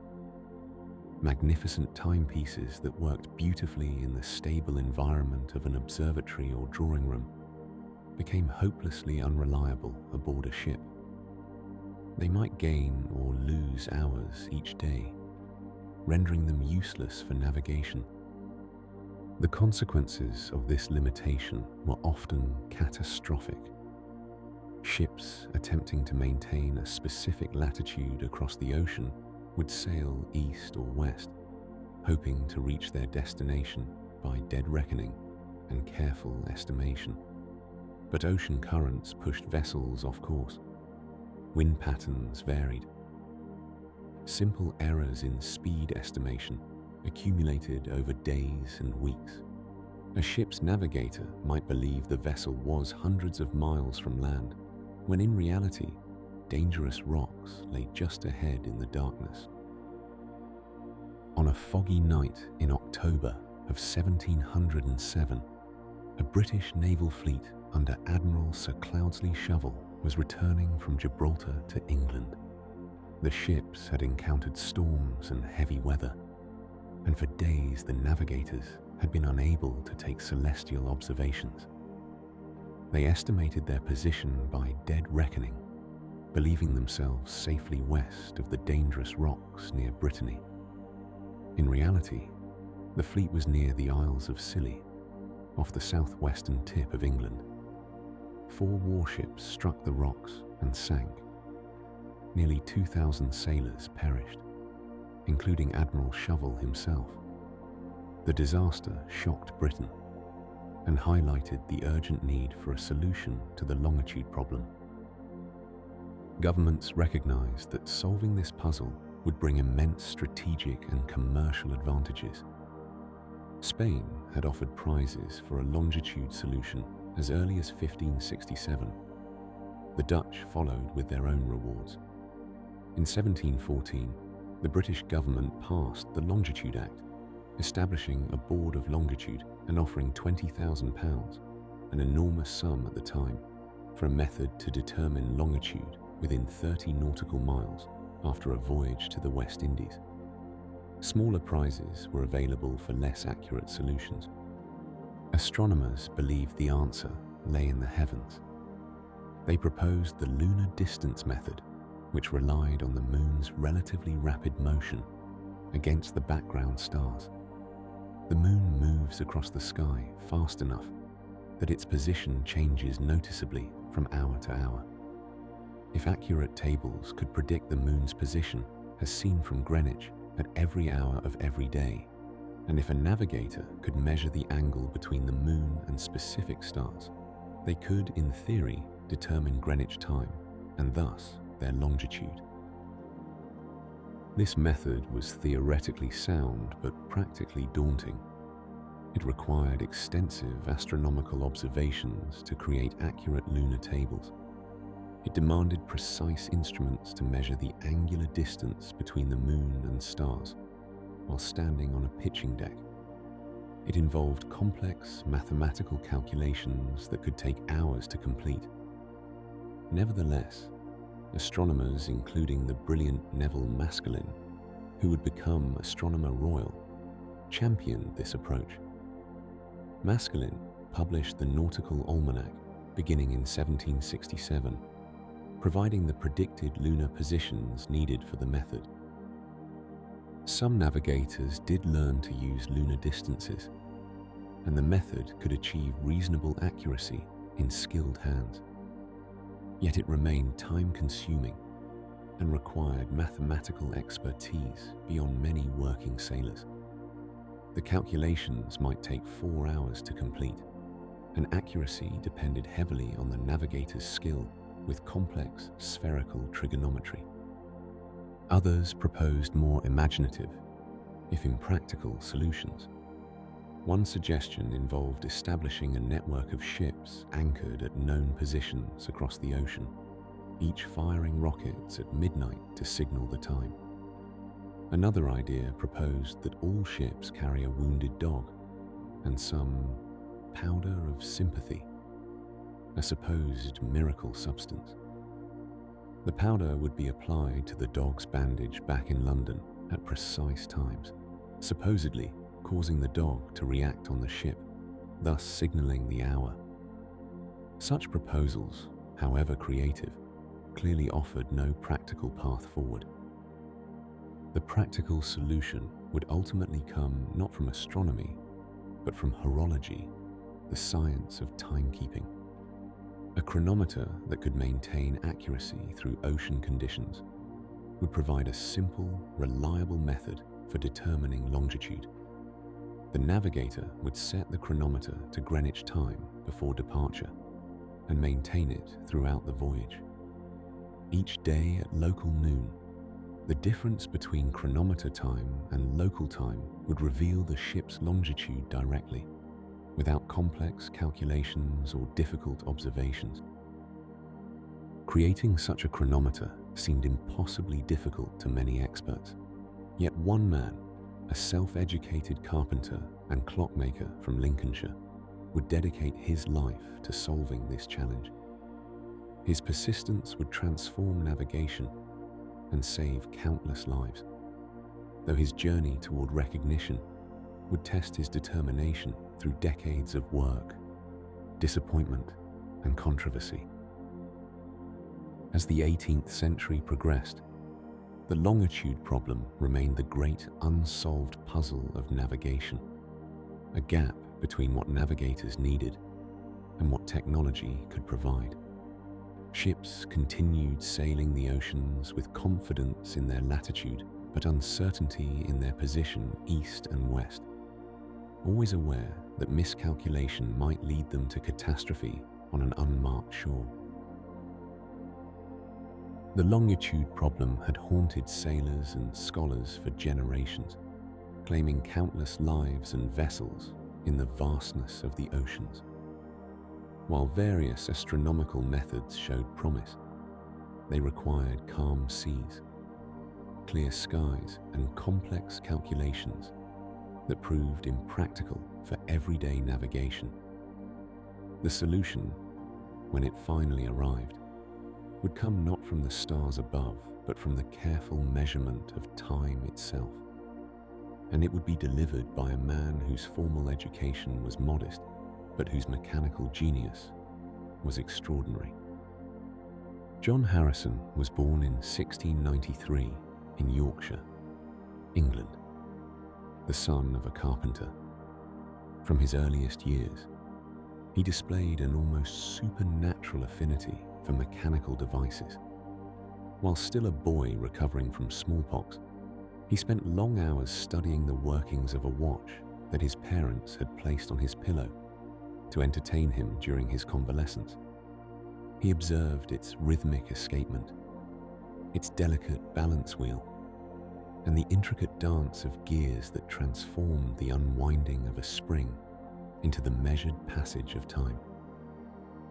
magnificent timepieces that worked beautifully in the stable environment of an observatory or drawing room, became hopelessly unreliable aboard a ship. They might gain or lose hours each day, rendering them useless for navigation. The consequences of this limitation were often catastrophic. Ships attempting to maintain a specific latitude across the ocean would sail east or west, hoping to reach their destination by dead reckoning and careful estimation. But ocean currents pushed vessels off course. Wind patterns varied. Simple errors in speed estimation accumulated over days and weeks. A ship's navigator might believe the vessel was hundreds of miles from land, when in reality, dangerous rocks lay just ahead in the darkness. On a foggy night in October of 1707, a British naval fleet under Admiral Sir Cloudesley Shovel was returning from Gibraltar to England. The ships had encountered storms and heavy weather, and for days the navigators had been unable to take celestial observations. They estimated their position by dead reckoning, believing themselves safely west of the dangerous rocks near Brittany. In reality, the fleet was near the Isles of Scilly, off the southwestern tip of England. 4 warships struck the rocks and sank. Nearly 2,000 sailors perished, including Admiral Shovel himself. The disaster shocked Britain and highlighted the urgent need for a solution to the longitude problem. Governments recognized that solving this puzzle would bring immense strategic and commercial advantages. Spain had offered prizes for a longitude solution as early as 1567. The Dutch followed with their own rewards. In 1714, the British government passed the Longitude Act, establishing a board of longitude and offering £20,000, an enormous sum at the time, for a method to determine longitude within 30 nautical miles after a voyage to the West Indies. Smaller prizes were available for less accurate solutions. Astronomers believed the answer lay in the heavens. They proposed the lunar distance method, which relied on the moon's relatively rapid motion against the background stars. The moon moves across the sky fast enough that its position changes noticeably from hour to hour. If accurate tables could predict the moon's position as seen from Greenwich at every hour of every day, and if a navigator could measure the angle between the moon and specific stars, they could, in theory, determine Greenwich time and thus their longitude. This method was theoretically sound but practically daunting. It required extensive astronomical observations to create accurate lunar tables. It demanded precise instruments to measure the angular distance between the moon and stars while standing on a pitching deck. It involved complex mathematical calculations that could take hours to complete. Nevertheless, astronomers, including the brilliant Neville Maskelyne, who would become Astronomer Royal, championed this approach. Maskelyne published the Nautical Almanac beginning in 1767, providing the predicted lunar positions needed for the method. Some navigators did learn to use lunar distances, and the method could achieve reasonable accuracy in skilled hands. Yet it remained time-consuming and required mathematical expertise beyond many working sailors. The calculations might take 4 hours to complete, and accuracy depended heavily on the navigator's skill with complex spherical trigonometry. Others proposed more imaginative, if impractical, solutions. One suggestion involved establishing a network of ships anchored at known positions across the ocean, each firing rockets at midnight to signal the time. Another idea proposed that all ships carry a wounded dog and some powder of sympathy, a supposed miracle substance. The powder would be applied to the dog's bandage back in London at precise times, supposedly causing the dog to react on the ship, thus signaling the hour. Such proposals, however creative, clearly offered no practical path forward. The practical solution would ultimately come not from astronomy, but from horology, the science of timekeeping. A chronometer that could maintain accuracy through ocean conditions would provide a simple, reliable method for determining longitude. The navigator would set the chronometer to Greenwich time before departure and maintain it throughout the voyage. Each day at local noon, the difference between chronometer time and local time would reveal the ship's longitude directly, without complex calculations or difficult observations. Creating such a chronometer seemed impossibly difficult to many experts. Yet one man, a self-educated carpenter and clockmaker from Lincolnshire, would dedicate his life to solving this challenge. His persistence would transform navigation and save countless lives, though his journey toward recognition would test his determination through decades of work, disappointment, and controversy. As the 18th century progressed, the longitude problem remained the great unsolved puzzle of navigation, a gap between what navigators needed and what technology could provide. Ships continued sailing the oceans with confidence in their latitude, but uncertainty in their position east and west, always aware that miscalculation might lead them to catastrophe on an unmarked shore. The longitude problem had haunted sailors and scholars for generations, claiming countless lives and vessels in the vastness of the oceans. While various astronomical methods showed promise, they required calm seas, clear skies, and complex calculations that proved impractical for everyday navigation. The solution, when it finally arrived, would come not from the stars above, but from the careful measurement of time itself. And it would be delivered by a man whose formal education was modest, but whose mechanical genius was extraordinary. John Harrison was born in 1693 in Yorkshire, England, the son of a carpenter. From his earliest years, he displayed an almost supernatural affinity for mechanical devices. While still a boy recovering from smallpox, he spent long hours studying the workings of a watch that his parents had placed on his pillow to entertain him during his convalescence. He observed its rhythmic escapement, its delicate balance wheel, and the intricate dance of gears that transformed the unwinding of a spring into the measured passage of time.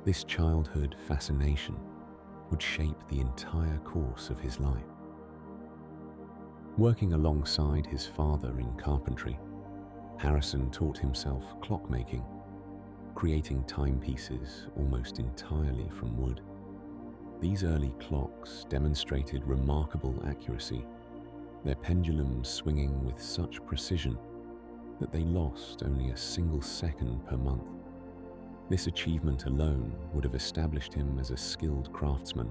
This childhood fascination would shape the entire course of his life. Working alongside his father in carpentry, Harrison taught himself clockmaking, creating timepieces almost entirely from wood. These early clocks demonstrated remarkable accuracy, their pendulums swinging with such precision that they lost only a single second per month. This achievement alone would have established him as a skilled craftsman,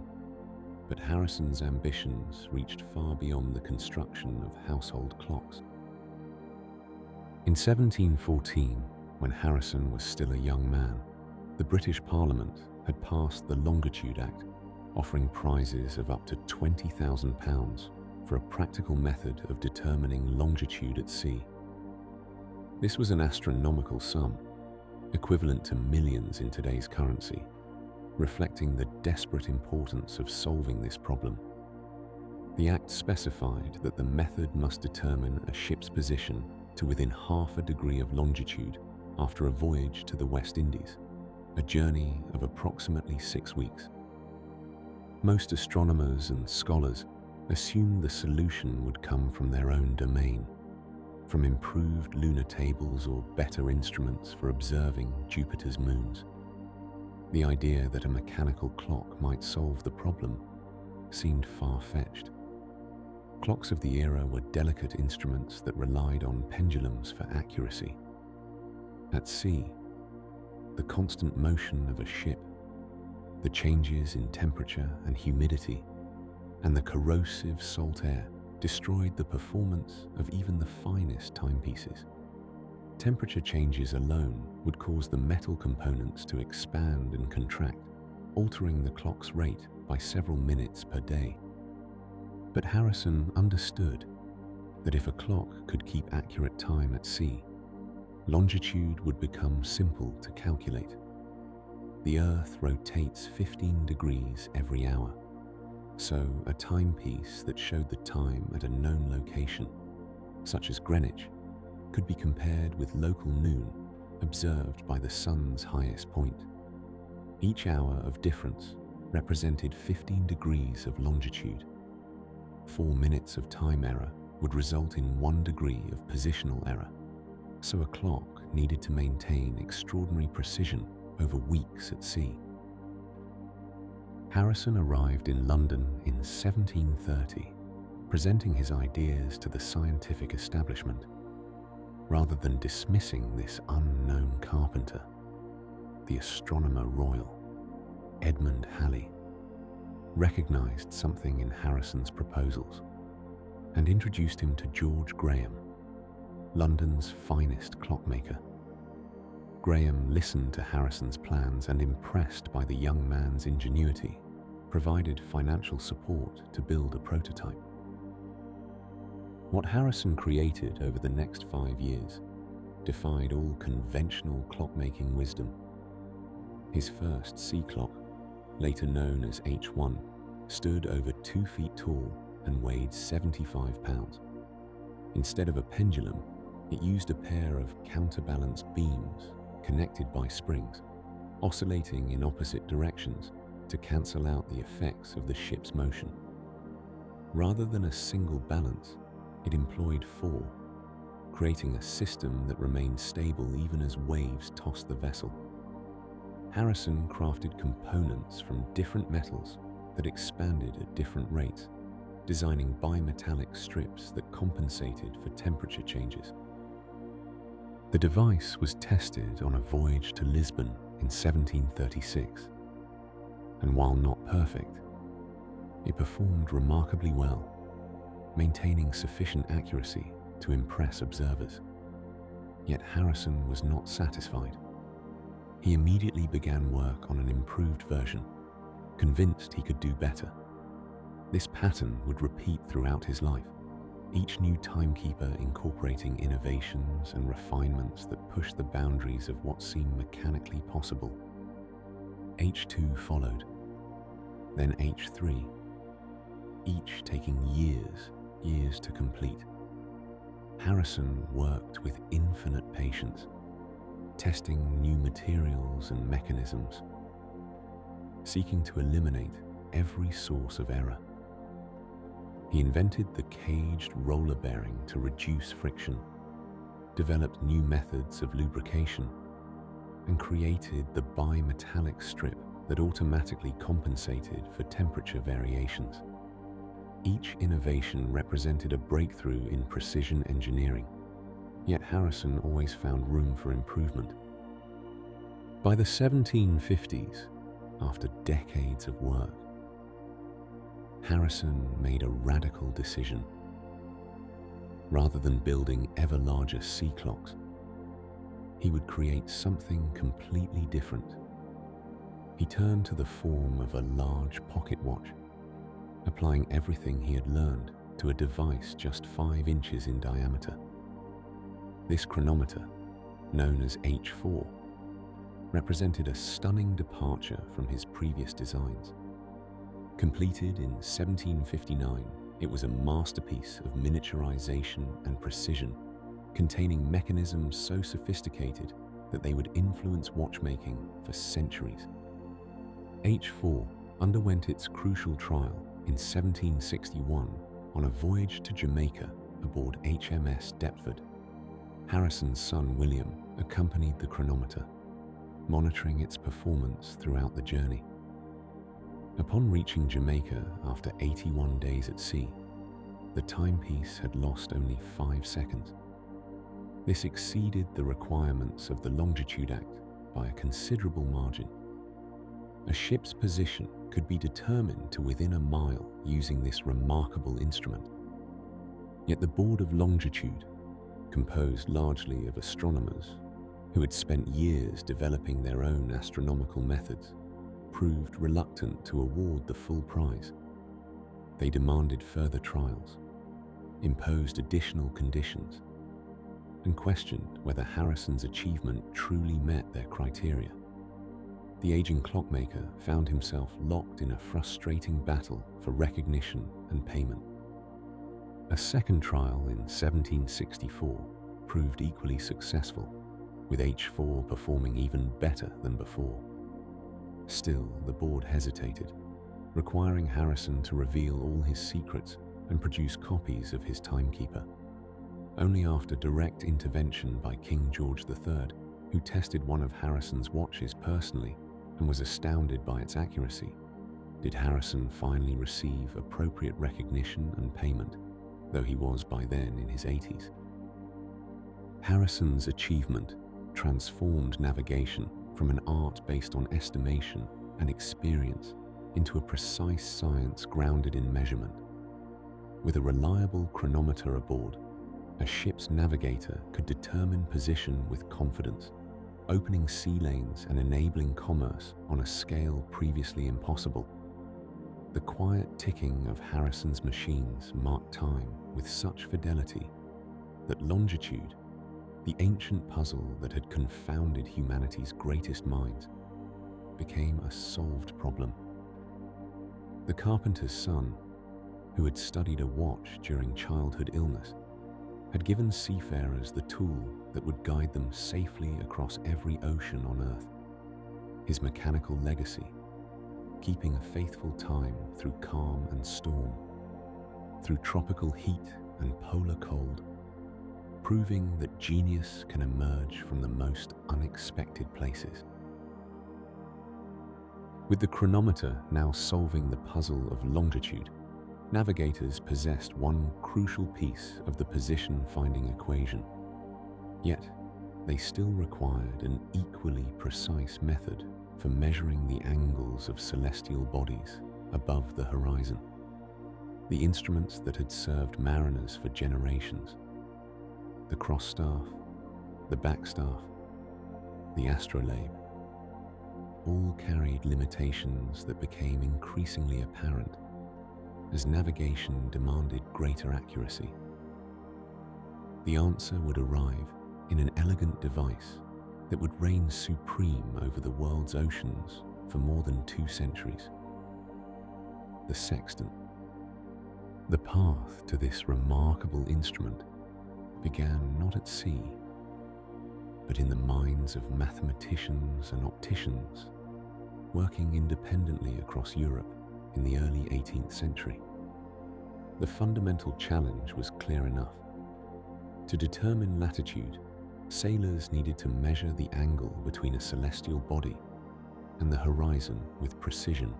but Harrison's ambitions reached far beyond the construction of household clocks. In 1714, when Harrison was still a young man, the British Parliament had passed the Longitude Act, offering prizes of up to £20,000 for a practical method of determining longitude at sea. This was an astronomical sum, equivalent to millions in today's currency, reflecting the desperate importance of solving this problem. The Act specified that the method must determine a ship's position to within half a degree of longitude after a voyage to the West Indies, a journey of approximately 6 weeks. Most astronomers and scholars assumed the solution would come from their own domain, from improved lunar tables or better instruments for observing Jupiter's moons. The idea that a mechanical clock might solve the problem seemed far-fetched. Clocks of the era were delicate instruments that relied on pendulums for accuracy. At sea, the constant motion of a ship, the changes in temperature and humidity, and the corrosive salt air destroyed the performance of even the finest timepieces. Temperature changes alone would cause the metal components to expand and contract, altering the clock's rate by several minutes per day. But Harrison understood that if a clock could keep accurate time at sea, longitude would become simple to calculate. The Earth rotates 15 degrees every hour, so a timepiece that showed the time at a known location, such as Greenwich, could be compared with local noon observed by the sun's highest point. Each hour of difference represented 15 degrees of longitude. 4 minutes of time error would result in 1 degree of positional error, so a clock needed to maintain extraordinary precision over weeks at sea. Harrison arrived in London in 1730, presenting his ideas to the scientific establishment. Rather than dismissing this unknown carpenter, the Astronomer Royal, Edmund Halley, recognized something in Harrison's proposals and introduced him to George Graham, London's finest clockmaker. Graham listened to Harrison's plans and, impressed by the young man's ingenuity, provided financial support to build a prototype. What Harrison created over the next 5 years defied all conventional clockmaking wisdom. His first sea clock, later known as H1, stood over 2 feet tall and weighed 75 pounds. Instead of a pendulum, it used a pair of counterbalanced beams connected by springs, oscillating in opposite directions to cancel out the effects of the ship's motion. Rather than a single balance, it employed 4, creating a system that remained stable even as waves tossed the vessel. Harrison crafted components from different metals that expanded at different rates, designing bimetallic strips that compensated for temperature changes. The device was tested on a voyage to Lisbon in 1736, and while not perfect, it performed remarkably well, maintaining sufficient accuracy to impress observers. Yet Harrison was not satisfied. He immediately began work on an improved version, convinced he could do better. This pattern would repeat throughout his life, each new timekeeper incorporating innovations and refinements that pushed the boundaries of what seemed mechanically possible. H2 followed, then H3, each taking years to complete. Harrison worked with infinite patience, testing new materials and mechanisms, seeking to eliminate every source of error. He invented the caged roller bearing to reduce friction, developed new methods of lubrication, and created the bimetallic strip that automatically compensated for temperature variations. Each innovation represented a breakthrough in precision engineering, yet Harrison always found room for improvement. By the 1750s, after decades of work, Harrison made a radical decision. Rather than building ever larger sea clocks, he would create something completely different. He turned to the form of a large pocket watch, applying everything he had learned to a device just 5 inches in diameter. This chronometer, known as H4, represented a stunning departure from his previous designs. Completed in 1759, it was a masterpiece of miniaturization and precision, containing mechanisms so sophisticated that they would influence watchmaking for centuries. H4 underwent its crucial trial in 1761 on a voyage to Jamaica aboard HMS Deptford. Harrison's son William accompanied the chronometer, monitoring its performance throughout the journey. Upon reaching Jamaica after 81 days at sea, the timepiece had lost only 5 seconds. This exceeded the requirements of the Longitude Act by a considerable margin. A ship's position could be determined to within a mile using this remarkable instrument. Yet the Board of Longitude, composed largely of astronomers who had spent years developing their own astronomical methods, proved reluctant to award the full prize. They demanded further trials, imposed additional conditions, and questioned whether Harrison's achievement truly met their criteria. The aging clockmaker found himself locked in a frustrating battle for recognition and payment. A second trial in 1764 proved equally successful, with H4 performing even better than before. Still, the board hesitated, requiring Harrison to reveal all his secrets and produce copies of his timekeeper. Only after direct intervention by King George III, who tested one of Harrison's watches personally and was astounded by its accuracy, did Harrison finally receive appropriate recognition and payment, though he was by then in his 80s. Harrison's achievement transformed navigation from an art based on estimation and experience into a precise science grounded in measurement. With a reliable chronometer aboard, a ship's navigator could determine position with confidence, opening sea lanes and enabling commerce on a scale previously impossible. The quiet ticking of Harrison's machines marked time with such fidelity that longitude, the ancient puzzle that had confounded humanity's greatest minds, became a solved problem. The carpenter's son, who had studied a watch during childhood illness, had given seafarers the tool that would guide them safely across every ocean on Earth. His mechanical legacy, keeping a faithful time through calm and storm, through tropical heat and polar cold, proving that genius can emerge from the most unexpected places. With the chronometer now solving the puzzle of longitude, navigators possessed one crucial piece of the position-finding equation. Yet, they still required an equally precise method for measuring the angles of celestial bodies above the horizon. The instruments that had served mariners for generations, the cross-staff, the backstaff, the astrolabe, all carried limitations that became increasingly apparent as navigation demanded greater accuracy. The answer would arrive in an elegant device that would reign supreme over the world's oceans for more than 2 centuries: the Sextant. The path to this remarkable instrument began not at sea, but in the minds of mathematicians and opticians working independently across Europe in the early 18th century. The fundamental challenge was clear enough. To determine latitude, sailors needed to measure the angle between a celestial body and the horizon with precision.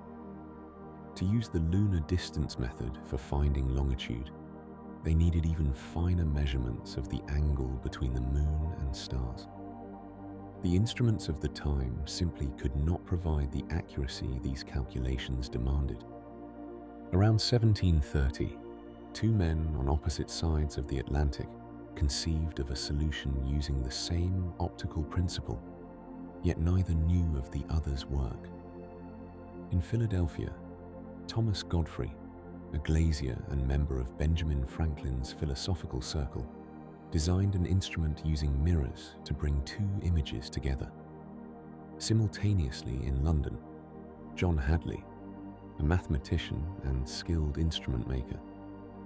To use the lunar distance method for finding longitude, they needed even finer measurements of the angle between the moon and stars. The instruments of the time simply could not provide the accuracy these calculations demanded. Around 1730, two men on opposite sides of the Atlantic conceived of a solution using the same optical principle, yet neither knew of the other's work. In Philadelphia, Thomas Godfrey, a glazier and member of Benjamin Franklin's philosophical circle, designed an instrument using mirrors to bring two images together. Simultaneously in London, John Hadley, a mathematician and skilled instrument maker,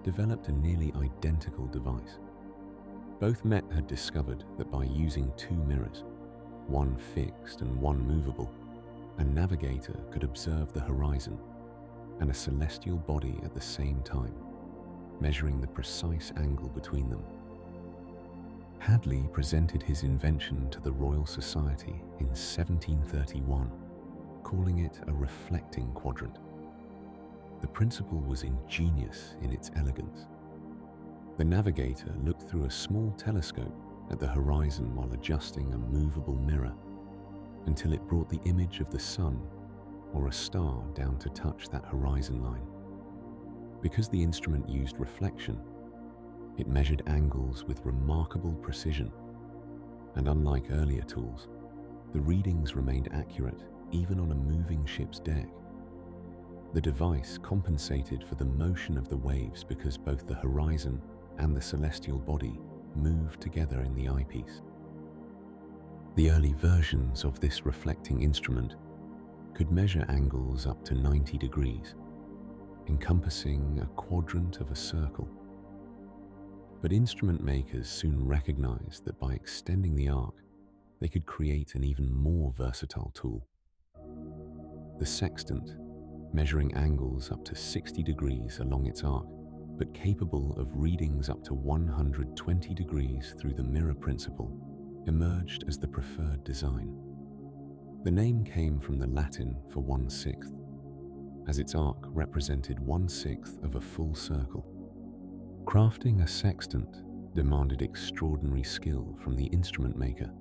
developed a nearly identical device. Both men had discovered that by using two mirrors, one fixed and one movable, a navigator could observe the horizon and a celestial body at the same time, measuring the precise angle between them. Hadley presented his invention to the Royal Society in 1731, calling it a reflecting quadrant. The principle was ingenious in its elegance. The navigator looked through a small telescope at the horizon while adjusting a movable mirror until it brought the image of the sun or a star down to touch that horizon line. Because the instrument used reflection, it measured angles with remarkable precision, and unlike earlier tools, the readings remained accurate even on a moving ship's deck. The device compensated for the motion of the waves because both the horizon and the celestial body moved together in the eyepiece. The early versions of this reflecting instrument could measure angles up to 90 degrees, encompassing a quadrant of a circle. But instrument makers soon recognized that by extending the arc, they could create an even more versatile tool. The sextant, measuring angles up to 60 degrees along its arc, but capable of readings up to 120 degrees through the mirror principle, emerged as the preferred design. The name came from the Latin for 1/6, as its arc represented 1/6 of a full circle. Crafting a sextant demanded extraordinary skill from the instrument maker.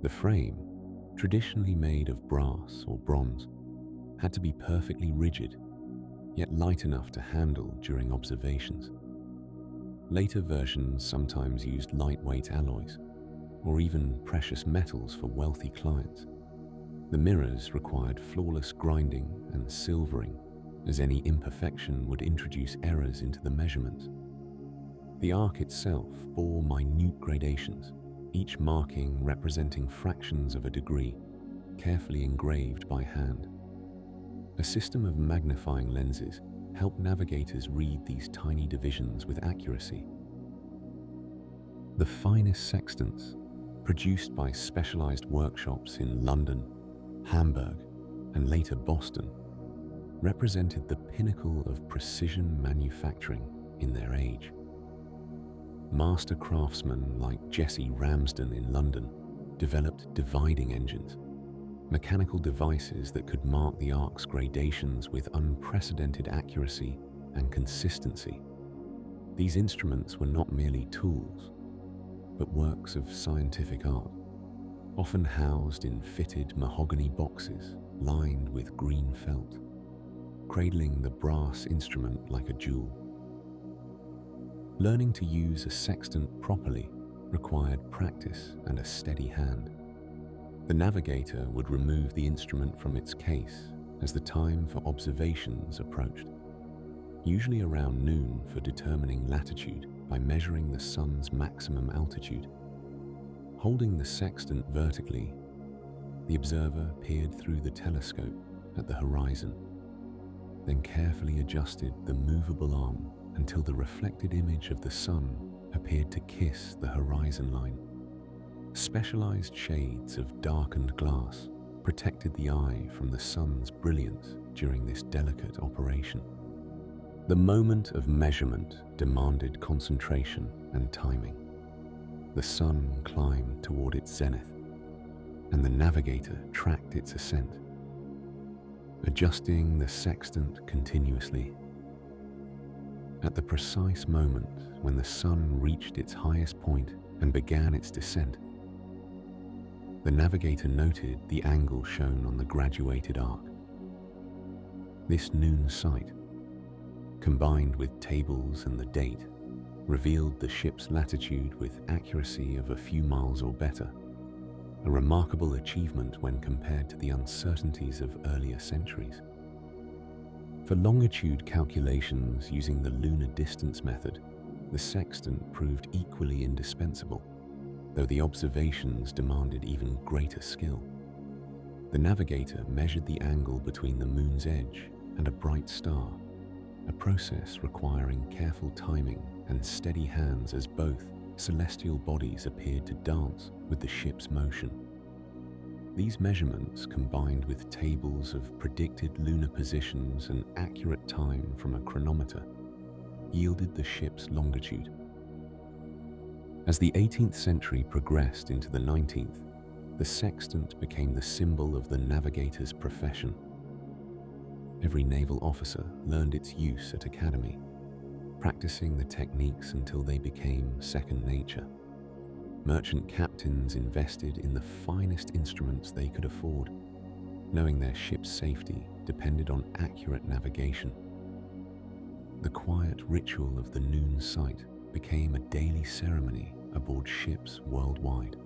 The frame, traditionally made of brass or bronze, had to be perfectly rigid, yet light enough to handle during observations. Later versions sometimes used lightweight alloys, or even precious metals for wealthy clients. The mirrors required flawless grinding and silvering, as any imperfection would introduce errors into the measurements. The arc itself bore minute gradations, each marking representing fractions of a degree, carefully engraved by hand. A system of magnifying lenses helped navigators read these tiny divisions with accuracy. The finest sextants, produced by specialized workshops in London, Hamburg, and later Boston, represented the pinnacle of precision manufacturing in their age. Master craftsmen like Jesse Ramsden in London developed dividing engines, mechanical devices that could mark the arc's gradations with unprecedented accuracy and consistency. These instruments were not merely tools, but works of scientific art, often housed in fitted mahogany boxes lined with green felt, cradling the brass instrument like a jewel. Learning to use a sextant properly required practice and a steady hand. The navigator would remove the instrument from its case as the time for observations approached, usually around noon for determining latitude by measuring the sun's maximum altitude. Holding the sextant vertically, the observer peered through the telescope at the horizon, then carefully adjusted the movable arm until the reflected image of the sun appeared to kiss the horizon line. Specialized shades of darkened glass protected the eye from the sun's brilliance during this delicate operation. The moment of measurement demanded concentration and timing. The sun climbed toward its zenith, and the navigator tracked its ascent, adjusting the sextant continuously. At the precise moment when the sun reached its highest point and began its descent, the navigator noted the angle shown on the graduated arc. This noon sight, combined with tables and the date, revealed the ship's latitude with accuracy of a few miles or better, a remarkable achievement when compared to the uncertainties of earlier centuries. For longitude calculations using the lunar distance method, the sextant proved equally indispensable, though the observations demanded even greater skill. The navigator measured the angle between the moon's edge and a bright star, a process requiring careful timing and steady hands as both celestial bodies appeared to dance with the ship's motion. These measurements, combined with tables of predicted lunar positions and accurate time from a chronometer, yielded the ship's longitude. As the 18th century progressed into the 19th, the sextant became the symbol of the navigator's profession. Every naval officer learned its use at academy, practicing the techniques until they became second nature. Merchant captains invested in the finest instruments they could afford, knowing their ship's safety depended on accurate navigation. The quiet ritual of the noon sight became a daily ceremony aboard ships worldwide,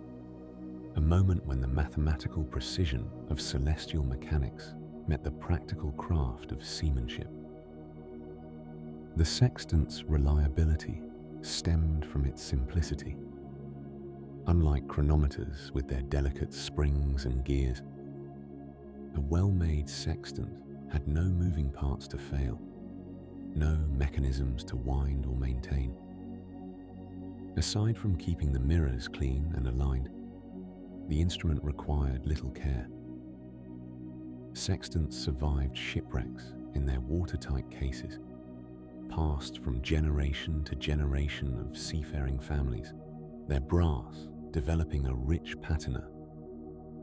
a moment when the mathematical precision of celestial mechanics met the practical craft of seamanship. The sextant's reliability stemmed from its simplicity. Unlike chronometers with their delicate springs and gears, a well-made sextant had no moving parts to fail, no mechanisms to wind or maintain. Aside from keeping the mirrors clean and aligned, the instrument required little care. Sextants survived shipwrecks in their watertight cases, passed from generation to generation of seafaring families, their brass developing a rich patina,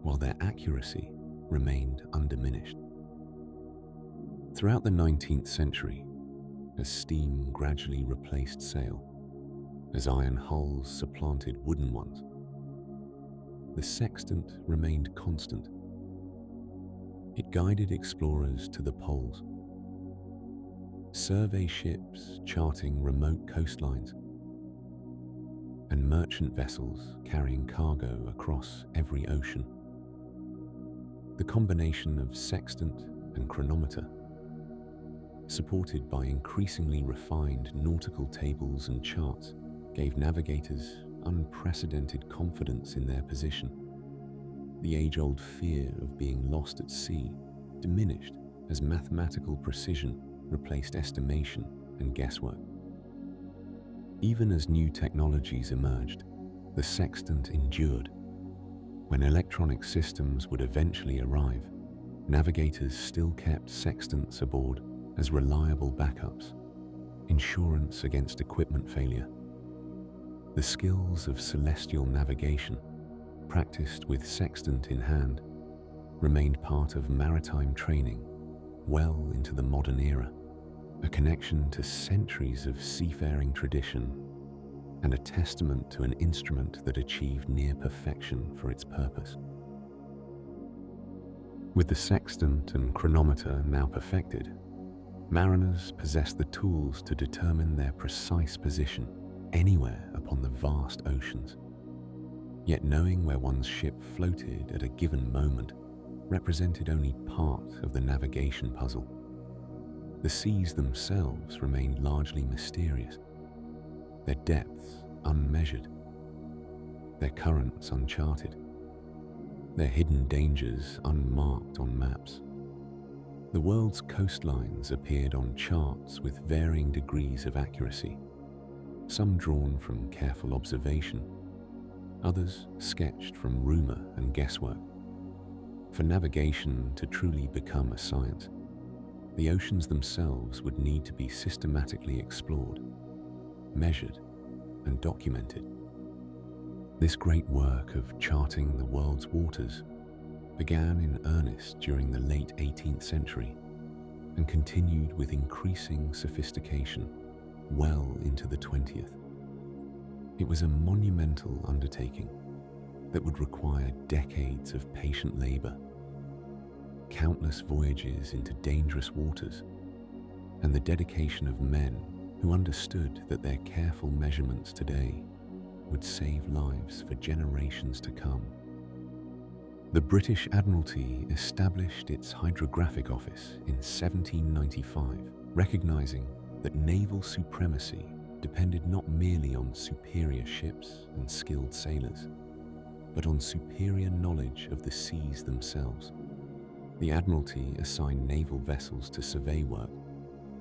while their accuracy remained undiminished. Throughout the 19th century, as steam gradually replaced sail, as iron hulls supplanted wooden ones, the sextant remained constant. It guided explorers to the poles, survey ships charting remote coastlines, and merchant vessels carrying cargo across every ocean. The combination of sextant and chronometer, supported by increasingly refined nautical tables and charts, gave navigators unprecedented confidence in their position. The age-old fear of being lost at sea diminished as mathematical precision replaced estimation and guesswork. Even as new technologies emerged, the sextant endured. When electronic systems would eventually arrive, navigators still kept sextants aboard as reliable backups, insurance against equipment failure. The skills of celestial navigation, practiced with sextant in hand, remained part of maritime training well into the modern era, a connection to centuries of seafaring tradition and a testament to an instrument that achieved near perfection for its purpose. With the sextant and chronometer now perfected, mariners possessed the tools to determine their precise position anywhere upon the vast oceans. Yet knowing where one's ship floated at a given moment represented only part of the navigation puzzle. The seas themselves remained largely mysterious, their depths unmeasured, their currents uncharted, their hidden dangers unmarked on maps. The world's coastlines appeared on charts with varying degrees of accuracy, some drawn from careful observation, others sketched from rumor and guesswork. For navigation to truly become a science, the oceans themselves would need to be systematically explored, measured, and documented. This great work of charting the world's waters began in earnest during the late 18th century and continued with increasing sophistication well into the 20th. It was a monumental undertaking that would require decades of patient labor, countless voyages into dangerous waters, and the dedication of men who understood that their careful measurements today would save lives for generations to come. The British Admiralty established its Hydrographic Office in 1795, recognizing that naval supremacy depended not merely on superior ships and skilled sailors, but on superior knowledge of the seas themselves. The Admiralty assigned naval vessels to survey work,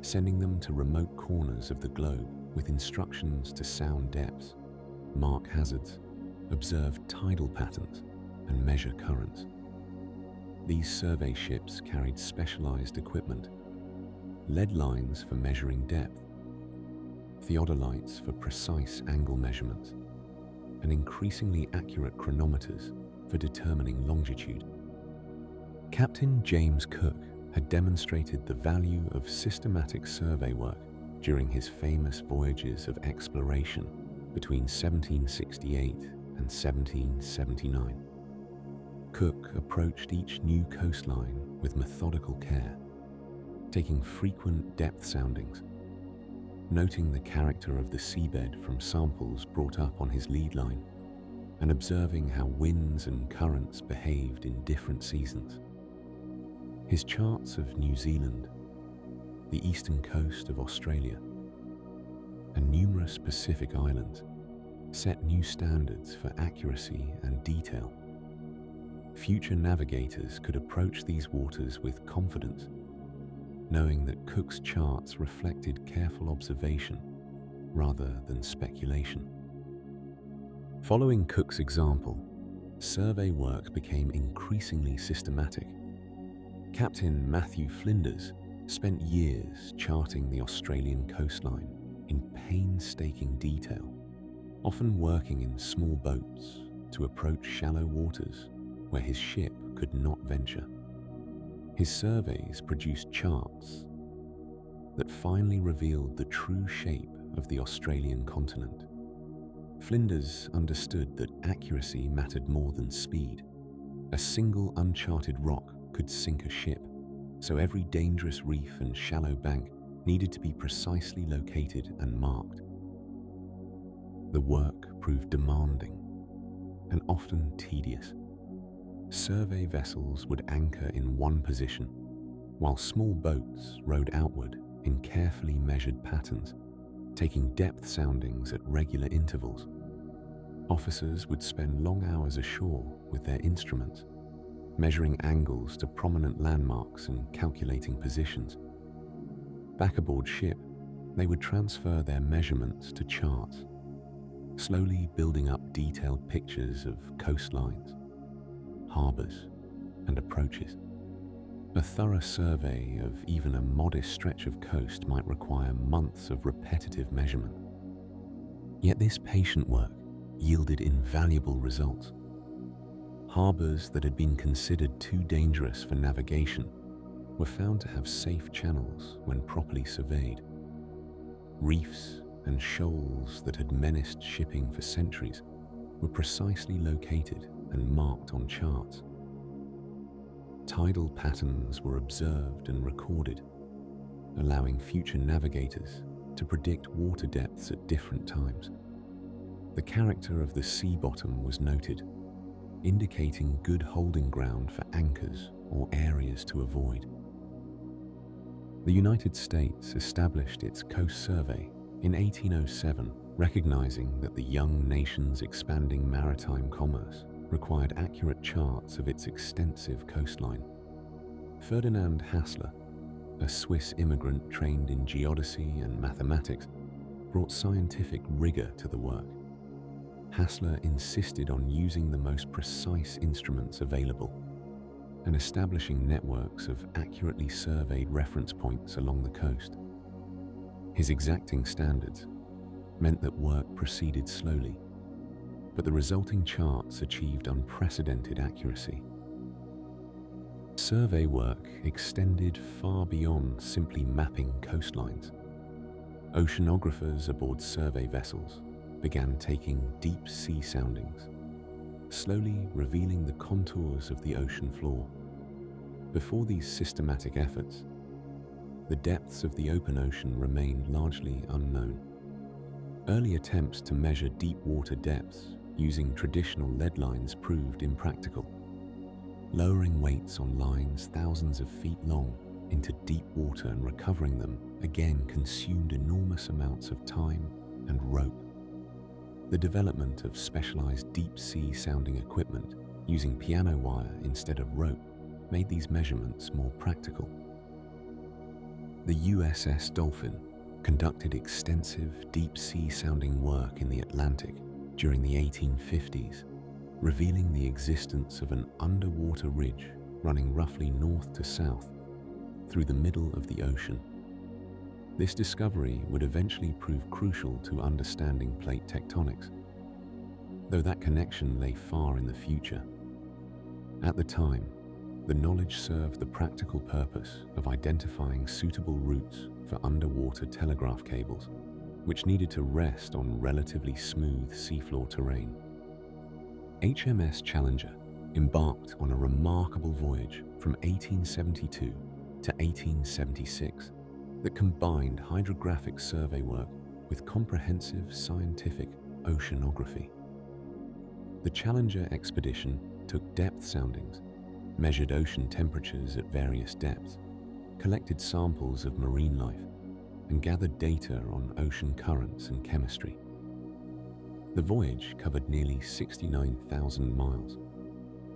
sending them to remote corners of the globe with instructions to sound depths, mark hazards, observe tidal patterns, and measure currents. These survey ships carried specialized equipment, lead lines for measuring depth, theodolites for precise angle measurements, and increasingly accurate chronometers for determining longitude. Captain James Cook had demonstrated the value of systematic survey work during his famous voyages of exploration between 1768 and 1779. Cook approached each new coastline with methodical care, taking frequent depth soundings, noting the character of the seabed from samples brought up on his lead line, and observing how winds and currents behaved in different seasons. His charts of New Zealand, the eastern coast of Australia, and numerous Pacific islands set new standards for accuracy and detail. Future navigators could approach these waters with confidence, knowing that Cook's charts reflected careful observation rather than speculation. Following Cook's example, survey work became increasingly systematic. Captain Matthew Flinders spent years charting the Australian coastline in painstaking detail, often working in small boats to approach shallow waters where his ship could not venture. His surveys produced charts that finally revealed the true shape of the Australian continent. Flinders understood that accuracy mattered more than speed. A single uncharted rock could sink a ship, so every dangerous reef and shallow bank needed to be precisely located and marked. The work proved demanding and often tedious. Survey vessels would anchor in one position, while small boats rowed outward in carefully measured patterns, taking depth soundings at regular intervals. Officers would spend long hours ashore with their instruments, measuring angles to prominent landmarks and calculating positions. Back aboard ship, they would transfer their measurements to charts, slowly building up detailed pictures of coastlines, harbors, and approaches. A thorough survey of even a modest stretch of coast might require months of repetitive measurement. Yet this patient work yielded invaluable results. Harbors that had been considered too dangerous for navigation were found to have safe channels when properly surveyed. Reefs and shoals that had menaced shipping for centuries were precisely located and marked on charts. Tidal patterns were observed and recorded, allowing future navigators to predict water depths at different times. The character of the sea bottom was noted, indicating good holding ground for anchors or areas to avoid. The United States established its Coast Survey in 1807, recognizing that the young nation's expanding maritime commerce required accurate charts of its extensive coastline. Ferdinand Hassler, a Swiss immigrant trained in geodesy and mathematics, brought scientific rigor to the work. Hassler insisted on using the most precise instruments available, and establishing networks of accurately surveyed reference points along the coast. His exacting standards meant that work proceeded slowly, but the resulting charts achieved unprecedented accuracy. Survey work extended far beyond simply mapping coastlines. Oceanographers aboard survey vessels began taking deep-sea soundings, slowly revealing the contours of the ocean floor. Before these systematic efforts, the depths of the open ocean remained largely unknown. Early attempts to measure deep water depths using traditional lead lines proved impractical. Lowering weights on lines thousands of feet long into deep water and recovering them again consumed enormous amounts of time and rope. The development of specialized deep-sea sounding equipment using piano wire instead of rope made these measurements more practical. The USS Dolphin conducted extensive deep-sea sounding work in the Atlantic during the 1850s, revealing the existence of an underwater ridge running roughly north to south through the middle of the ocean. This discovery would eventually prove crucial to understanding plate tectonics, though that connection lay far in the future. At the time, the knowledge served the practical purpose of identifying suitable routes for underwater telegraph cables, which needed to rest on relatively smooth seafloor terrain. HMS Challenger embarked on a remarkable voyage from 1872 to 1876 that combined hydrographic survey work with comprehensive scientific oceanography. The Challenger expedition took depth soundings, measured ocean temperatures at various depths, collected samples of marine life, and gathered data on ocean currents and chemistry. The voyage covered nearly 69,000 miles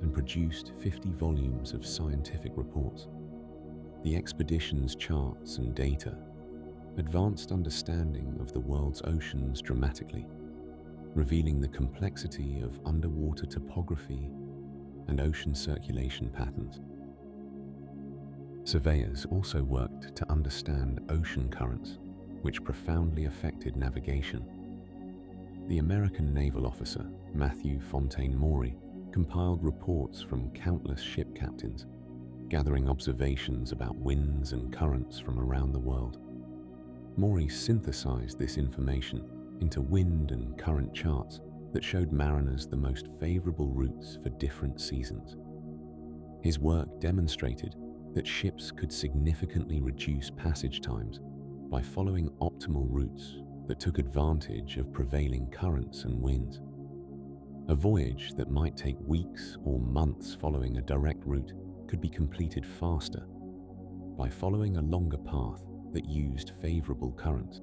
and produced 50 volumes of scientific reports. The expedition's charts and data advanced understanding of the world's oceans dramatically, revealing the complexity of underwater topography and ocean circulation patterns. Surveyors also worked to understand ocean currents, which profoundly affected navigation. The American naval officer, Matthew Fontaine Maury, compiled reports from countless ship captains, gathering observations about winds and currents from around the world. Maury synthesized this information into wind and current charts that showed mariners the most favorable routes for different seasons. His work demonstrated that ships could significantly reduce passage times by following optimal routes that took advantage of prevailing currents and winds. A voyage that might take weeks or months following a direct route could be completed faster by following a longer path that used favorable currents.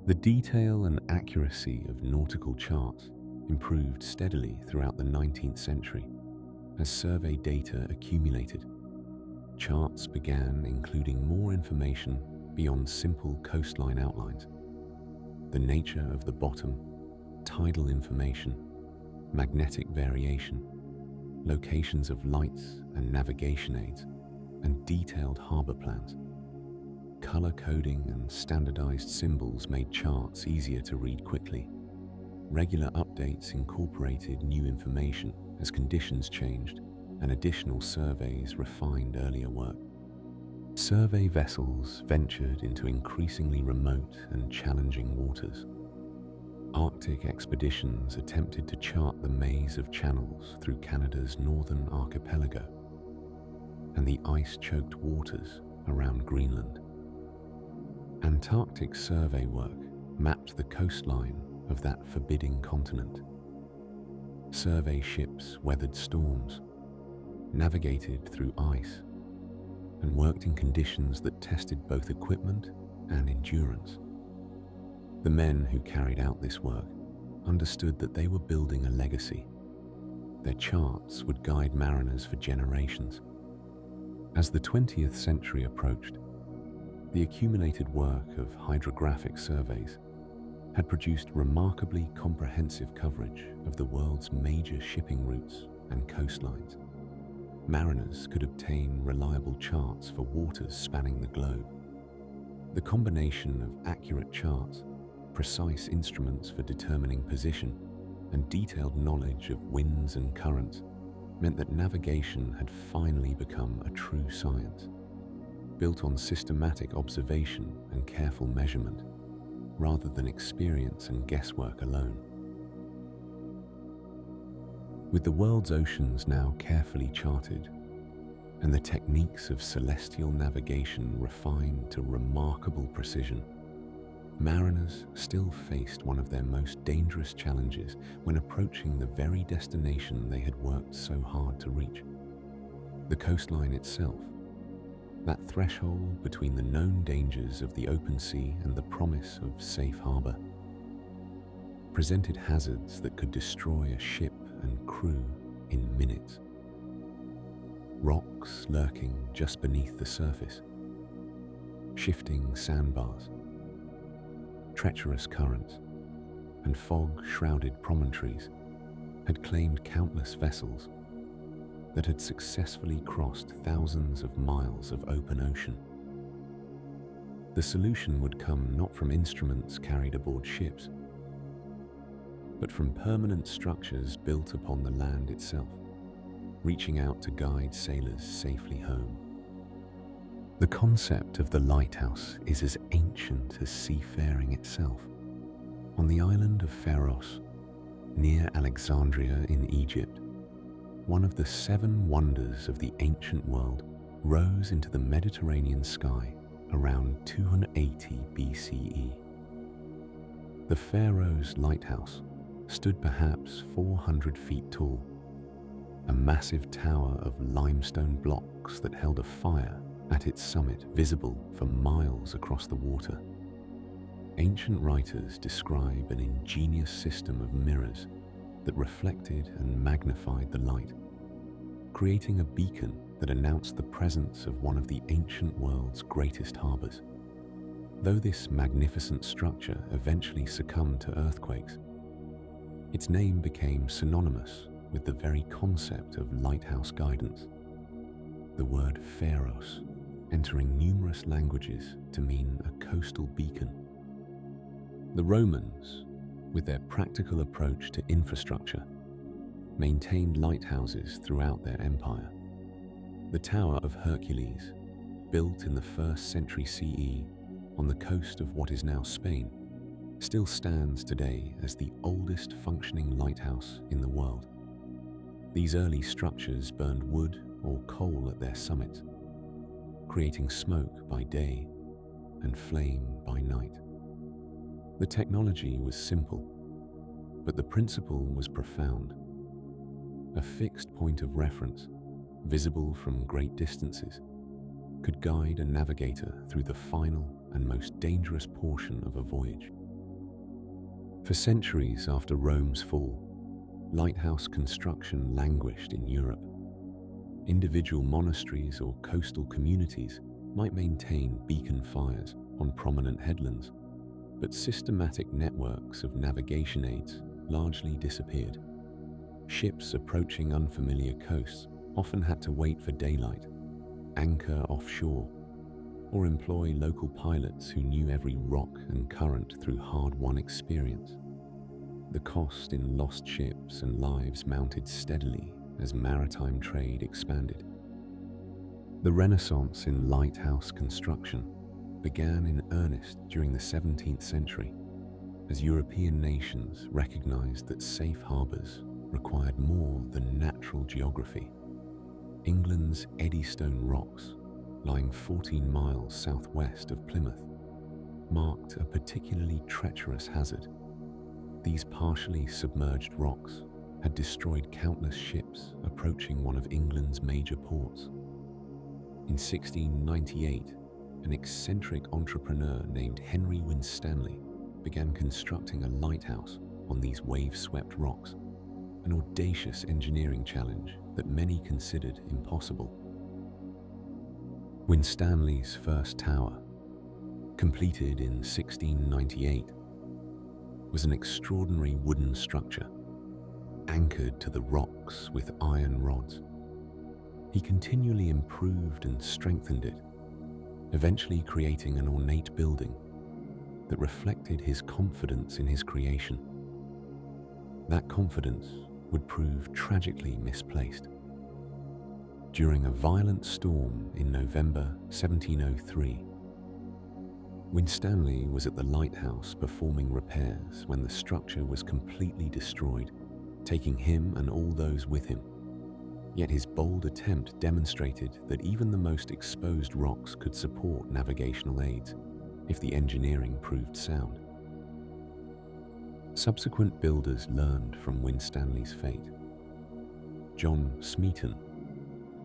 The detail and accuracy of nautical charts improved steadily throughout the 19th century as survey data accumulated. Charts began including more information beyond simple coastline outlines. The nature of the bottom, tidal information, magnetic variation, locations of lights and navigation aids, and detailed harbor plans. Color coding and standardized symbols made charts easier to read quickly. Regular updates incorporated new information as conditions changed, and additional surveys refined earlier work. Survey vessels ventured into increasingly remote and challenging waters. Arctic expeditions attempted to chart the maze of channels through Canada's northern archipelago and the ice-choked waters around Greenland. Antarctic survey work mapped the coastline of that forbidding continent. Survey ships weathered storms, navigated through ice, and worked in conditions that tested both equipment and endurance. The men who carried out this work understood that they were building a legacy. Their charts would guide mariners for generations. As the 20th century approached, the accumulated work of hydrographic surveys had produced remarkably comprehensive coverage of the world's major shipping routes and coastlines. mariners could obtain reliable charts for waters spanning the globe. The combination of accurate charts, precise instruments for determining position, and detailed knowledge of winds and currents meant that navigation had finally become a true science, built on systematic observation and careful measurement, rather than experience and guesswork alone. With the world's oceans now carefully charted, and the techniques of celestial navigation refined to remarkable precision, mariners still faced one of their most dangerous challenges when approaching the very destination they had worked so hard to reach. The coastline itself, that threshold between the known dangers of the open sea and the promise of safe harbor, presented hazards that could destroy a ship and crew in minutes. Rocks lurking just beneath the surface, shifting sandbars, treacherous currents, and fog-shrouded promontories had claimed countless vessels that had successfully crossed thousands of miles of open ocean. The solution would come not from instruments carried aboard ships, but from permanent structures built upon the land itself, reaching out to guide sailors safely home. The concept of the lighthouse is as ancient as seafaring itself. On the island of Pharos, near Alexandria in Egypt, one of the 7 wonders of the ancient world rose into the Mediterranean sky around 280 BCE. The Pharos lighthouse stood perhaps 400 feet tall, a massive tower of limestone blocks that held a fire at its summit visible for miles across the water. Ancient writers describe an ingenious system of mirrors that reflected and magnified the light, creating a beacon that announced the presence of one of the ancient world's greatest harbors. Though this magnificent structure eventually succumbed to earthquakes, its name became synonymous with the very concept of lighthouse guidance, the word Pharos entering numerous languages to mean a coastal beacon. The Romans, with their practical approach to infrastructure, maintained lighthouses throughout their empire. The Tower of Hercules, built in the 1st century CE on the coast of what is now Spain, still stands today as the oldest functioning lighthouse in the world. These early structures burned wood or coal at their summits, creating smoke by day and flame by night. The technology was simple, but the principle was profound. A fixed point of reference, visible from great distances, could guide a navigator through the final and most dangerous portion of a voyage. For centuries after Rome's fall, lighthouse construction languished in Europe. Individual monasteries or coastal communities might maintain beacon fires on prominent headlands, but systematic networks of navigation aids largely disappeared. Ships approaching unfamiliar coasts often had to wait for daylight, anchor offshore, or employ local pilots who knew every rock and current through hard-won experience. The cost in lost ships and lives mounted steadily as maritime trade expanded. The Renaissance in lighthouse construction began in earnest during the 17th century, as European nations recognized that safe harbors required more than natural geography. England's Eddystone Rocks, lying 14 miles southwest of Plymouth, marked a particularly treacherous hazard. These partially submerged rocks had destroyed countless ships approaching one of England's major ports. In 1698, an eccentric entrepreneur named Henry Winstanley began constructing a lighthouse on these wave-swept rocks, an audacious engineering challenge that many considered impossible. Winstanley's first tower, completed in 1698, was an extraordinary wooden structure, anchored to the rocks with iron rods. He continually improved and strengthened it, eventually creating an ornate building that reflected his confidence in his creation. That confidence would prove tragically misplaced. During a violent storm in November 1703, Winstanley was at the lighthouse performing repairs when the structure was completely destroyed, taking him and all those with him. Yet his bold attempt demonstrated that even the most exposed rocks could support navigational aids if the engineering proved sound. Subsequent builders learned from Winstanley's fate. John Smeaton,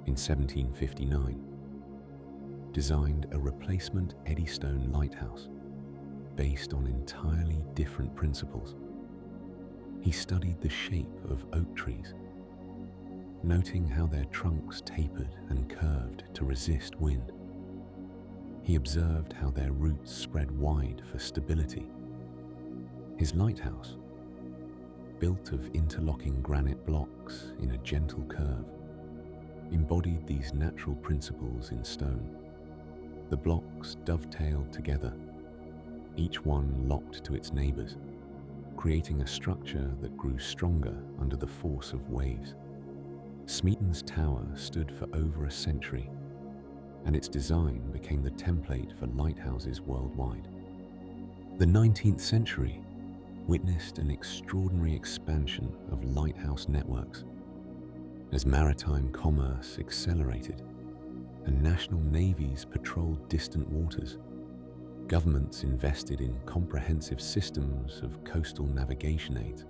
in 1759, designed a replacement Eddystone lighthouse based on entirely different principles. He studied the shape of oak trees, noting how their trunks tapered and curved to resist wind. He observed how their roots spread wide for stability. His lighthouse, built of interlocking granite blocks in a gentle curve, embodied these natural principles in stone. The blocks dovetailed together, each one locked to its neighbors, creating a structure that grew stronger under the force of waves. Smeaton's tower stood for over a century, and its design became the template for lighthouses worldwide. The 19th century witnessed an extraordinary expansion of lighthouse networks. As maritime commerce accelerated and national navies patrolled distant waters, governments invested in comprehensive systems of coastal navigation aids.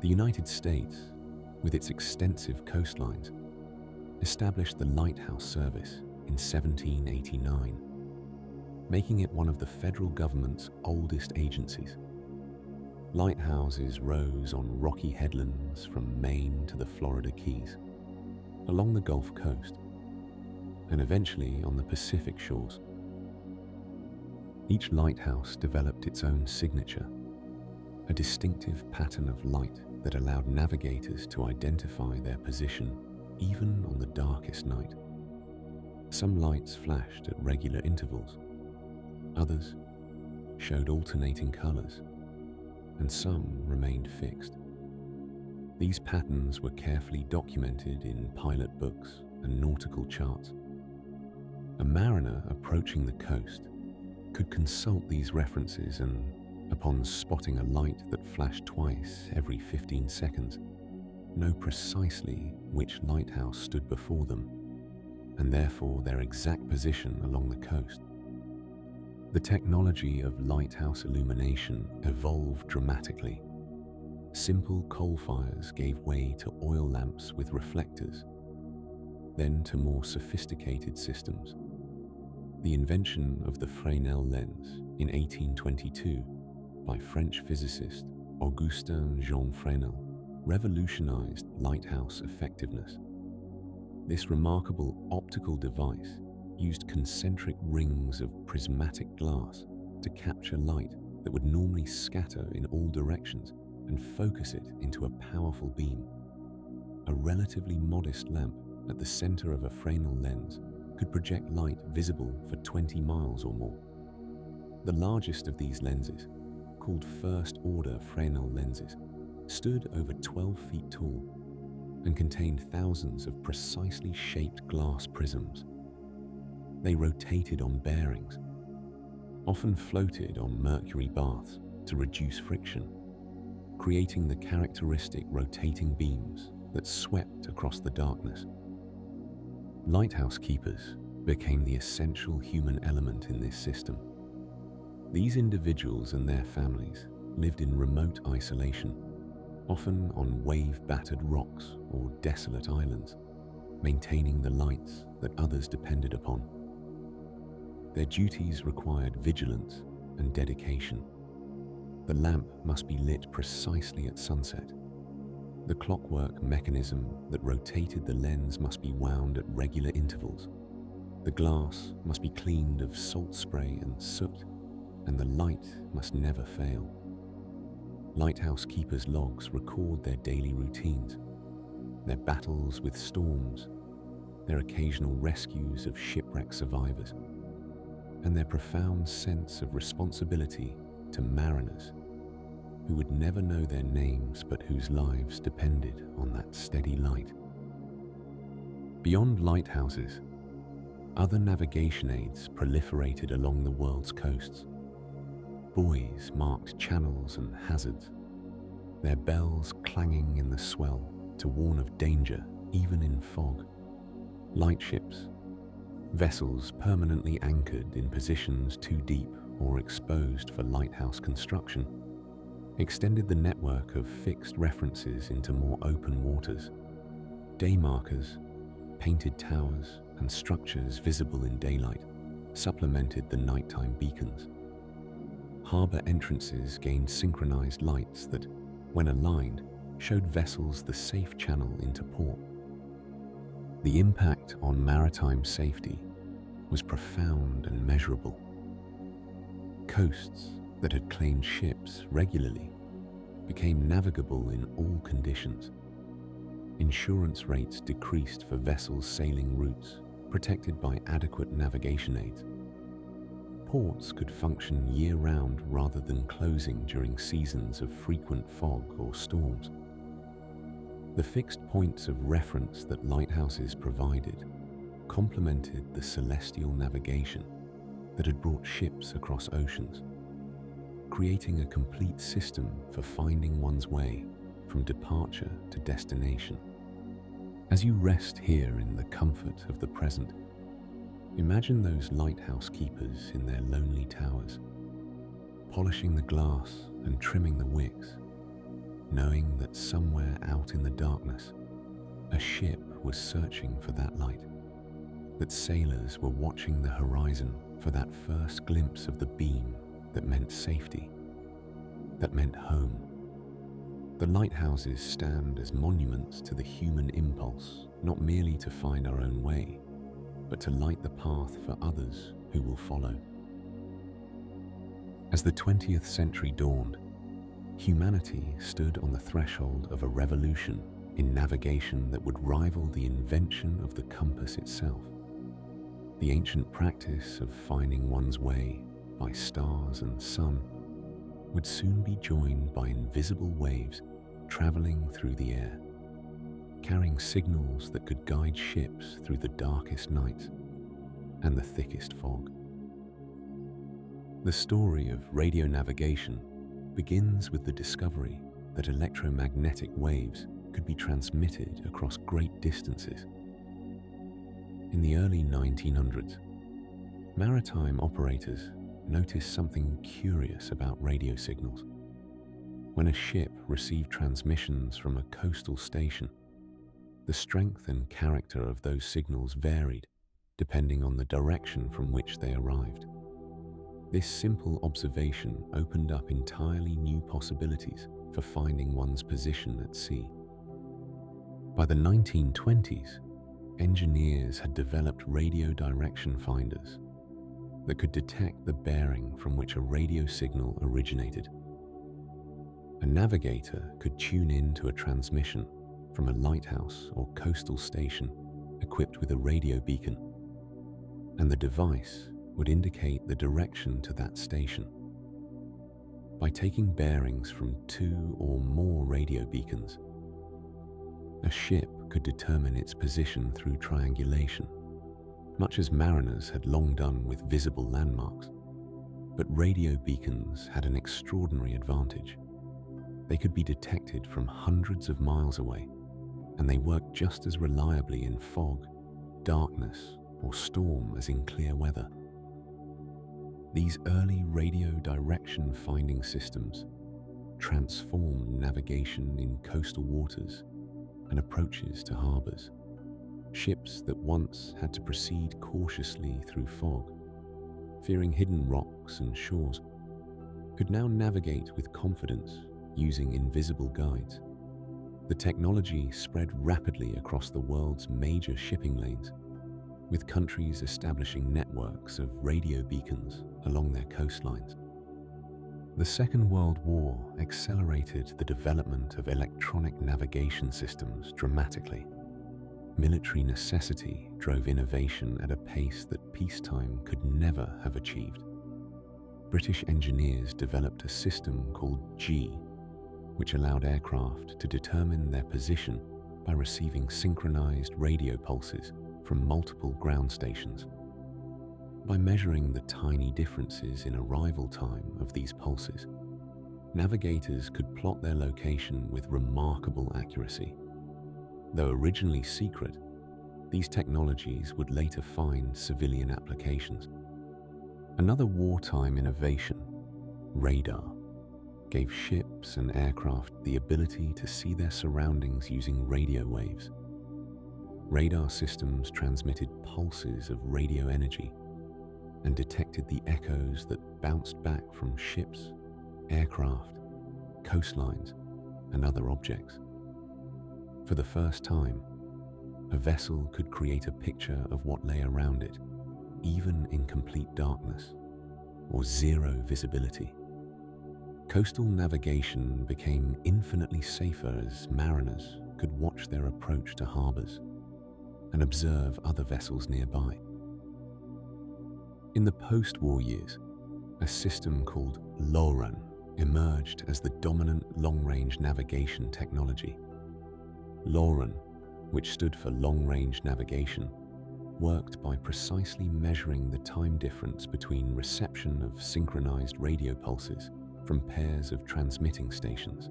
The United States, with its extensive coastlines, established the Lighthouse Service in 1789, making it one of the federal government's oldest agencies. Lighthouses rose on rocky headlands from Maine to the Florida Keys, along the Gulf Coast, and eventually on the Pacific shores. Each lighthouse developed its own signature, a distinctive pattern of light that allowed navigators to identify their position even on the darkest night. Some lights flashed at regular intervals, others showed alternating colors, and some remained fixed. These patterns were carefully documented in pilot books and nautical charts. A mariner approaching the coast could consult these references and, upon spotting a light that flashed twice every 15 seconds, know precisely which lighthouse stood before them, and therefore their exact position along the coast. The technology of lighthouse illumination evolved dramatically. Simple coal fires gave way to oil lamps with reflectors, then to more sophisticated systems. The invention of the Fresnel lens in 1822 by French physicist Augustin Jean Fresnel revolutionized lighthouse effectiveness. This remarkable optical device used concentric rings of prismatic glass to capture light that would normally scatter in all directions and focus it into a powerful beam. A relatively modest lamp at the center of a Fresnel lens could project light visible for 20 miles or more. The largest of these lenses, called first-order Fresnel lenses, stood over 12 feet tall and contained thousands of precisely shaped glass prisms. They rotated on bearings, often floated on mercury baths to reduce friction, creating the characteristic rotating beams that swept across the darkness. Lighthouse keepers became the essential human element in this system. These individuals and their families lived in remote isolation, often on wave-battered rocks or desolate islands, maintaining the lights that others depended upon. Their duties required vigilance and dedication. The lamp must be lit precisely at sunset. The clockwork mechanism that rotated the lens must be wound at regular intervals. The glass must be cleaned of salt spray and soot, and the light must never fail. Lighthouse keepers' logs record their daily routines. their battles with storms, their occasional rescues of shipwreck survivors, and their profound sense of responsibility to mariners who would never know their names but whose lives depended on that steady light. Beyond lighthouses, other navigation aids proliferated along the world's coasts. Buoys marked channels and hazards, their bells clanging in the swell to warn of danger even in fog. Lightships, vessels permanently anchored in positions too deep or exposed for lighthouse construction, extended the network of fixed references into more open waters. Day markers, painted towers, and structures visible in daylight supplemented the nighttime beacons. Harbour entrances gained synchronized lights that, when aligned, showed vessels the safe channel into port. The impact on maritime safety was profound and measurable. Coasts that had claimed ships regularly became navigable in all conditions. Insurance rates decreased for vessels sailing routes protected by adequate navigation aids. Ports could function year-round rather than closing during seasons of frequent fog or storms. The fixed points of reference that lighthouses provided complemented the celestial navigation that had brought ships across oceans, creating a complete system for finding one's way from departure to destination. As you rest here in the comfort of the present, imagine those lighthouse keepers in their lonely towers, polishing the glass and trimming the wicks, knowing that somewhere out in the darkness, a ship was searching for that light, that sailors were watching the horizon for that first glimpse of the beam that meant safety, that meant home. The lighthouses stand as monuments to the human impulse, not merely to find our own way, but to light the path for others who will follow. As the 20th century dawned, humanity stood on the threshold of a revolution in navigation that would rival the invention of the compass itself. The ancient practice of finding one's way by stars and sun would soon be joined by invisible waves traveling through the air, carrying signals that could guide ships through the darkest nights and the thickest fog. The story of radio navigation begins with the discovery that electromagnetic waves could be transmitted across great distances. In the early 1900s, maritime operators noticed something curious about radio signals. When a ship received transmissions from a coastal station, the strength and character of those signals varied depending on the direction from which they arrived. This simple observation opened up entirely new possibilities for finding one's position at sea. By the 1920s, engineers had developed radio direction finders that could detect the bearing from which a radio signal originated. A navigator could tune in to a transmission from a lighthouse or coastal station equipped with a radio beacon, and the device would indicate the direction to that station. By taking bearings from 2 or more radio beacons, a ship could determine its position through triangulation, much as mariners had long done with visible landmarks. But radio beacons had an extraordinary advantage. They could be detected from hundreds of miles away, and they worked just as reliably in fog, darkness, or storm as in clear weather. These early radio direction finding systems transformed navigation in coastal waters and approaches to harbours. Ships that once had to proceed cautiously through fog, fearing hidden rocks and shores, could now navigate with confidence using invisible guides. The technology spread rapidly across the world's major shipping lanes, with countries establishing networks of radio beacons along their coastlines. The Second World War accelerated the development of electronic navigation systems dramatically. Military necessity drove innovation at a pace that peacetime could never have achieved. British engineers developed a system called G, which allowed aircraft to determine their position by receiving synchronized radio pulses from multiple ground stations. By measuring the tiny differences in arrival time of these pulses, navigators could plot their location with remarkable accuracy. Though originally secret, these technologies would later find civilian applications. Another wartime innovation, radar, gave ships and aircraft the ability to see their surroundings using radio waves. Radar systems transmitted pulses of radio energy and detected the echoes that bounced back from ships, aircraft, coastlines, and other objects. For the first time, a vessel could create a picture of what lay around it, even in complete darkness or zero visibility. Coastal navigation became infinitely safer as mariners could watch their approach to harbors and observe other vessels nearby. In the post-war years, a system called LORAN emerged as the dominant long-range navigation technology. LORAN, which stood for long-range navigation, worked by precisely measuring the time difference between reception of synchronized radio pulses from pairs of transmitting stations.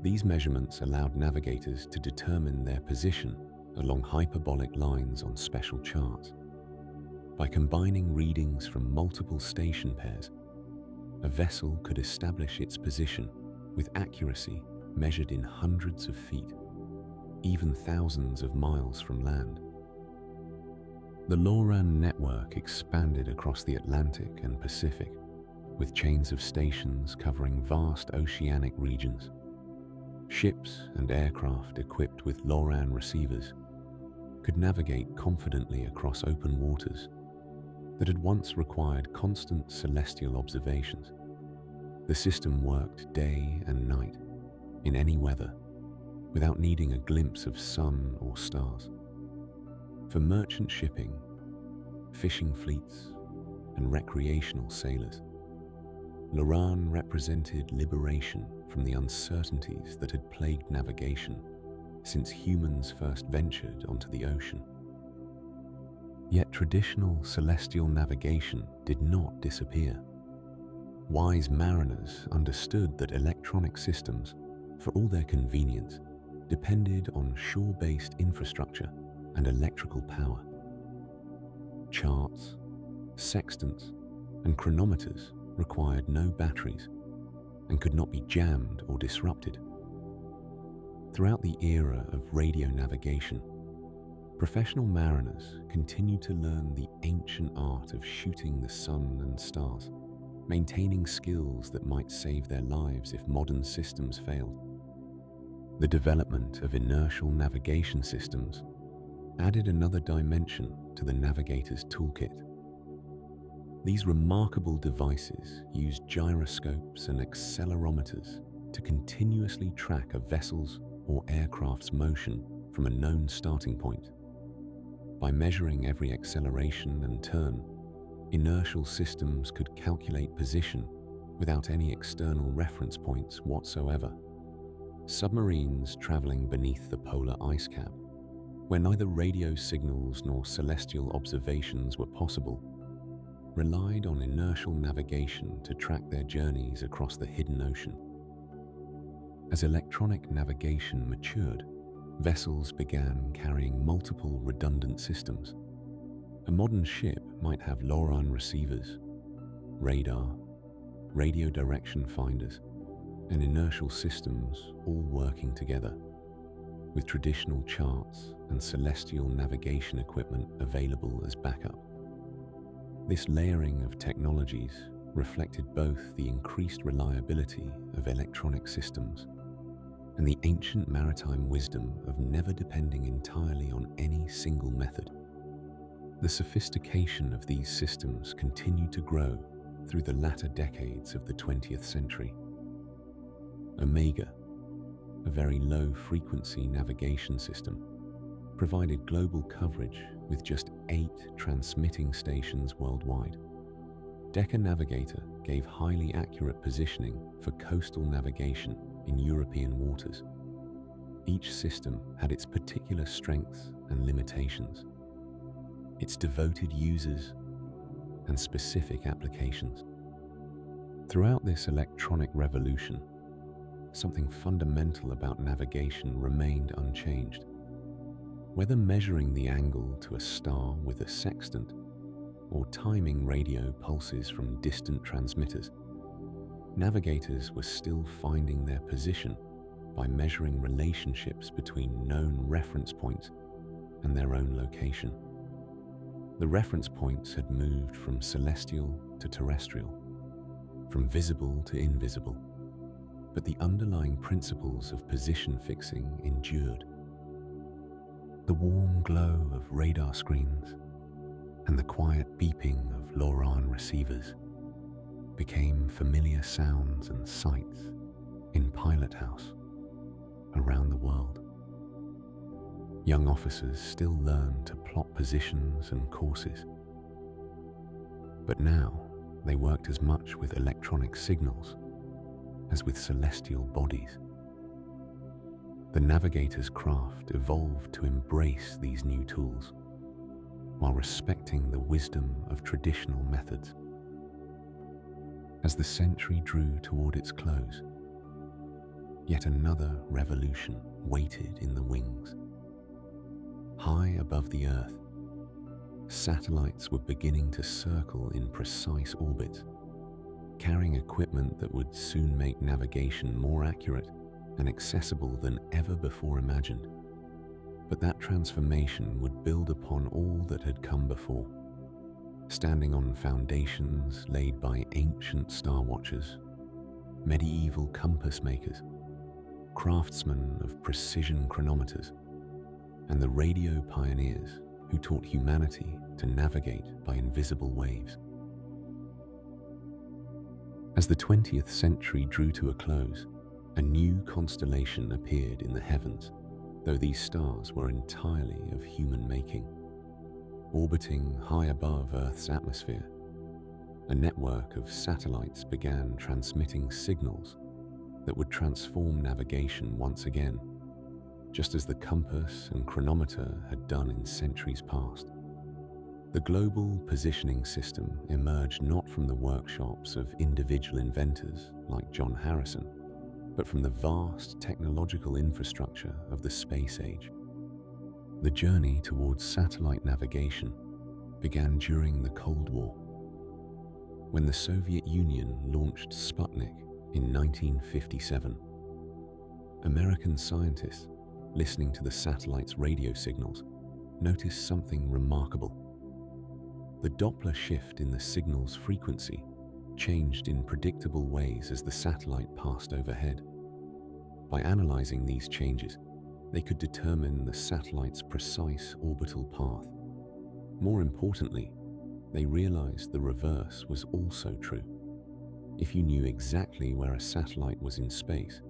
These measurements allowed navigators to determine their position along hyperbolic lines on special charts. By combining readings from multiple station pairs, a vessel could establish its position with accuracy measured in hundreds of feet, even thousands of miles from land. The LORAN network expanded across the Atlantic and Pacific, with chains of stations covering vast oceanic regions. Ships and aircraft equipped with LORAN receivers could navigate confidently across open waters that had once required constant celestial observations. The system worked day and night, in any weather, without needing a glimpse of sun or stars. For merchant shipping, fishing fleets, and recreational sailors, LORAN represented liberation from the uncertainties that had plagued navigation since humans first ventured onto the ocean. Yet traditional celestial navigation did not disappear. Wise mariners understood that electronic systems, for all their convenience, depended on shore-based infrastructure and electrical power. Charts, sextants, and chronometers required no batteries and could not be jammed or disrupted. Throughout the era of radio navigation, professional mariners continued to learn the ancient art of shooting the sun and stars, maintaining skills that might save their lives if modern systems failed. The development of inertial navigation systems added another dimension to the navigator's toolkit. These remarkable devices used gyroscopes and accelerometers to continuously track a vessel's or aircraft's motion from a known starting point. By measuring every acceleration and turn, inertial systems could calculate position without any external reference points whatsoever. Submarines traveling beneath the polar ice cap, where neither radio signals nor celestial observations were possible, relied on inertial navigation to track their journeys across the hidden ocean. As electronic navigation matured, vessels began carrying multiple redundant systems. A modern ship might have LORAN receivers, radar, radio direction finders, and inertial systems all working together, with traditional charts and celestial navigation equipment available as backup. This layering of technologies reflected both the increased reliability of electronic systems and the ancient maritime wisdom of never depending entirely on any single method. The sophistication of these systems continued to grow through the latter decades of the 20th century. Omega, a very low-frequency navigation system, provided global coverage with just 8 transmitting stations worldwide. Decca Navigator gave highly accurate positioning for coastal navigation in European waters. Each system had its particular strengths and limitations, its devoted users and specific applications. Throughout this electronic revolution, something fundamental about navigation remained unchanged. Whether measuring the angle to a star with a sextant or timing radio pulses from distant transmitters, navigators were still finding their position by measuring relationships between known reference points and their own location. The reference points had moved from celestial to terrestrial, from visible to invisible, but the underlying principles of position fixing endured. The warm glow of radar screens and the quiet beeping of LoRaWAN receivers became familiar sounds and sights in pilot house around the world. Young officers still learned to plot positions and courses, but now they worked as much with electronic signals as with celestial bodies. The navigator's craft evolved to embrace these new tools while respecting the wisdom of traditional methods. As the century drew toward its close, yet another revolution waited in the wings. High above the Earth, satellites were beginning to circle in precise orbits, carrying equipment that would soon make navigation more accurate and accessible than ever before imagined. But that transformation would build upon all that had come before, standing on foundations laid by ancient star watchers, medieval compass makers, craftsmen of precision chronometers, and the radio pioneers who taught humanity to navigate by invisible waves. As the 20th century drew to a close, a new constellation appeared in the heavens, though these stars were entirely of human making. Orbiting high above Earth's atmosphere, a network of satellites began transmitting signals that would transform navigation once again, just as the compass and chronometer had done in centuries past. The global positioning system emerged not from the workshops of individual inventors like John Harrison, but from the vast technological infrastructure of the space age. The journey towards satellite navigation began during the Cold War, when the Soviet Union launched Sputnik in 1957. American scientists, listening to the satellite's radio signals, noticed something remarkable. The Doppler shift in the signal's frequency changed in predictable ways as the satellite passed overhead. By analyzing these changes, they could determine the satellite's precise orbital path. More importantly, they realized the reverse was also true. If you knew exactly where a satellite was in space,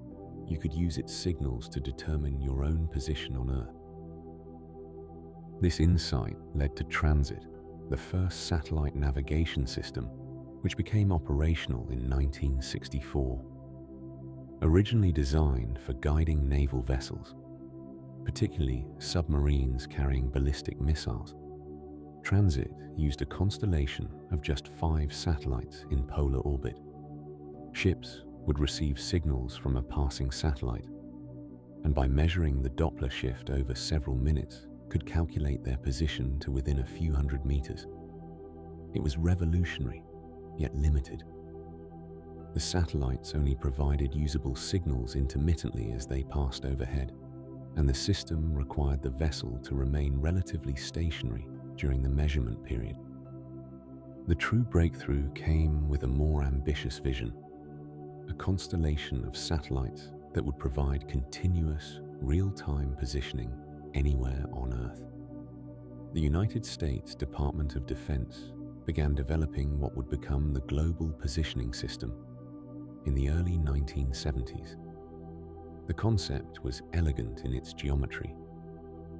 you could use its signals to determine your own position on Earth. This insight led to Transit, the first satellite navigation system, which became operational in 1964. Originally designed for guiding naval vessels, particularly submarines carrying ballistic missiles, Transit used a constellation of just 5 satellites in polar orbit. Ships would receive signals from a passing satellite, and by measuring the Doppler shift over several minutes, could calculate their position to within a few hundred meters. It was revolutionary, yet limited. The satellites only provided usable signals intermittently as they passed overhead, and the system required the vessel to remain relatively stationary during the measurement period. The true breakthrough came with a more ambitious vision, a constellation of satellites that would provide continuous, real-time positioning anywhere on Earth. The United States Department of Defense began developing what would become the Global Positioning System in the early 1970s. The concept was elegant in its geometry.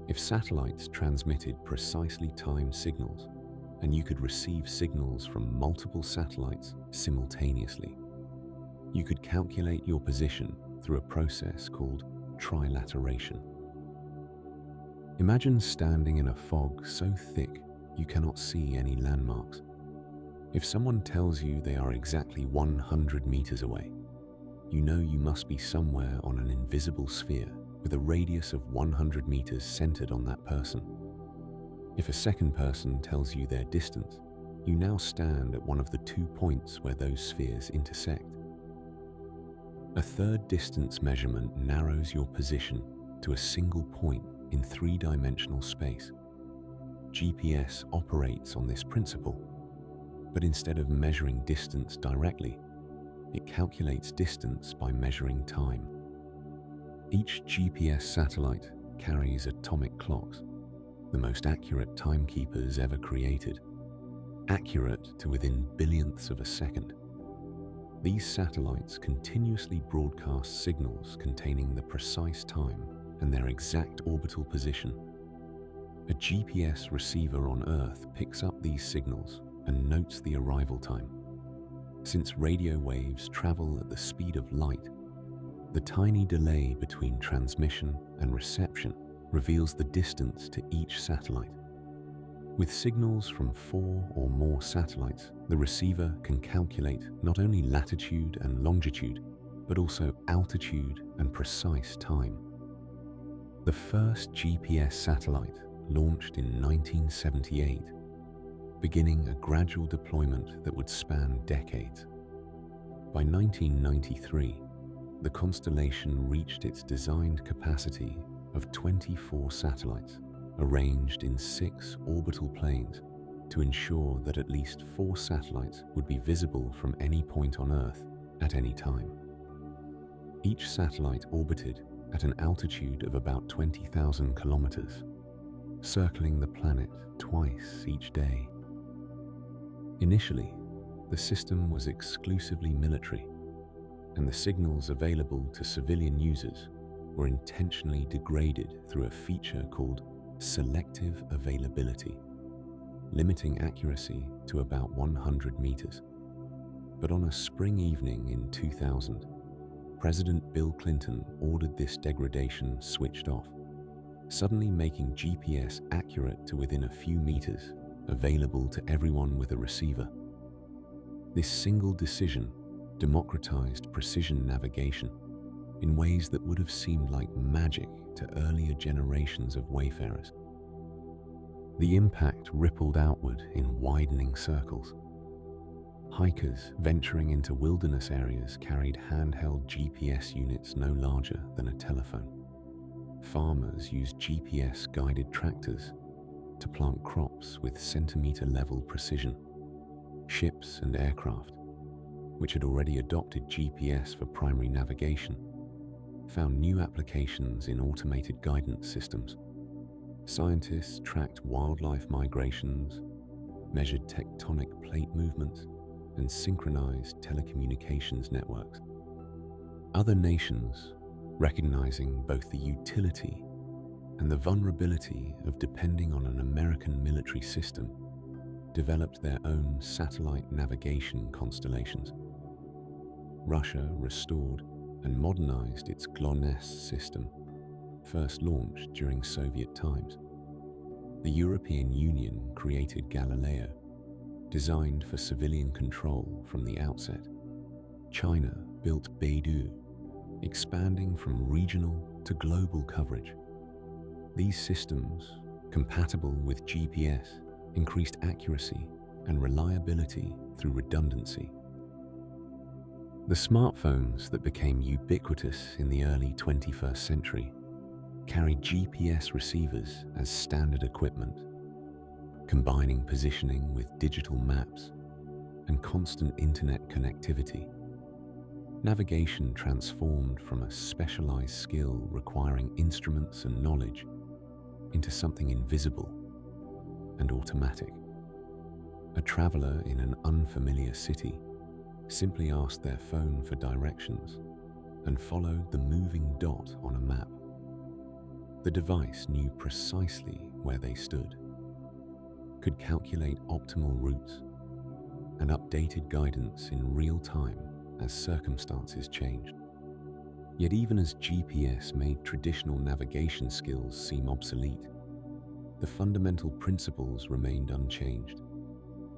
If satellites transmitted precisely timed signals, and you could receive signals from multiple satellites simultaneously, you could calculate your position through a process called trilateration. Imagine standing in a fog so thick you cannot see any landmarks. If someone tells you they are exactly 100 meters away, you know you must be somewhere on an invisible sphere with a radius of 100 meters centered on that person. If a second person tells you their distance, you now stand at one of the 2 points where those spheres intersect. A third distance measurement narrows your position to a single point in 3-dimensional space. GPS operates on this principle, but instead of measuring distance directly, it calculates distance by measuring time. Each GPS satellite carries atomic clocks, the most accurate timekeepers ever created, accurate to within billionths of a second. These satellites continuously broadcast signals containing the precise time and their exact orbital position. A GPS receiver on Earth picks up these signals and notes the arrival time. Since radio waves travel at the speed of light, the tiny delay between transmission and reception reveals the distance to each satellite. With signals from 4 or more satellites, the receiver can calculate not only latitude and longitude, but also altitude and precise time. The first GPS satellite launched in 1978, beginning a gradual deployment that would span decades. By 1993, the constellation reached its designed capacity of 24 satellites, arranged in 6 orbital planes to ensure that at least 4 satellites would be visible from any point on Earth at any time. Each satellite orbited at an altitude of about 20,000 kilometers, circling the planet twice each day. Initially, the system was exclusively military, and the signals available to civilian users were intentionally degraded through a feature called selective availability, limiting accuracy to about 100 meters. But on a spring evening in 2000, President Bill Clinton ordered this degradation switched off, suddenly making GPS accurate to within a few meters, available to everyone with a receiver. This single decision democratized precision navigation in ways that would have seemed like magic to earlier generations of wayfarers. The impact rippled outward in widening circles. Hikers venturing into wilderness areas carried handheld GPS units no larger than a telephone. Farmers used GPS-guided tractors to plant crops with centimeter-level precision. Ships and aircraft, which had already adopted GPS for primary navigation, found new applications in automated guidance systems. Scientists tracked wildlife migrations, measured tectonic plate movements, and synchronized telecommunications networks. Other nations, recognizing both the utility and the vulnerability of depending on an American military system, developed their own satellite navigation constellations. Russia restored and modernized its GLONASS system, first launched during Soviet times. The European Union created Galileo, designed for civilian control from the outset. China built Beidou, expanding from regional to global coverage. These systems, compatible with GPS, increased accuracy and reliability through redundancy. The smartphones that became ubiquitous in the early 21st century carried GPS receivers as standard equipment, combining positioning with digital maps and constant internet connectivity. Navigation transformed from a specialized skill requiring instruments and knowledge into something invisible and automatic. A traveler in an unfamiliar city simply asked their phone for directions and followed the moving dot on a map. The device knew precisely where they stood, could calculate optimal routes, and updated guidance in real time as circumstances changed. Yet even as GPS made traditional navigation skills seem obsolete, the fundamental principles remained unchanged.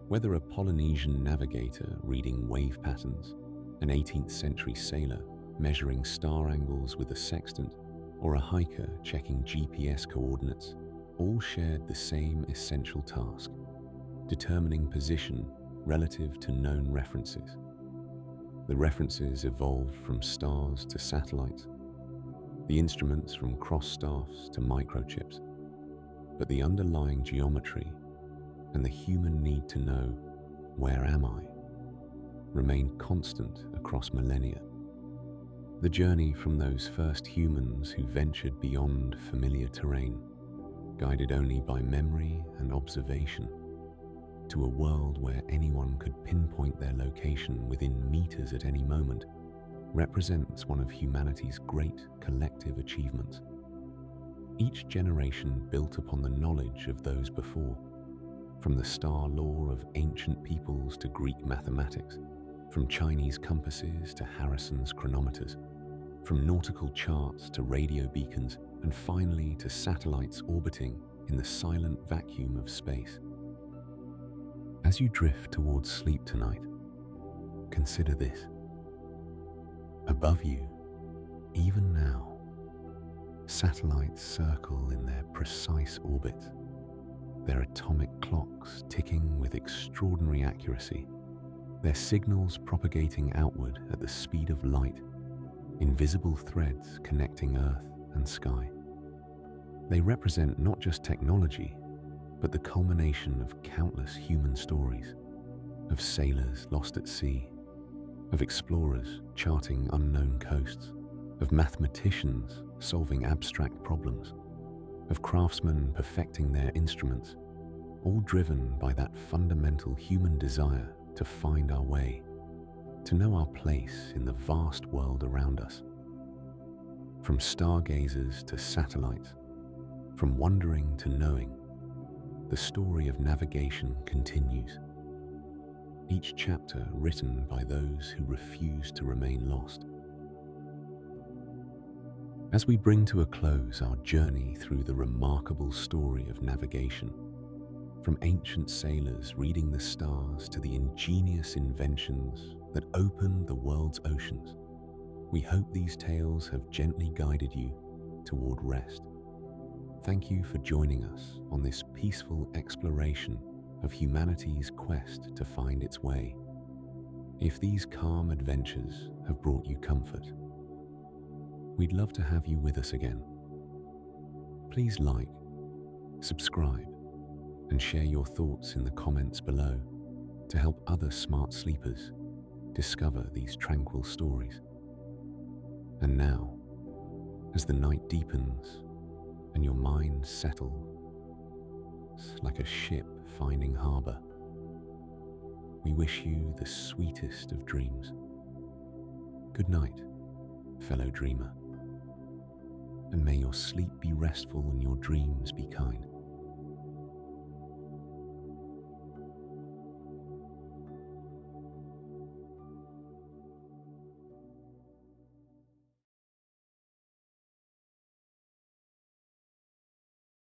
Whether a Polynesian navigator reading wave patterns, an 18th century sailor measuring star angles with a sextant, or a hiker checking GPS coordinates, all shared the same essential task: determining position relative to known references. The references evolved from stars to satellites, the instruments from cross-staffs to microchips, but the underlying geometry and the human need to know, "Where am I?" remained constant across millennia. The journey from those first humans who ventured beyond familiar terrain, guided only by memory and observation, to a world where anyone could pinpoint their location within meters at any moment, represents one of humanity's great collective achievements. Each generation built upon the knowledge of those before, from the star lore of ancient peoples to Greek mathematics, from Chinese compasses to Harrison's chronometers, from nautical charts to radio beacons, and finally to satellites orbiting in the silent vacuum of space. As you drift towards sleep tonight, consider this. Above you, even now, satellites circle in their precise orbits, their atomic clocks ticking with extraordinary accuracy, their signals propagating outward at the speed of light, invisible threads connecting Earth and sky. They represent not just technology, but the culmination of countless human stories, of sailors lost at sea, of explorers charting unknown coasts, of mathematicians solving abstract problems, of craftsmen perfecting their instruments, all driven by that fundamental human desire to find our way, to know our place in the vast world around us. From stargazers to satellites, from wondering to knowing, the story of navigation continues. Each chapter written by those who refuse to remain lost. As we bring to a close our journey through the remarkable story of navigation, from ancient sailors reading the stars to the ingenious inventions that opened the world's oceans, we hope these tales have gently guided you toward rest. Thank you for joining us on this peaceful exploration of humanity's quest to find its way. If these calm adventures have brought you comfort, we'd love to have you with us again. Please like, subscribe, and share your thoughts in the comments below to help other smart sleepers discover these tranquil stories. And now, as the night deepens and your mind settles like a ship finding harbor, we wish you the sweetest of dreams. Good night, fellow dreamer, and may your sleep be restful and your dreams be kind.